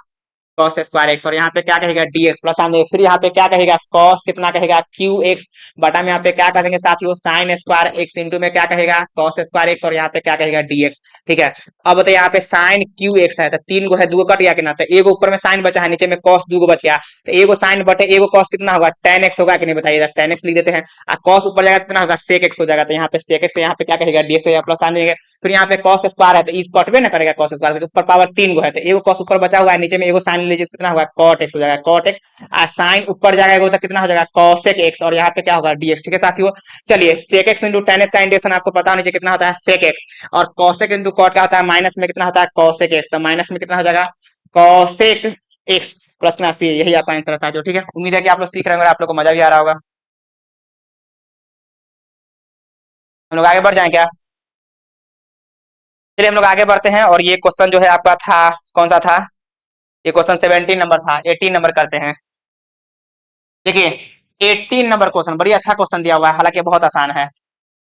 कॉस स्क्वायर एक्स और यहाँ पे क्या कहेगा डीएक्स प्लस आने फिर यहाँ पे क्या कहेगा कॉस कितना कहेगा क्यू एक्स बटा में यहाँ पे क्या कह देंगे साथियों साइन स्क्वायर एक्स इंटू में क्या कहेगा कॉस स्क्वायर एक्स और यहाँ पे क्या कहेगा डीएक्स। ठीक है अब बताइए यहाँ पे साइन क्यू एक्स है तो तीन गो है दो कट गया कि ना तो एगो ऊपर में साइन बचा है नीचे में कॉस दो बच गया तो एगो साइन बटे एगो कॉस कितना होगा टेन एक्स होगा कि नहीं बताइएगा टेन एक्स लिख देते हैं और कॉस ऊपर जाएगा कितना होगा सेक एक्स हो जाएगा तो यहाँ पे सेक एक्स यहाँ पे क्या कहेगा डीएक्स कहेगा प्लस आन देंगे फिर यहाँ पे कॉस स्क्वायर है तो इस कटवे ना करेगा कॉस स्क्वायर ऊपर पावर तीन गो है तो एगो कॉस ऊपर बचा हुआ है नीचे में एगो साइन लीजिए कितना होगा कॉट एक्स हो जाएगा कॉट एक्स और साइन ऊपर जाएगा एगो तो कितना हो जाएगा कॉसेक एक्स और यहाँ पे क्या होगा डीएक्स। ठीक है साथियों चलिए sec x into tan x का इंडेक्शन आपको पता होना चाहिए कितना होता है सेक एक्स और कॉसेक इंटू कॉट का होता है माइनस में कितना होता है कॉसेक एक्स तो माइनस में कितना हो जाएगा कॉसेक एक्स प्लस ना सी, यही आपका आंसर है साथियों। ठीक है उम्मीद है कि आप लोग सीख रहे होंगे आप लोग को मजा भी आ रहा होगा। हम लोग आगे बढ़ जाए क्या चलिए हम लोग आगे बढ़ते हैं और ये क्वेश्चन जो है आपका था कौन सा था ये क्वेश्चन 17 नंबर था 18 नंबर करते हैं। देखिए 18 नंबर क्वेश्चन बड़ी अच्छा क्वेश्चन दिया हुआ है हालांकि बहुत आसान है।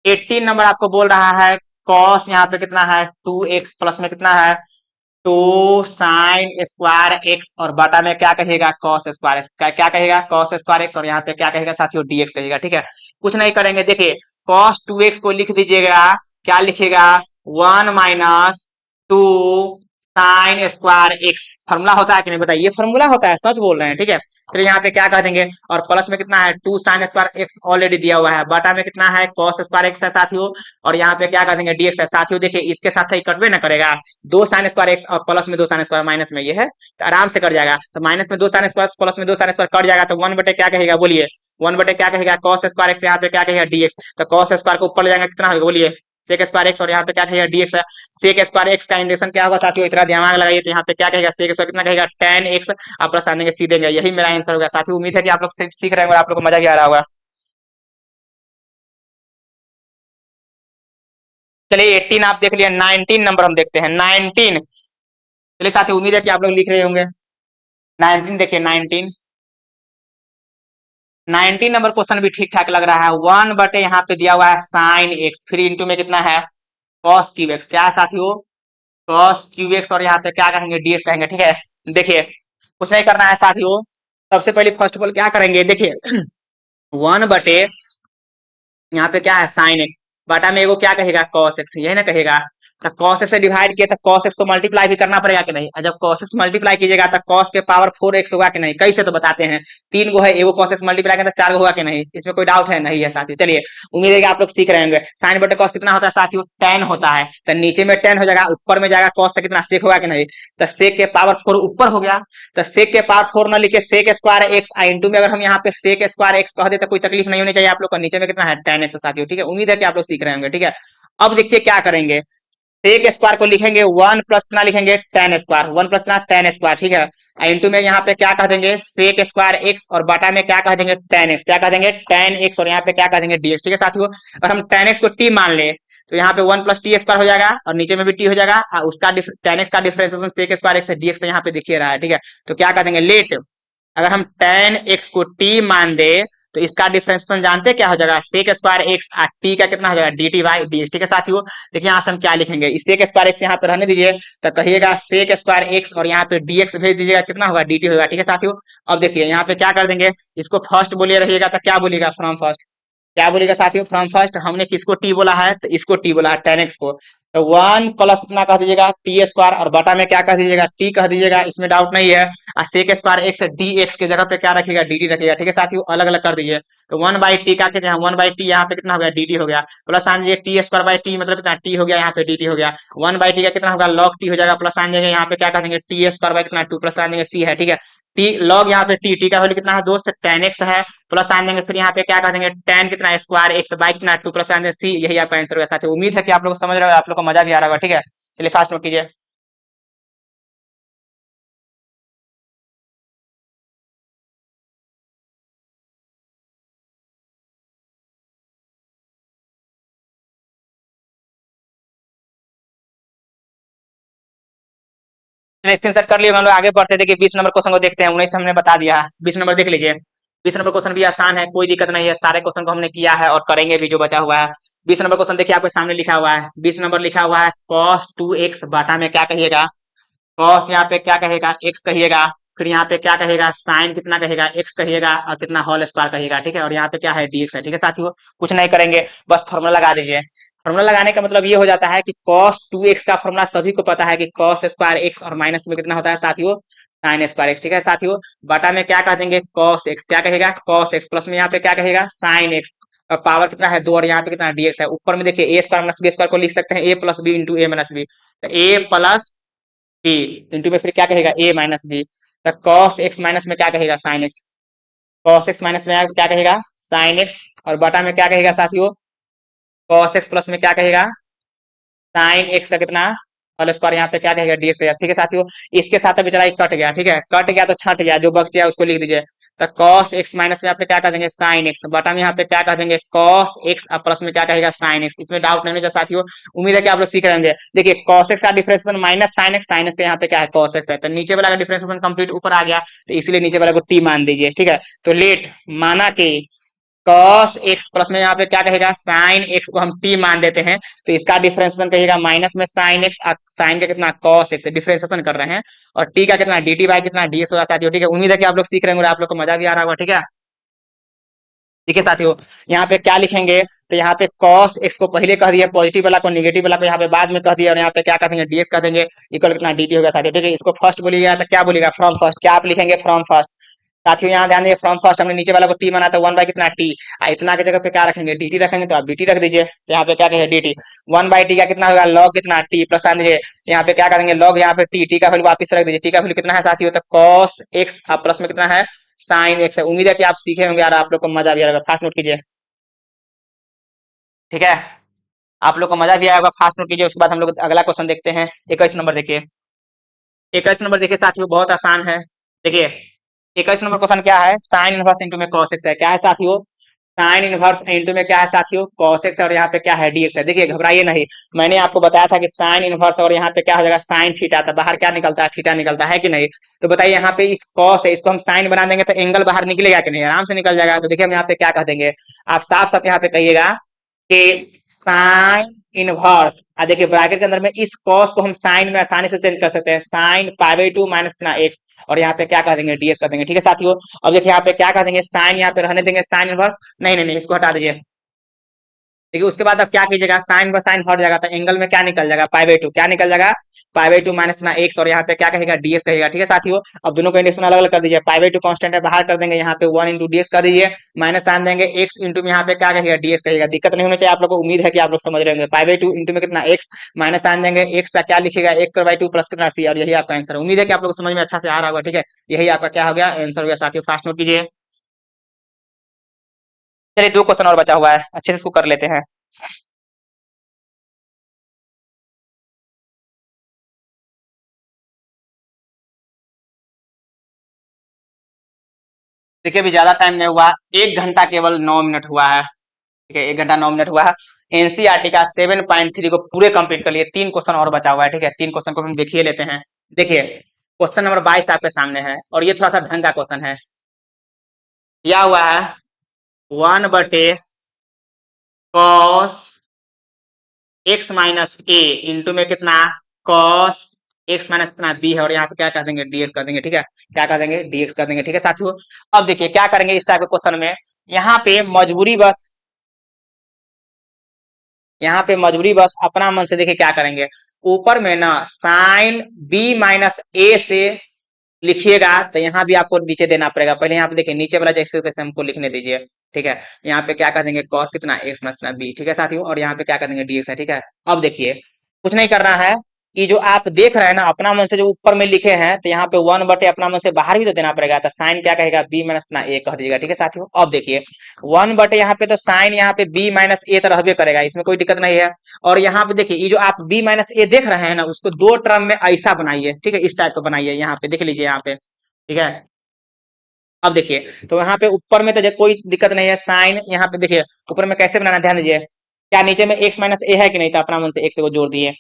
18 नंबर आपको बोल रहा है कॉस यहाँ पे कितना है 2x प्लस में कितना है 2 साइन स्क्वायर एक्स और बटा में क्या कहेगा कॉस स्क्वायर एक्स क्या कहेगा कॉस स्क्वायर एक्स और यहाँ पे क्या कहेगा साथियों डीएक्स कहेगा। ठीक है कुछ नहीं करेंगे देखिए कॉस 2x को लिख दीजिएगा क्या लिखेगा 1 minus 2 sign square x formula होता है कि नहीं बताइए ये फॉर्मूला होता है सच बोल रहे हैं। ठीक है फिर यहाँ पे क्या कह देंगे और प्लस में कितना है 2 साइन स्क्वायर एक्स ऑलरेडी दिया हुआ है बटा में कितना है कॉस स्क्वायर एक्स है साथियों और यहाँ पे क्या कह देंगे डीएक्स है साथियों। देखिए इसके साथ ही कटवे ना करेगा 2 साइन स्क्वायर एक्स और प्लस में 2 साइन स्क्वायर माइनस में ये है तो आराम से कट जाएगा तो माइनस में 2 साइन स्क्वायर प्लस में 2 साइन स्क्वायर कट जाएगा तो 1 बटे क्या कहेगा बोलिए 1 बटे क्या कहेगा कॉस स्क्वायर एक्स यहाँ पे क्या कहेगा डीएक्स तो कॉस स्क्वायर को ऊपर ले जाएंगे कितना होगा बोलिए सेक स्क्वायर एक्स और यहाँ पे क्या कहेगा डीएक्स है सेक स्क्वायर एक्स का इंडेक्शन क्या होगा साथियों इतना दिमाग लगाइए तो यहाँ पे क्या कहेगा सेक स्क्वायर कितना कहेगा टेन एक्स आप प्लस आने के सी देंगे यही मेरा आंसर होगा साथियों। उम्मीद है कि आप लोग सीख रहे होंगे आप लोग को मजा भी आ रहा होगा। चलिए 18 आप देख लिया 19 नंबर हम देखते हैं 19 चलिए साथियों उम्मीद है कि आप लोग लिख रहे होंगे 19 देखिए 19 नंबर क्वेश्चन भी ठीक ठाक लग रहा है 1 बटे यहाँ पे दिया हुआ है साइन एक्स फिर इंटू में कितना है कॉस क्यूब एक्स क्या है साथियों कॉस क्यूब एक्स और यहाँ पे क्या कहेंगे डीएक्स कहेंगे। ठीक है देखिए कुछ नहीं करना है साथियों सबसे पहले फर्स्ट ऑफ ऑल क्या करेंगे, देखिए 1 बटे यहाँ पे क्या है साइन एक्स, बटा में एगो क्या कहेगा कॉस एक्स, यही ना कहेगा। तो कॉस एक्स से डिवाइड किया तो कॉस एक्स तो मल्टीप्लाई भी करना पड़ेगा कि नहीं, और जब कॉस एक्स मल्टीप्लाई कीजिएगा तो कॉस के पावर 4x होगा कि नहीं, कैसे तो बताते हैं। 3 गो है, एगो कॉस एक्स मल्टीप्लाई करता तो 4 गो होगा कि नहीं, इसमें कोई डाउट है नहीं है साथियों। चलिए उम्मीद है कि आप लोग सीख रहे होंगे। साइन बटे कॉस कितना होता है साथियों, 10 होता है। तो नीचे में 10 हो जाएगा, ऊपर में जाएगा कॉस, तो कितना सेक होगा कि नहीं, तो सेक के पावर 4 ऊपर हो गया। तो सेक के पावर 4 न लिखे सेक स्क्वायर एक्स, इंटू में अगर हम यहाँ पे सेक स्क्वायर एक्स कह दे तो कोई तकलीफ नहीं होनी चाहिए आप लोग को। नीचे में कितना है 10x साथियों, ठीक है। उम्मीद है कि आप लोग सीख रहे होंगे, ठीक है। अब देखिए क्या करेंगे, सेक स्क्वायर को लिखेंगे 1 प्लस कितना लिखेंगे 10 स्क्वायर, 1 प्लस कितना 10 स्क्वायर, ठीक है। इंटू में यहाँ पे क्या कह देंगे सेक स्क्वायर एक्स, और बटा में क्या कह देंगे 10x, क्या कह देंगे 10x, और यहाँ पे क्या कह देंगे dx, ठीक है साथियों। और हम 10x को t मान ले तो यहाँ पे 1 प्लस टी स्क्वायर हो जाएगा, और नीचे में भी t हो जाएगा, और उसका 10x का डिफरेंशिएशन सेक स्क्वायर एक्स से dx तो यहाँ पे दिखिए रहा है, ठीक है। तो क्या कह देंगे लेट, अगर हम 10x को t मान दे तो इसका डिफरेंशिएशन जानते हैं क्या हो जाएगा सेक स्क्वायर एक्स, और t का कितना हो जाएगा dt बाई dx, ठीक है साथियों। देखिए यहाँ से हम क्या लिखेंगे, इस सेक स्क्वायर एक्स यहाँ पे रहने दीजिए, तो कहिएगा सेक स्क्वायर एक्स और यहाँ पे dx भेज दीजिएगा, कितना होगा dt होगा, ठीक है साथियों। अब देखिए यहाँ पे क्या कर देंगे, इसको फर्स्ट बोलिए रहिएगा तो क्या बोलिएगा फ्रॉम फर्स्ट, क्या बोलेगा साथियों फ्रॉम फर्स्ट, हमने किसको टी बोला है तो इसको टी बोला है 10x को। तो 1 प्लस कितना कह दीजिएगा टी स्क्वायर, और बटा में क्या कह दीजिएगा टी कह दीजिएगा, इसमें डाउट नहीं है। और sec square x d x के जगह पे क्या रखिएगा dt रखिएगा, ठीक है साथियों, अलग अलग कर दीजिए। तो 1/t का कितना 1/t यहाँ पे कितना हो गया dt हो गया, प्लस आन दीजिए टी स्क्वायर बाई टी मतलब कितना टी हो गया, यहाँ पे dt हो गया। 1/t का कितना होगा log t हो जाएगा, प्लस आन देंगे यहाँ पे क्या कह देंगे टी स्क्वायर बाई कितना 2 प्लस आन देंगे c है, ठीक है। टी लॉग यहाँ पे टी का वैल्यू कितना है दोस्त 10x है, प्लस आन देंगे फिर यहाँ पे क्या कर देंगे 10 कितना स्क्वायर एक्स बाई कितना 2 प्लस आन देंगे सी, यही आपका आंसर होगा साथियों। उम्मीद है कि आप लोग समझ रहे हो, आप लोग को मजा भी आ रहा होगा, ठीक है। चलिए फास्ट नोट कीजिए। स्क्रीन शॉट कर लिए, हम लोग आगे बढ़ते थे कि 20 नंबर क्वेश्चन को देखते हैं, 19 से हमने बता दिया। 20 नंबर देख लीजिए। 20 नंबर क्वेश्चन भी आसान है, कोई दिक्कत नहीं है, सारे क्वेश्चन को हमने किया है और करेंगे भी जो बचा हुआ है। 20 नंबर क्वेश्चन देखिए आपके सामने लिखा हुआ है, 20 नंबर लिखा हुआ है cos 2x बाटा में क्या कहिएगा कॉस, यहाँ पे क्या कहेगा एक्स कहिएगा, फिर यहाँ पे क्या कहेगा साइन कितना कहेगा एक्स कहिएगा, और कितना होल स्क्वायर कहिएगा, ठीक है। और यहाँ पे क्या है dx है, ठीक है साथियों। कुछ नहीं करेंगे, बस फॉर्मूला लगा दीजिए। फॉर्मूला लगाने का मतलब ये हो जाता है कि cos 2x का फॉर्मूला सभी को पता है कि cos स्क्वायर एक्स और माइनस में कितना होता है साथियों साइन स्क्वायर एक्स, ठीक है साथियों। बटा में क्या कह देंगे cos x, क्या कहेगा cos x, प्लस में यहाँ पे क्या कहेगा साइन एक्स, और पावर कितना है 2, और यहाँ पे कितना dx है। ऊपर में देखिए a square minus b square को लिख सकते हैं a plus b into a minus b, तो ए प्लस बी इंटू में फिर क्या कहेगा ए माइनस बी, तो कॉस एक्स माइनस में क्या कहेगा sine x, cos x minus में क्या कहेगा साइन एक्स, और बटा में क्या कहेगा साथियों कॉस एक्स, प्लस में क्या कहेगा साइन एक्स का कितना होल स्क्वायर, यहाँ पे क्या कहेगा dx कहेगा, ठीक है साथियों। इसके साथ अब बेचारा कट गया, ठीक है, कट गया तो छट गया, जो बच गया उसको लिख दीजिए। तो cos x माइनस में यहाँ पे क्या कह देंगे sin x, बटा में यहाँ पे क्या कह देंगे cos x, और प्लस में क्या कहेगा sin x, इसमें डाउट नहीं होना चाहिए साथियों। उम्मीद है कि आप लोग सीख रहे होंगे। देखिए cos x का डिफरेंशिएशन माइनस sin x का यहाँ पे क्या है cos x है, तो नीचे वाला का डिफरेंशिएशन कंप्लीट ऊपर आ गया, तो इसीलिए नीचे वाला को t मान दीजिए, ठीक है। तो लेट माना कि cos x, प्लस में यहाँ पे क्या कहेगा sin x को हम t मान देते हैं, तो इसका डिफरेंशिएशन कहिएगा माइनस में sin x, sin का कितना cos x डिफरेंशिएशन कर रहे हैं, और t का कितना dt बाई कितना ds होगा साथियों, ठीक है। उम्मीद है कि आप लोग सीख रहे होंगे, आप लोग को मजा भी आ रहा होगा, ठीक है। देखिए साथियों यहाँ पे क्या लिखेंगे, तो यहाँ पे cos x को पहले कह दिया पॉजिटिव वाला को, नेगेटिव वाला को यहाँ पे बाद में कह दिया, और यहाँ पे क्या कह देंगे ds कह देंगे, इक्वल कितना dt होगा साथियों, ठीक है। इसको फर्स्ट बोलिएगा तो क्या बोलिएगा फ्रॉम फर्स्ट, क्या आप लिखेंगे फ्रॉम फर्स्ट साथियों। यहाँ ध्यान दीजिए फ्रॉम फर्स्ट हमने नीचे वाला को टी माना था 1 बाई कितना टी, इतना की जगह पे क्या रखेंगे dt रखेंगे, तो आप dt रख दीजिए। तो यहाँ पे क्या कहेंगे dt 1/t का कितना होगा log कितना t, प्लस आन दीजिए यहाँ पे क्या करेंगे log यहाँ पे t का वैल्यू वापस रख दीजिए, t का वैल्यू कितना है साथियों तो cos x, अब प्लस में कितना है sin x है। उम्मीद है कि आप सीखे होंगे और आप लोग को मजा भी आएगा, फास्ट नोट कीजिए, ठीक है। आप लोग को मजा भी आएगा, फास्ट नोट कीजिए। उसके बाद हम लोग अगला क्वेश्चन देखते हैं। 21 नंबर देखिए, 21 नंबर देखिए साथियों बहुत आसान है। देखिए 21 नंबर क्वेश्चन क्या है, साइन इनवर्स इंटू में cos x है, क्या है साथियों साइन इनवर्स इंटू में क्या है साथियों cos x, और यहाँ पे क्या है dx है। देखिए घबराइए नहीं, मैंने आपको बताया था कि साइन इनवर्स और यहाँ पे क्या हो जाएगा साइन थीटा, तो बाहर क्या निकलता है थीटा निकलता है कि नहीं। तो बताइए यहाँ पे इस cos है, इसको हम साइन बना देंगे तो एंगल बाहर निकलेगा कि नहीं, आराम से निकल जाएगा। तो देखिए हम यहाँ पे क्या कह देंगे, आप साफ साफ यहाँ पे कहिएगा कि साइन इनवर्स, देखिए ब्रैकेट के अंदर में इस कॉस को हम साइन में आसानी से चेंज कर सकते हैं, साइन पाई बाई 2 माइनस इतना एक्स, और यहाँ पे क्या कर देंगे डीएक्स कर देंगे। ठीक है साथियों, अब देखिए यहाँ पे क्या कर देंगे, साइन यहाँ पे रहने देंगे साइन इनवर्स, नहीं नहीं नहीं इसको हटा दीजिए। देखिए उसके बाद अब क्या कीजिएगा, साइन बाय साइन हट जाएगा, तो एंगल में क्या निकल जाएगा, पाई बाई 2, क्या निकल जाएगा, पाई बाई 2 माइनस ना एक्स, और यहाँ पे क्या कहेगा डीएक्स कहेगा। ठीक है साथियों, अब दोनों को इंडेक्शन अलग अलग कर दीजिए, पाई बाई 2 कांस्टेंट है बाहर कर देंगे, यहाँ पे 1 इंटू डीएक्स कर दीजिए, माइनस साइन देंगे एक्स इंटू में यहाँ पे क्या कहेगा डीएक्स कहेगा। दिक्कत नहीं होनी चाहिए आप लोग को, उम्मीद है कि आप लोग समझ रहे होंगे। पाई बाई 2 इंटू में कितना एक्स, माइनस साइन देंगे एक्स का क्या लिखेगा एक्स बाई 2 प्लस कितना सी, और यही आपका आंसर है। उम्मीद है कि आप लोग को समझ में अच्छा से आ रहा होगा। ठीक है, यही आपका क्या हो गया आंसर हो गया साथियों, फास्ट नोट कीजिए। चलिए 2 क्वेश्चन और बचा हुआ है, अच्छे से इसको कर लेते हैं। देखिए अभी ज्यादा टाइम नहीं हुआ, 1 घंटा केवल 9 मिनट हुआ है। ठीक है, 1 घंटा 9 मिनट हुआ है। एनसीईआरटी का 7.3 को पूरे कंप्लीट कर लिए, 3 क्वेश्चन और बचा हुआ है। ठीक है, 3 क्वेश्चन को हम देखिए लेते हैं। देखिए क्वेश्चन नंबर 22 आपके सामने है, और ये थोड़ा सा ढंग का क्वेश्चन है। दिया हुआ है 1/cos एक्स माइनस ए इंटू में कितना cos एक्स माइनस इतना बी है, और यहाँ पे क्या कर देंगे डीएक्स कर देंगे। ठीक है, क्या कर देंगे डीएक्स कर देंगे। ठीक है साथियों, अब देखिए क्या करेंगे इस टाइप के क्वेश्चन में, यहाँ पे मजबूरी बस, यहाँ पे मजबूरी बस अपना मन से देखिए क्या करेंगे, ऊपर में ना साइन बी माइनस ए से लिखिएगा, तो यहाँ भी आपको नीचे देना पड़ेगा। पहले यहाँ पे देखिए नीचे वाला जैसे तैसे हमको लिखने दीजिए। ठीक है, यहाँ पे क्या कर देंगे कॉस कितना एक्स माइनस कितना बी। ठीक है साथियों, और यहाँ पे क्या कर देंगे डीएक्स है। ठीक है, अब देखिए कुछ नहीं करना है, कि जो आप देख रहे हैं ना अपना मन से जो ऊपर में लिखे हैं, तो यहाँ पे 1/, अपना मन से बाहर भी तो देना पड़ेगा, तो साइन क्या कहेगा बी माइनस इतना ए कह दीजिएगा। ठीक है साथियों, अब देखिए 1/, यहाँ पे तो साइन यहाँ पे बी माइनस ए तो रहबे करेगा, इसमें कोई दिक्कत नहीं है। और यहाँ पे देखिए ये जो आप बी माइनस ए देख रहे हैं ना, उसको 2 टर्म में ऐसा बनाइए। ठीक है, इस टाइप का बनाइए, यहाँ पे देख लीजिए यहाँ पे। ठीक है, अब देखिए तो यहाँ पे ऊपर में तो कोई दिक्कत नहीं है, साइन यहाँ पे देखिए ऊपर में कैसे बनाना ध्यान दीजिए, क्या नीचे में एक्स माइनस ए है कि नहीं, तो अपना मन से एक्स को जोड़ दिए,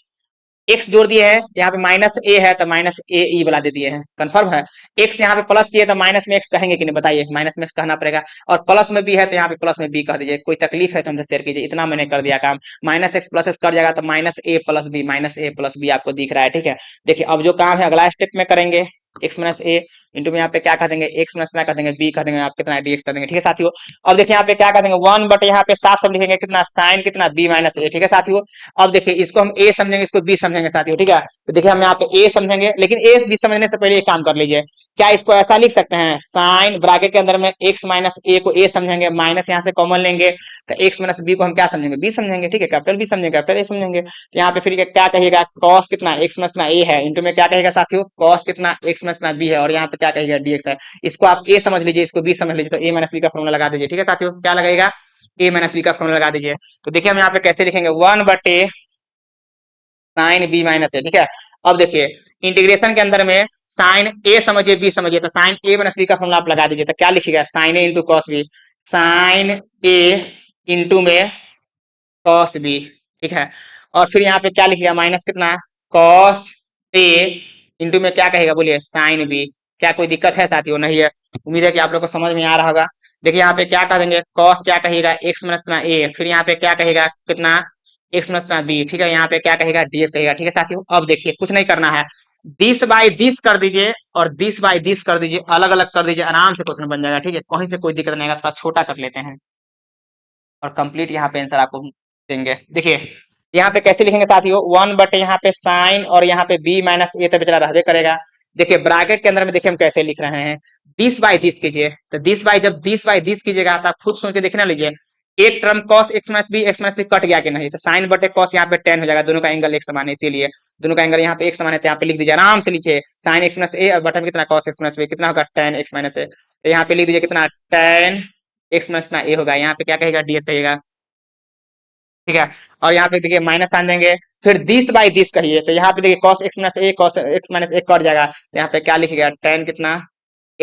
एक्स जोड़ दिए है, यहाँ पे माइनस ए है तो माइनस ए ई बना दे दिए हैं, कंफर्म है। एक्स यहाँ पे प्लस किए तो माइनस में एक्स कहेंगे कि नहीं बताइए, माइनस में एक्स कहना पड़ेगा, और प्लस में बी है तो यहाँ पे प्लस में बी कह दीजिए। कोई तकलीफ है तो हमसे शेयर कीजिए, इतना मैंने कर दिया काम, माइनस एक्स प्लस एक्स कर जाएगा तो माइनस ए प्लस बी, माइनस ए प्लस बी आपको दिख रहा है। ठीक है, देखिए अब जो काम है अगला स्टेप में करेंगे, एक्स माइनस ए इंटू में यहाँ पे क्या कर देंगे एक्स माइनस क्या कर देंगे बी कर देंगे, आप कितना डीएक्स कर देंगे। ठीक है साथियों, अब देखिए यहाँ पे क्या कर देंगे 1/, यहाँ पे साफ सब लिखेंगे कितना साइन कितना बी माइनस ए। ठीक है साथियों, अब देखिए इसको हम ए समझेंगे, इसको बी समझेंगे साथियों। ठीक है, तो देखिए हम यहाँ पे ए समझेंगे, लेकिन ए बी समझने से पहले एक काम कर लीजिए, क्या इसको ऐसा लिख सकते हैं, साइन ब्रैकेट के अंदर में एक्स माइनस ए को ए समझेंगे, माइनस यहाँ से कॉमन लेंगे, तो एक्स माइनस बी को हम क्या समझेंगे बी समझेंगे। ठीक है, कैपिटल बी समझेंगे, कैपिटल ए समझेंगे। तो यहाँ पे फिर क्या कहिएगा कॉस कितना एक्स माइनस कितना ए है, इंटू में क्या कहेगा साथियों कॉस कितना एक्स माइनस कितना बी है, और यहाँ पे क्या कहेगा डीएक्स है। इसको आप ए समझ लीजिए, इसको बी समझ लीजिए, तो ए माइनस बी का फॉर्मूला लगा दीजिए। ठीक है साथियों, क्या लगेगा ए माइनस बी का फॉर्मूला लगा दीजिए। तो देखिए हम यहाँ पे कैसे लिखेंगे 1/, साइन बी माइनस ए। ठीक है, अब देखिए इंटीग्रेशन के अंदर में साइन ए समझिए बी समझिए, तो साइन ए माइनस बी का फॉर्मूला आप लगा दीजिए, तो क्या लिखिएगा साइन ए इंटू कॉस बी, साइन ए इंटू में कॉस बी। ठीक है, और फिर यहाँ पे क्या लिखिएगा माइनस कितना कॉस ए इंटू में क्या कहेगा बोलिए साइन बी। क्या कोई दिक्कत है साथियों, नहीं है। उम्मीद है कि आप लोग को समझ में आ रहा होगा। देखिए यहाँ पे क्या कह देंगे कॉस क्या कहेगा एक्स माइनस कितना ए, फिर यहाँ पे क्या कहेगा कितना एक्स माइनस कितना बी। ठीक है, यहाँ पे क्या कहेगा डीएक्स कहेगा। ठीक है साथियों, अब देखिए कुछ नहीं करना है, 20/20 कर दीजिए और 20/20 कर दीजिए, अलग अलग कर दीजिए, आराम से क्वेश्चन बन जाएगा। ठीक है, कहीं से कोई दिक्कत नहीं आएगा, थोड़ा छोटा कर लेते हैं और कंप्लीट यहाँ पे आंसर आपको देंगे। देखिए यहाँ पे कैसे लिखेंगे साथियों 1/, यहाँ पे साइन और यहाँ पे बी माइनस ए तो बेचारा रहबे करेगा। देखिए ब्रैकेट के अंदर में देखिए हम कैसे लिख रहे हैं 20/20 कीजिए, तो 20/20 कीजिएगा तो आप खुद सोच के देखना लीजिए, एक term cos x minus b cut गया कि नहीं, तो साइन बटे cos यहाँ पे 10 हो जाएगा, दोनों का एंगल एक समान है, इसीलिए दोनों का एंगल यहाँ पे एक समान है, तो यहाँ पे लिख दीजिए आराम से लिखिए साइन एक्स माइनस ए और बटे में कितना cos एक्स माइनस बी कितना होगा 10 एक्स माइनस ए, तो यहाँ पे लिख दीजिए कितना 10 एक्स माइनस कितना ए होगा, यहाँ पे क्या कहेगा डीएस कहेगा। ठीक है, और यहाँ पे देखिए माइनस साइन देंगे, फिर 20/20 कहिए, तो यहाँ पे देखिए cos एक्स माइनस ए कॉस एक्स माइनस ए कट जाएगा, तो यहाँ पे क्या लिखिएगा 10 कितना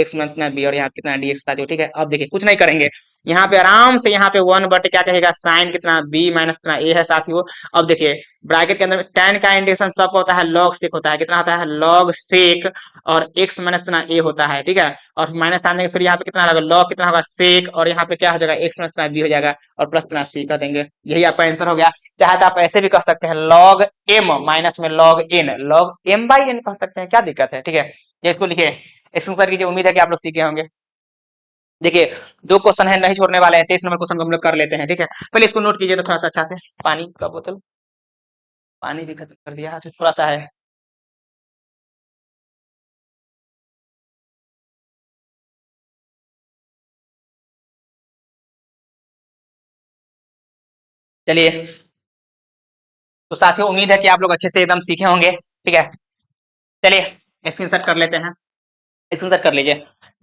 एक्स माइनस कितना बी और यहाँ कितना डी एक्स साथियों, ठीक है। अब देखिए कुछ नहीं करेंगे, यहाँ पे आराम से यहाँ पे 1 बटे क्या कहेगा साइन कितना बी माइनस कितना ए है साथियों। अब देखिए ब्रैकेट के अंदर tan का इंडिकेशन सबका होता है log सेक होता है, कितना होता है log सेक, और x माइनस कितना a होता है, ठीक है। और माइनस सामने फिर यहाँ पे कितना होगा log कितना होगा सेक, और यहाँ पे क्या हो जाएगा x माइनस कितना b हो जाएगा, और प्लस कितना c कर देंगे, यही आपका आंसर हो गया। चाहे तो आप ऐसे भी कह सकते हैं log m माइनस में log n, log m by n कह सकते हैं, क्या दिक्कत है, ठीक है। ये इसको लिखिए, इसको सर कीजिए, उम्मीद है कि आप लोग सीखे होंगे। देखिए 2 क्वेश्चन है, नहीं छोड़ने वाले हैं, 23 नंबर क्वेश्चन को हम लोग कर लेते हैं, ठीक है। पहले इसको नोट कीजिए तो थोड़ा सा अच्छा से, पानी का बोतल, पानी भी खत्म कर दिया, अच्छा थोड़ा सा है। चलिए तो साथियों उम्मीद है कि आप लोग अच्छे से एकदम सीखे होंगे, ठीक है। चलिए स्क्रीनशॉट कर लेते हैं, स्क्रीनशॉट कर लीजिए।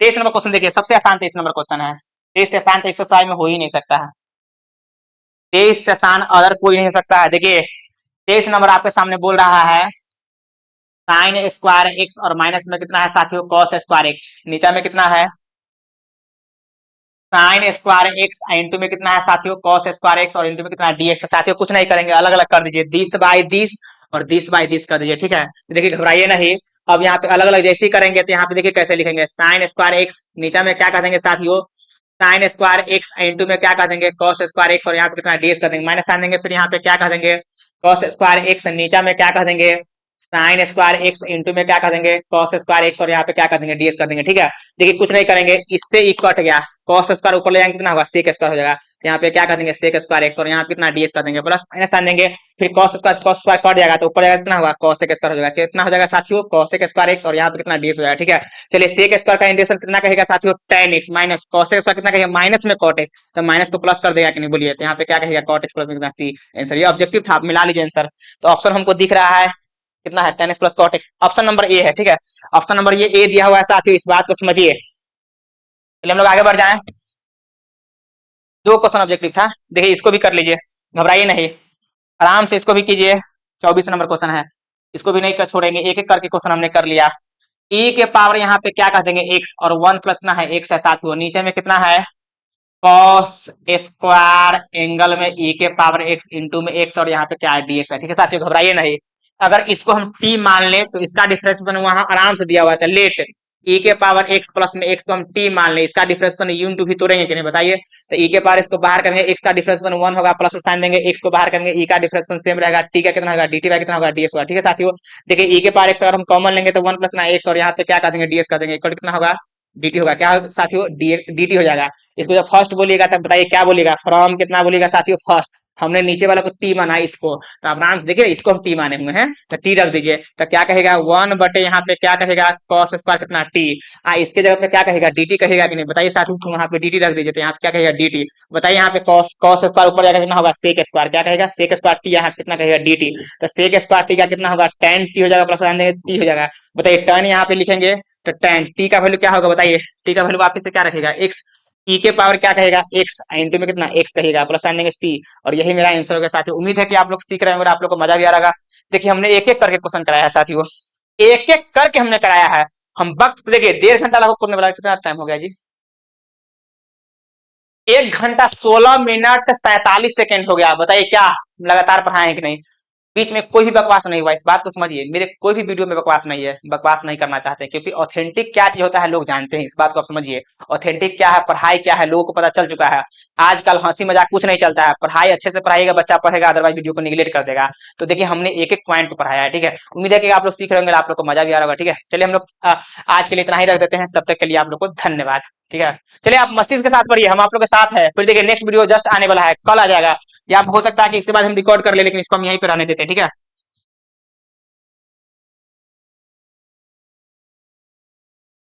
23 नंबर क्वेश्चन देखिए, सबसे आसान 23 नंबर क्वेश्चन है, 23 से आसान 23 में हो ही नहीं सकता है, 23 से आसान अदर कोई नहीं हो सकता है। देखिए 23 नंबर आपके सामने बोल रहा है साइन स्क्वायर एक्स और माइनस में कितना है साथियों कॉस स्क्वायर एक्स, नीचा में कितना है साइन स्क्वायर एक्स, इंटू में कितना है साथियों कॉस स्क्वायर एक्स, और इंटू में कितना है डी एक्स। साथियों कुछ नहीं करेंगे, अलग अलग कर दीजिए, 20/20 और 20/20 कर दीजिए, ठीक है। देखिए घबराइए नहीं, अब यहाँ पे अलग अलग जैसे ही करेंगे तो यहाँ पे देखिए कैसे लिखेंगे, साइन स्क्वायर एक्स नीचा में क्या कर देंगे साथियों साइन स्क्वायर एक्स, इंटू में क्या कर देंगे कॉस स्क्वायर एक्स, और यहाँ पे कितना डीएक्स कर देंगे, माइनस साइन देंगे, फिर यहाँ पे क्या कर देंगे कॉस स्क्वायर एक्स, नीचा में क्या कर देंगे साइन स्क्वायर एक्स, इंटू में क्या कर देंगे कॉस स्क्वायर एक्स, और यहाँ पे क्या कर देंगे डीएक्स कर देंगे, ठीक है। देखिए कुछ नहीं करेंगे, इससे ही कट गया, कॉस स्क्वायर ऊपर ले जाएंगे कितना होगा सेक स्क्वायर हो जाएगा, तो यहाँ पे क्या कर देंगे सेक स्क्वायर एक्स, और यहाँ पे कितना डीएक्स कर देंगे, प्लस माइनस साइन देंगे, फिर कॉस स्क्वायर कट जाएगा, तो ऊपर जाएगा कितना होगा कॉस सेक स्क्वायर हो जाएगा, कितना हो जाएगा साथियों कॉस सेक स्क्वायर एक्स, और यहाँ पे कितना डीएक्स हो जाएगा, ठीक है। चलिए सेक स्क्वायर का इंटीग्रेशन कितना कहेगा साथियों tan x minus cos x कितना कहेगा माइनस में cot x, तो माइनस को प्लस कर देगा कि नहीं बोलिए, तो यहाँ पे क्या कहेगा cot x प्लस में कितना c, आंसर ये ऑब्जेक्टिव था, आप मिला लीजिए आंसर। तो ऑप्शन हमको दिख रहा है कितना है tan x plus cot x, option number A है, ठीक है। ऑप्शन नंबर ये ए दिया हुआ है साथियों, इस बात को समझिए। चलिए हम लोग आगे बढ़ जाएं, 2 क्वेश्चन ऑब्जेक्टिव था, देखिए इसको भी कर लीजिए, घबराइए नहीं, आराम से इसको भी कीजिए। 24 नंबर क्वेश्चन है, इसको भी नहीं कर छोड़ेंगे, एक एक करके क्वेश्चन हमने कर लिया। e के पावर यहाँ पे क्या कर देंगे x, और 1 प्लस ना है x है साथ, नीचे में कितना है cos स्क्वायर एंगल में e के पावर x इंटू में x, और यहाँ पे क्या है dx है, ठीक है साथियों घबराइए नहीं। अगर इसको हम t मान ले तो इसका डिफरेंशिएशन वहां आराम से दिया हुआ था, लेट e के पावर x प्लस में x को हम t मान ले, इसका डिफरेंशिएशन u इंटू भी तोड़ेंगे कि नहीं बताइए, तो e के पावर इसको बाहर करेंगे, x का डिफरेंशिएशन 1 होगा, प्लस साइन देंगे, x को बाहर करेंगे, e का डिफरेंशिएशन सेम रहेगा, t का कितना होगा dt बाय कितना होगा ds होगा, ठीक है साथियों। देखिए e के पावर x अगर हम कॉमन लेंगे तो 1 प्लस ना x, और यहाँ पे क्या कर देंगे ds कर देंगे, इक्वल कितना होगा dt होगा, क्या साथियों dt हो जाएगा। इसको जब फर्स्ट बोलिएगा तब बताइए क्या बोलिएगा, फ्रॉम कितना बोलिएगा साथियों फर्स्ट, हमने नीचे वाला को टी माना इसको, तो आप आराम से देखिए इसको हम टी माने हुए हैं, तो टी रख दीजिए, तो क्या कहेगा 1 बटे यहाँ पे क्या कहेगा कॉस स्क्वायर कितना टी, इसके जगह पे क्या कहेगा dt कहेगा कि नहीं बताइए साथियों, तो वहां पे dt रख दीजिए, तो यहाँ पे क्या कहेगा dt, बताइए यहाँ पे कॉस कॉस स्क्वायर ऊपर जाकर कितना होगा सेक स्क्वायर, क्या कहेगा सेक स्क्वायर टी, यहाँ पे कितना कहेगा dt, तो सेक स्क्वायर टी का कितना होगा tan टी हो जाएगा, प्लस टी हो जाएगा, बताइए tan यहाँ पे लिखेंगे तो tan टी का वैल्यू क्या होगा बताइए, टी का वैल्यू वापस से क्या रखेगा x, e के पावर क्या कहेगा x इंटू में कितना x कहेगा, प्लस साइन देंगे c, और यही मेरा आंसर होगा साथियों। उम्मीद है कि आप लोग सीख रहे होंगे और आप लोग को मजा भी आ रहा। देखिए हमने एक एक करके क्वेश्चन कराया है साथियों, एक एक करके हमने कराया है। हम वक्त देखिए 1.5 घंटा लगभग करने वाला, कितना टाइम हो गया जी 1 घंटा 16 मिनट 47 सेकेंड हो गया, बताइए क्या लगातार पढ़ाए हैं कि नहीं, बीच में कोई भी बकवास नहीं हुआ, इस बात को समझिए, मेरे कोई भी वीडियो में बकवास नहीं है, बकवास नहीं करना चाहते, क्योंकि ऑथेंटिक क्या चीज होता है लोग जानते हैं, इस बात को आप समझिए, ऑथेंटिक क्या है पढ़ाई क्या है लोगों को पता चल चुका है। आजकल हंसी मजाक कुछ नहीं चलता है, पढ़ाई अच्छे से पढ़ाइएगा बच्चा पढ़ेगा, अदरवाइज वीडियो को निगलेक्ट कर देगा। तो देखिए हमने एक एक पॉइंट को पढ़ाया है, ठीक है। उम्मीद है कि आप लोग सीख रहे होंगे, आप लोग को मजा भी आ रहा होगा, ठीक है। चलिए हम लोग आज के लिए इतना ही रख देते हैं, तब तक के लिए आप लोग को धन्यवाद, ठीक है। चलिए आप मस्तिष्क के साथ पढ़िए, हम आप लोग के साथ है, फिर देखिए नेक्स्ट वीडियो जस्ट आने वाला है, कल आ जाएगा, या हो सकता है कि इसके बाद हम रिकॉर्ड कर ले, लेकिन इसको हम यहीं पे रहने देते हैं, ठीक है।